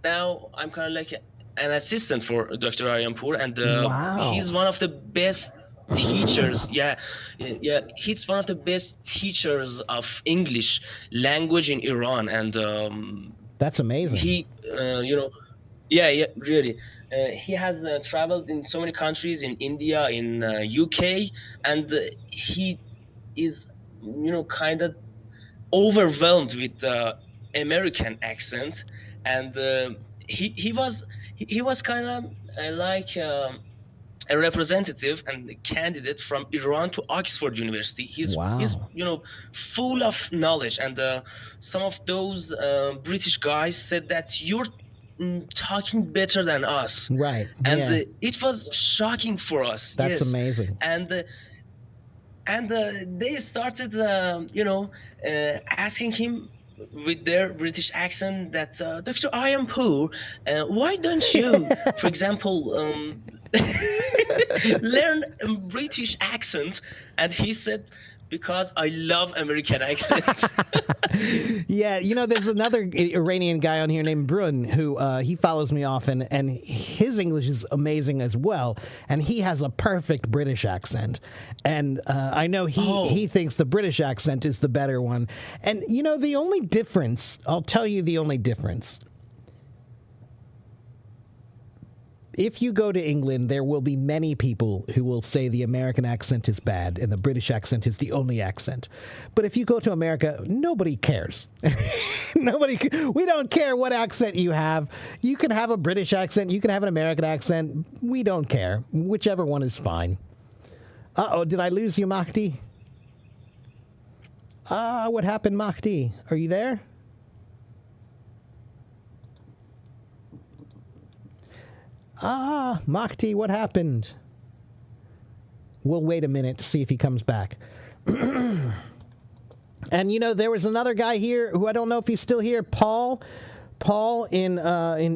now I'm kind of like an assistant for Dr. Aryanpur, and Wow. he's one of the best teachers. Yeah, he's one of the best teachers of English language in Iran, and That's amazing. he yeah, really, he has traveled in so many countries, in India, in UK, and he is kind of overwhelmed with the American accent, and he was kind of like a representative and a candidate from Iran to Oxford University. He's Wow. full of knowledge, and some of those British guys said that you're talking better than us, Right. and Yeah. it was shocking for us. That's Yes. amazing. And they started asking him with their British accent that Dr. Ayampour, why don't you, for example, learn a British accent? And he said, because I love American accent. Yeah, there's another Iranian guy on here named Brun who he follows me often, and his English is amazing as well. And he has a perfect British accent, and I know he thinks the British accent is the better one. And the only difference, I'll tell you the only difference. If you go to England, there will be many people who will say the American accent is bad and the British accent is the only accent. But if you go to America, nobody cares. We don't care what accent you have. You can have a British accent. You can have an American accent. We don't care. Whichever one is fine. Uh-oh, did I lose you, Mahdi? What happened, Mahdi? Are you there? Mahdi, what happened? We'll wait a minute to see if he comes back. And there was another guy here who I don't know if he's still here. Paul in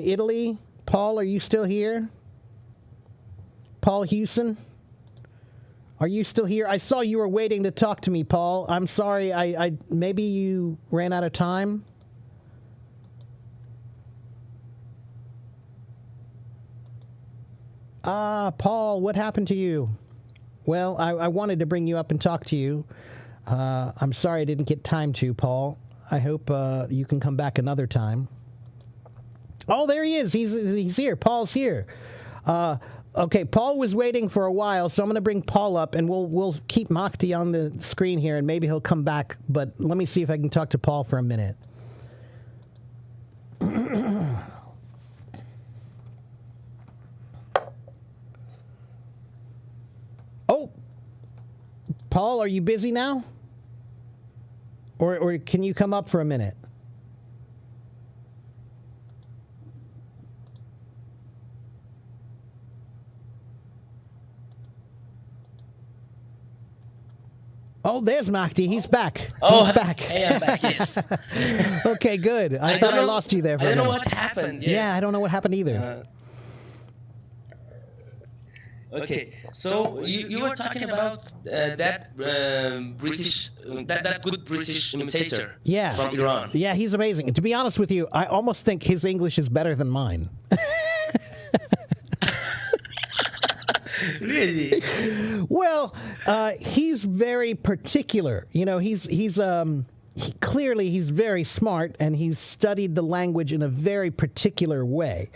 Italy. Paul, are you still here? Paul Hewson? Are you still here? I saw you were waiting to talk to me, Paul. I'm sorry. I maybe you ran out of time. Paul, what happened to you? Well, I wanted to bring you up and talk to you. I'm sorry I didn't get time to, Paul. I hope you can come back another time. Oh, there he is. He's here. Paul's here. Okay, Paul was waiting for a while, so I'm going to bring Paul up, and we'll keep Makti on the screen here, and maybe he'll come back. But let me see if I can talk to Paul for a minute. Oh, Paul, are you busy now? Or can you come up for a minute? Oh, there's Makti. He's back. Oh, He's back. Hey, I'm back. Yes. Okay, good. I thought I lost you there for I a don't know minute. what happened. Yeah, I don't know what happened either. Okay, so you were talking about that British, that good British imitator Yeah. from Iran. Yeah, he's amazing. And to be honest with you, I almost think his English is better than mine. Really? Well, he's very particular. You know, clearly he's very smart, and he's studied the language in a very particular way.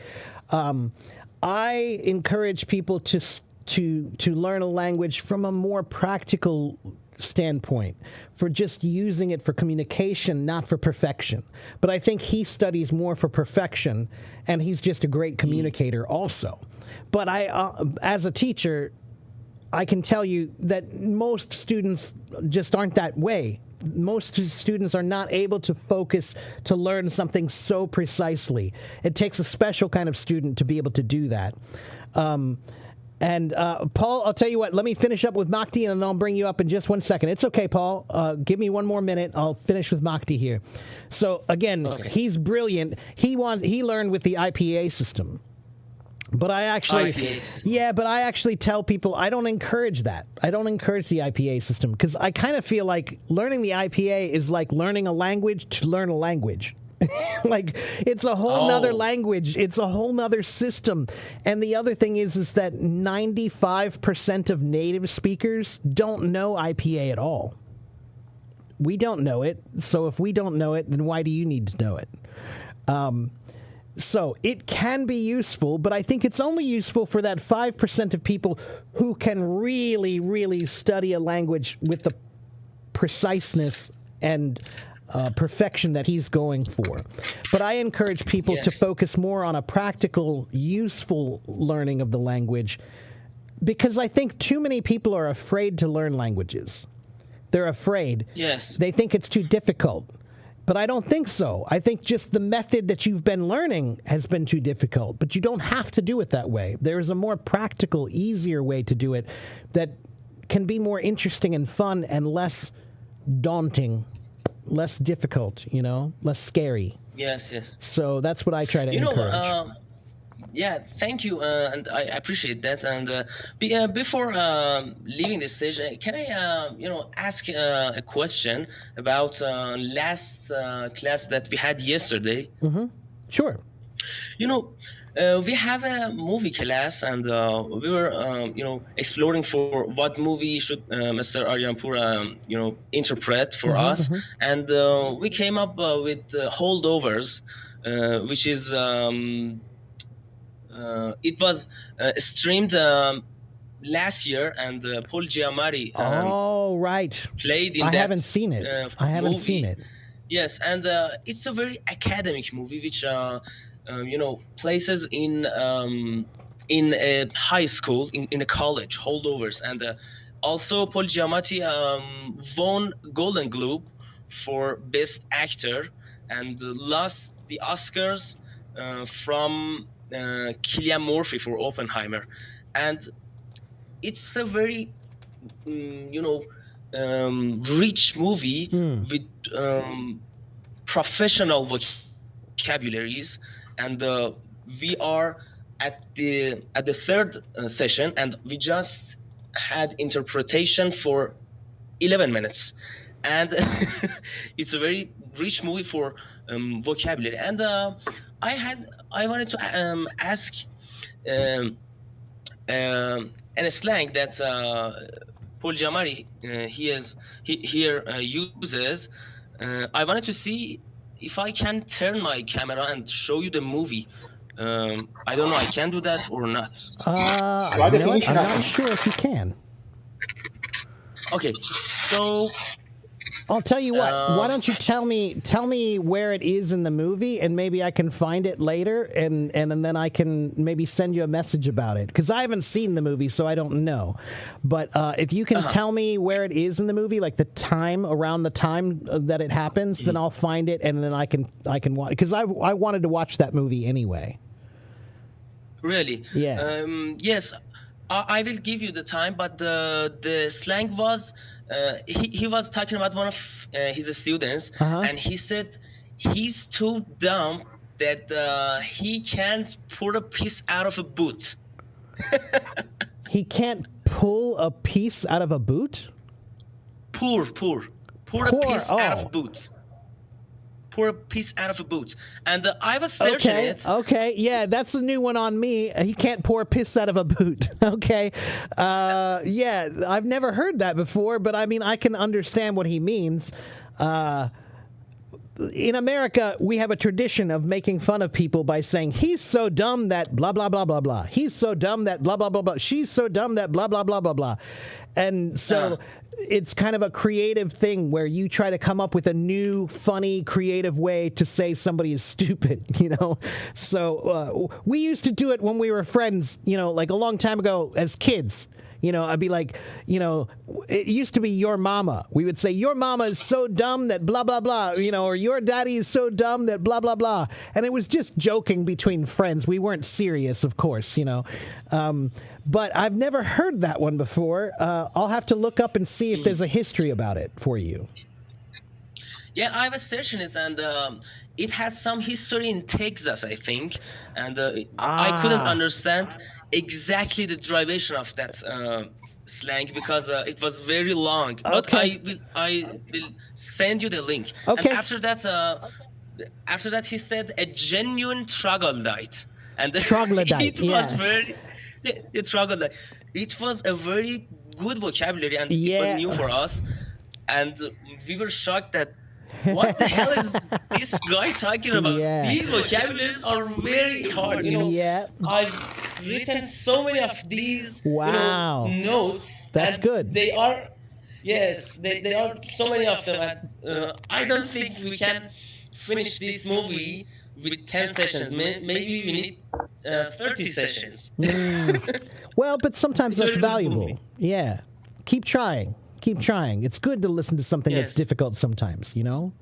I encourage people to learn a language from a more practical standpoint, for just using it for communication, not for perfection. But I think he studies more for perfection, and he's just a great communicator also. But as a teacher, I can tell you that most students just aren't that way. Most students are not able to focus to learn something so precisely. It takes a special kind of student to be able to do that. And Paul, I'll tell you what, let me finish up with Makti, and then I'll bring you up in just 1 second. It's okay, Paul. Give me 1 more minute. I'll finish with Makti here. So, again, He's brilliant. He learned with the IPA system. But I actually tell people I don't encourage that. I don't encourage the IPA system, because I kind of feel like learning the IPA is like learning a language to learn a language. Like, it's a whole nother language. It's a whole nother system. And the other thing is that 95% of native speakers don't know IPA at all. We don't know it. So if we don't know it, then why do you need to know it? So it can be useful, but I think it's only useful for that 5% of people who can really, really study a language with the preciseness and perfection that he's going for. But I encourage people to focus more on a practical, useful learning of the language, because I think too many people are afraid to learn languages. They're afraid. Yes. They think it's too difficult. But I don't think so. I think just the method that you've been learning has been too difficult. But you don't have to do it that way. There is a more practical, easier way to do it that can be more interesting and fun and less daunting, less difficult, less scary. Yes. So that's what I try to encourage. Yeah, thank you, and I appreciate that. And before leaving the stage, can I, ask a question about last class that we had yesterday? Mm-hmm. Sure. We have a movie class, and we were, exploring for what movie should Mr. Aryanpur, interpret for us, and we came up with Holdovers, which is. It was streamed last year, and Paul Giamatti right. played in I that haven't seen it. I haven't movie. seen it. Yes, and it's a very academic movie, which places in a high school, in a college, Holdovers, and also Paul Giamatti won Golden Globe for Best Actor, and lost the Oscars from Cillian Murphy for Oppenheimer. And it's a very rich movie with professional vocabularies, and we are at the third session, and we just had interpretation for 11 minutes, and it's a very rich movie for vocabulary. And I wanted to ask in a slang that Paul Giamatti here uses. I wanted to see if I can turn my camera and show you the movie. I don't know. I can do that or not. Try You know what? definition I'm of not sure if you can. Okay, so I'll tell you what. Why um, don't you tell me where it is in the movie, and maybe I can find it later, and then I can maybe send you a message about it because I haven't seen the movie, so I don't know. But if you can tell me where it is in the movie, like the time around the time that it happens, then I'll find it, and then I can watch because I wanted to watch that movie anyway. really, Yeah. yes, I will give you the time, but the slang was he was talking about one of his students, Uh-huh. and he said he's too dumb that he can't pull a piece out of a boot. He can't pull a piece out of a boot. Pour a Pour, piece out of oh. a boot. Pour a piece out of a boot, and I was searching Okay, it. okay, yeah, that's a new one on me. He can't pour piss out of a boot. Okay, yeah, I've never heard that before, but I mean, I can understand what he means. In America, we have a tradition of making fun of people by saying, he's so dumb that blah, blah, blah, blah, blah. He's so dumb that blah, blah, blah, blah. She's so dumb that blah, blah, blah, blah, blah. And so it's kind of a creative thing where you try to come up with a new, funny, creative way to say somebody is stupid, you know? So we used to do it when we were friends, you know, like a long time ago as kids. You know, I'd be like, you know, it used to be your mama. We would say, your mama is so dumb that blah, blah, blah, you know, or your daddy is so dumb that blah, blah, blah. And it was just joking between friends. We weren't serious, of course, you know. But I've never heard that one before. I'll have to look up and see if there's a history about it for you. Yeah, I was searching it, and it has some history in Texas, I think, and I couldn't understand exactly the derivation of that slang because it was very long. But Okay. I will send you the link. Okay. And after that, he said a genuine troglodyte, and Troglodyte, it was yeah. very troglodyte. It was a very good vocabulary, and it Yeah. was new for us, and we were shocked that. What the hell is this guy talking about? Yeah. These vocabularies are very hard. You know, Yeah. I've written so many of these Wow. notes. That's and good. They are, yes, they are so many of them. And, I don't think we can finish this movie with 10 sessions. Maybe we need 30 sessions. Well, but sometimes It's that's very good valuable. movie. Yeah. Keep trying. Keep trying. It's good to listen to something that's Yes. difficult sometimes, you know?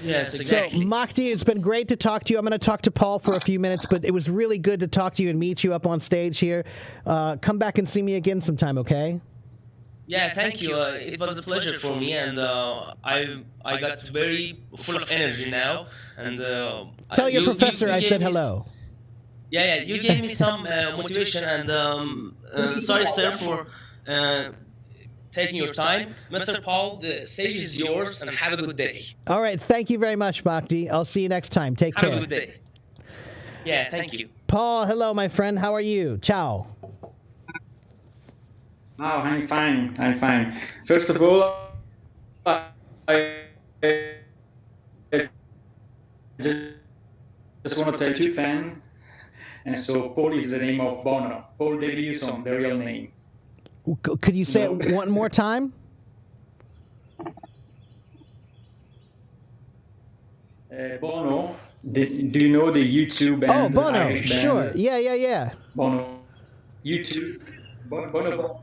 Yes, So, exactly. Mahdi, it's been great to talk to you. I'm going to talk to Paul for a few minutes, but it was really good to talk to you and meet you up on stage here. Come back and see me again sometime, okay? Yeah, thank you. It was a pleasure for me, and I got very full of energy now. And Tell your you professor I gave said me hello. Yeah, you gave me some motivation, and sorry, sir, for taking your time. Mr. Paul, the stage is yours, and have a good day. All right. Thank you very much, Mahdi. I'll see you next time. Take Have a care. good day. Yeah, thank you. Paul, hello, my friend. How are you? Ciao. Oh, I'm fine. I'm fine. First of all, I just want to tell you, fan. And so Paul is the name of Bono. Paul Davidson, the real name. Could you say No. it one more time? Bono, do you know the YouTube band? Oh, Bono. Irish band? Sure. Yeah. Bono. YouTube. Bono.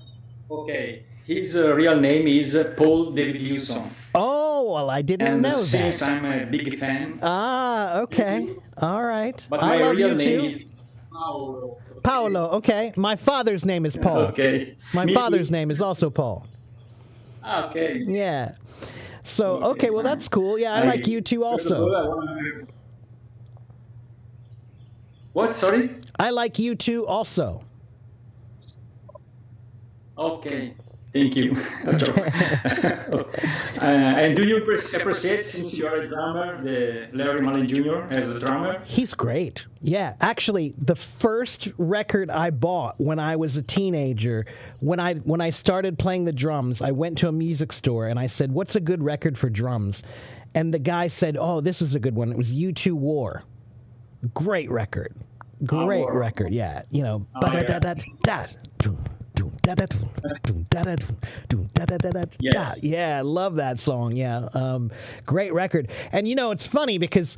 Okay. His real name is Paul Davidson. Oh, well, I didn't And know since that. I'm a big fan, Ah, okay. All right. but I my love real you name too. is Paolo. Paolo, okay. My father's name is Paul. Okay. My Me father's too. name is also Paul. Okay. Yeah. So, okay, well, that's cool. Yeah, I like you too also. What? Sorry? I like you too also. Okay. Thank you. And do you appreciate, since you are a drummer, the Larry Mullen Jr. as a drummer? He's great. Yeah, actually, the first record I bought when I was a teenager, when I started playing the drums, I went to a music store and I said, "What's a good record for drums?" And the guy said, "Oh, this is a good one." It was U2 War. Great record. Great record. Yeah, you know. Yes. Yeah, I love that song. Yeah, great record. And you know, it's funny because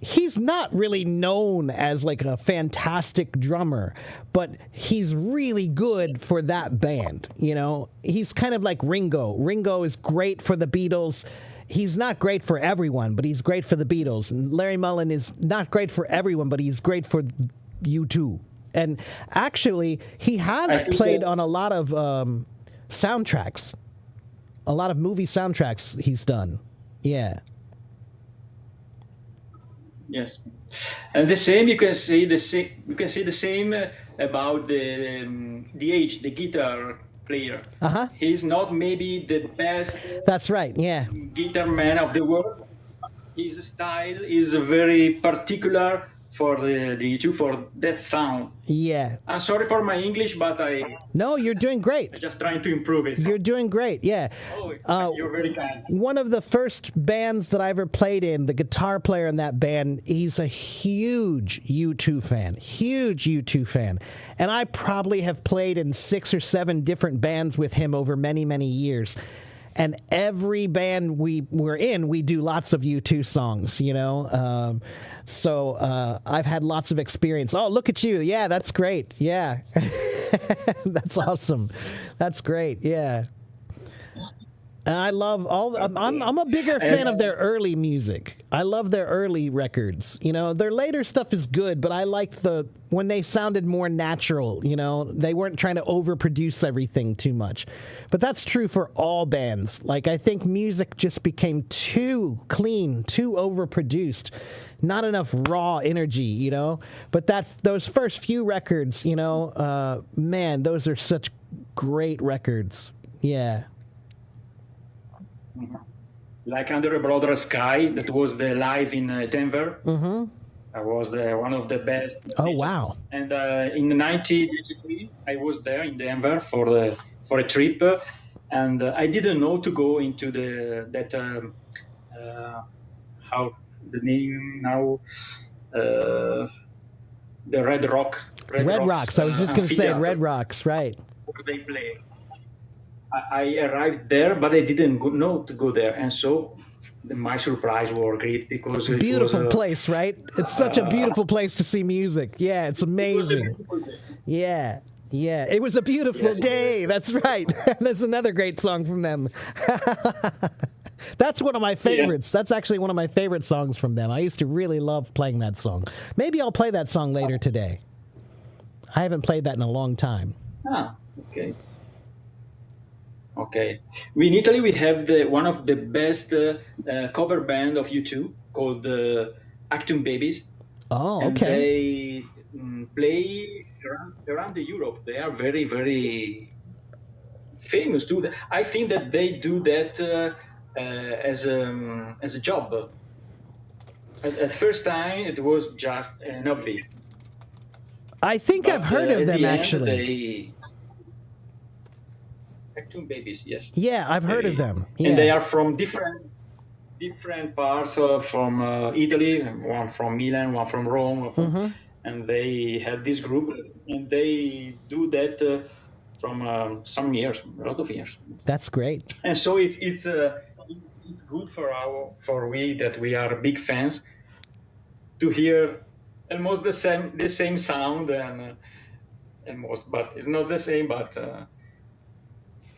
he's not really known as like a fantastic drummer, but he's really good for that band. You know, he's kind of like Ringo. Ringo is great for the Beatles. He's not great for everyone, but he's great for the Beatles. And Larry Mullen is not great for everyone, but he's great for U2. And actually, he has played on a lot of soundtracks, a lot of movie soundtracks he's done. Yeah. Yes, and the same you can say the same. You can say the same about the age, the guitar player. He's not maybe the best That's right. Yeah. guitar man of the world. His style is very particular for the two for that sound. Yeah. I'm sorry for my English, but I No, you're doing great. just trying to improve it. You're doing great. Yeah. You're very kind. One of the first bands that I ever played in, the guitar player in that band, he's a huge U2 fan. Huge U2 fan. And I probably have played in 6 or 7 different bands with him over many, many years. And every band we were in, we do lots of U2 songs, you know. So I've had lots of experience. Oh, look at you. Yeah, that's great. Yeah. That's awesome. That's great. Yeah. And I love I'm a bigger fan of their early music. I love their early records. You know, their later stuff is good, but I liked when they sounded more natural, you know. They weren't trying to overproduce everything too much. But that's true for all bands. Like, I think music just became too clean, too overproduced. Not enough raw energy, you know. But those first few records, you know, man, those are such great records. Yeah. Like Under a Broader Sky, that was the live in Denver. Mm-hmm. That was one of the best. Oh, wow. And in 1983, I was there in Denver for a trip, and I didn't know to go into how the name now, the Red Rocks. I was just going to say Red Rocks, right. Where they play. I arrived there, but I didn't know to go there, and so my surprise was great because it beautiful was, place, right? It's such a beautiful place to see music. Yeah, it's amazing. Yeah, it was a beautiful day. That's right. That's another great song from them. That's one of my favorites. That's actually one of my favorite songs from them. I used to really love playing that song. Maybe I'll play that song later today. I haven't played that in a long time. Okay. Okay. In Italy, we have one of the best cover band of U2 called Actum Babies. Oh, and okay. They play around Europe. They are very, very famous too. I think that they do that as a job. At first time, it was just an hobby. I think I've heard of them actually. Actum Babies, yes. Yeah, I've heard of them. Yeah. And they are from different parts from Italy. One from Milan, one from Rome, and they have this group, and they do that from some years, a lot of years. That's great. And so it's good for we that we are big fans to hear almost the same sound and almost, but it's not the same, but.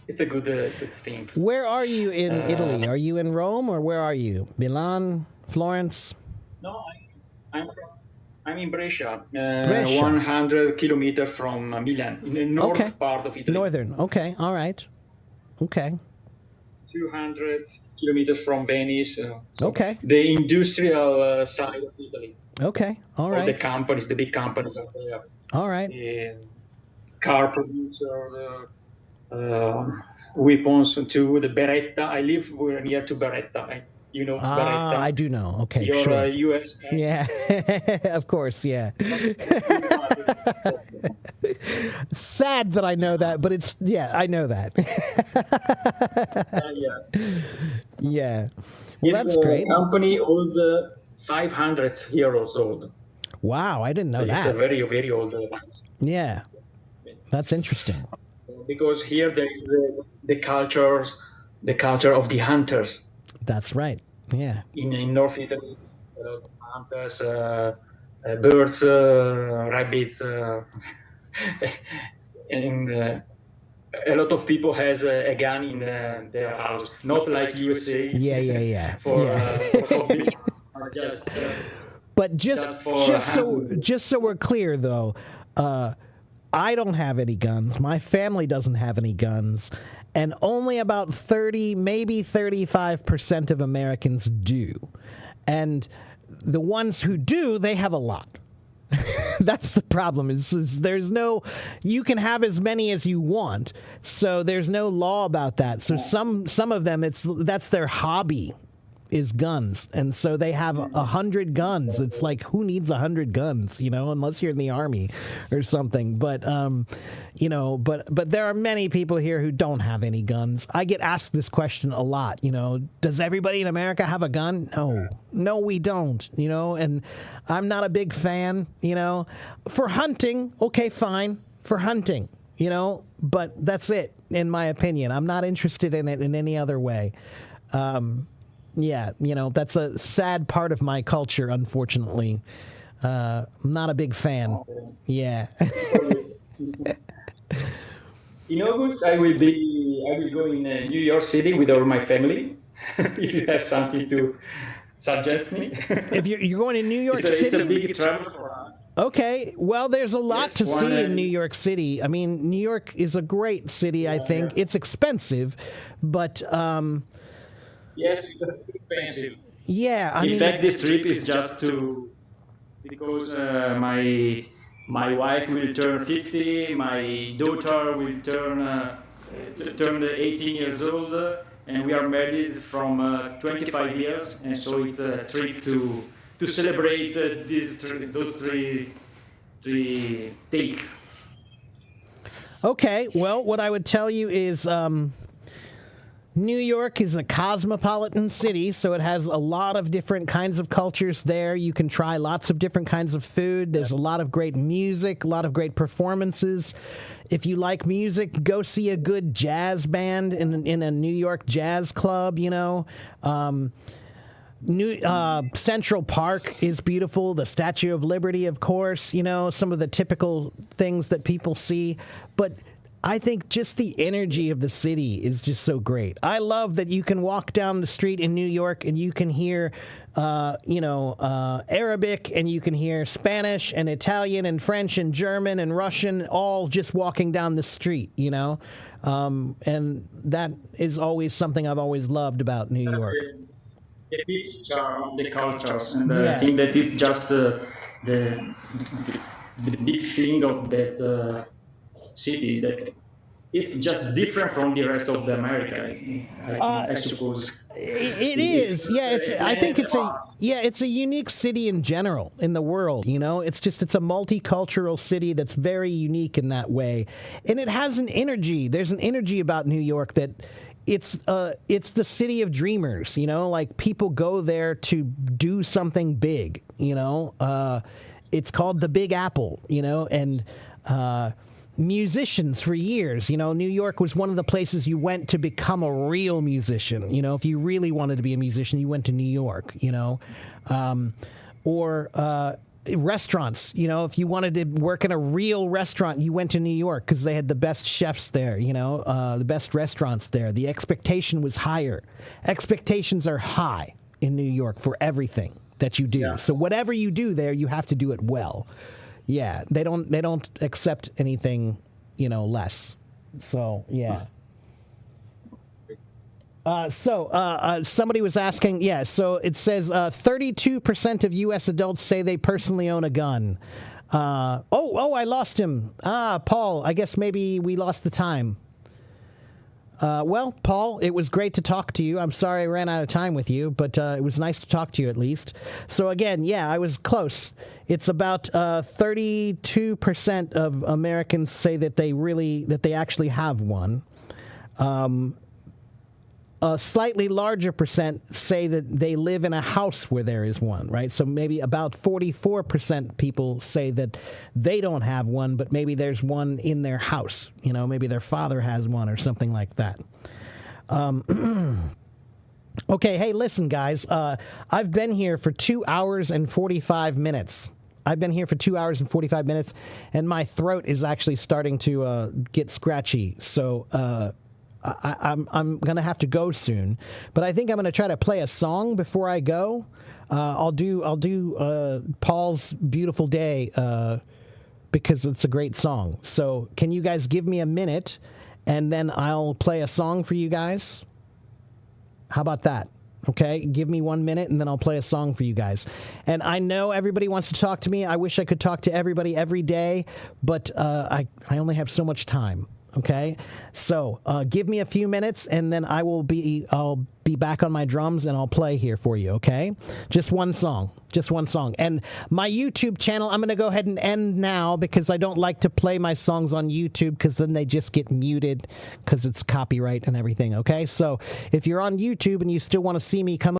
It's a good thing. Where are you in Italy? Are you in Rome or where are you? Milan, Florence? No, I'm in Brescia, 100 kilometers from Milan, in the north part of Italy. Northern, okay, all right. Okay. 200 kilometers from Venice. Okay. The industrial side of Italy. Okay, all right. All the companies, the big companies are there. All right. The car producer, weapons to the Beretta. I live near to Beretta. You know Beretta. I do know. Okay, Your sure. US. Yeah, of course, yeah. Sad that I know that, but I know that. Yeah. Well, that's great. Company old 500 years old. Wow, I didn't know that. It's a very, very old. Yeah, that's interesting. Because here there is the culture of the hunters. That's right. Yeah. In North Italy, hunters, birds, rabbits, and a lot of people has a gun in their house. Not like USA. Yeah. For hobby. But just so we're clear, though, I don't have any guns. My family doesn't have any guns. And only about 30, maybe 35% of Americans do. And the ones who do, they have a lot. That's the problem. Is there's no, you can have as many as you want. So there's no law about that. So some of them, that's their hobby, is guns, and so they have 100 guns. It's like, who needs 100 guns, unless you're in the army or something. But but there are many people here who don't have any guns. I get asked this question a lot. Does everybody in America have a gun? No, we don't. And I'm not a big fan. For hunting, okay, fine. For hunting, but that's it. In my opinion, I'm not interested in it in any other way. Yeah, that's a sad part of my culture, unfortunately. I'm not a big fan. Yeah. In August, I will go in New York City with all my family. If you have something to suggest me. If you're going to New York City? It's a big travel for us. Okay, well, there's a lot to see in New York City. I mean, New York is a great city, I think. Yeah. It's expensive, but... Yes, it's expensive. Yeah, in fact, this trip is just because my wife will turn 50, my daughter will turn 18 years old, and we are married from 25 years, and so it's a trip to celebrate those three dates. Okay, well, what I would tell you is... New York is a cosmopolitan city, so it has a lot of different kinds of cultures there. You can try lots of different kinds of food. There's a lot of great music, a lot of great performances. If you like music, go see a good jazz band in a New York jazz club, Central Park is beautiful. The Statue of Liberty, of course, some of the typical things that people see. But I think just the energy of the city is just so great. I love that you can walk down the street in New York and you can hear, Arabic, and you can hear Spanish and Italian and French and German and Russian, all just walking down the street, and that is always something I've always loved about New York. The picture of the cultures, and I think that is just the big thing of that city, that it's just different from the rest of the America. I suppose it is. Yeah, I think it's a unique city in general in the world. It's a multicultural city that's very unique in that way, and it has an energy. There's an energy about New York that. It's the city of dreamers, like people go there to do something big, it's called the Big Apple, and musicians for years, New York was one of the places you went to become a real musician. If you really wanted to be a musician, you went to New York, or restaurants, if you wanted to work in a real restaurant, you went to New York because they had the best chefs there, the best restaurants there. The expectation was higher. Expectations are high in New York for everything that you do. Yeah. So whatever you do there, you have to do it well. Yeah, they don't accept anything, less. So, yeah. Somebody was asking, so it says 32% of U.S. adults say they personally own a gun. I lost him. Paul, I guess maybe we lost the time. Well, Paul, it was great to talk to you. I'm sorry I ran out of time with you, but it was nice to talk to you at least. So again, yeah, I was close. It's about 32% of Americans say that they actually have one. A slightly larger percent say that they live in a house where there is one, right? So maybe about 44% people say that they don't have one, but maybe there's one in their house. You know, maybe their father has one or something like that. Okay, hey, listen, guys. I've been here for 2 hours and 45 minutes. I've been here for 2 hours and 45 minutes, and my throat is actually starting to get scratchy. So, I'm going to have to go soon, but I think I'm going to try to play a song before I go. I'll do Paul's Beautiful Day because it's a great song. So can you guys give me a minute and then I'll play a song for you guys? How about that? Okay, give me 1 minute and then I'll play a song for you guys. And I know everybody wants to talk to me. I wish I could talk to everybody every day, but I only have so much time. Okay, so give me a few minutes, and then I'll be back on my drums, and I'll play here for you. Okay, just one song, And my YouTube channel, I'm going to go ahead and end now because I don't like to play my songs on YouTube because then they just get muted because it's copyright and everything. Okay, so if you're on YouTube and you still want to see me come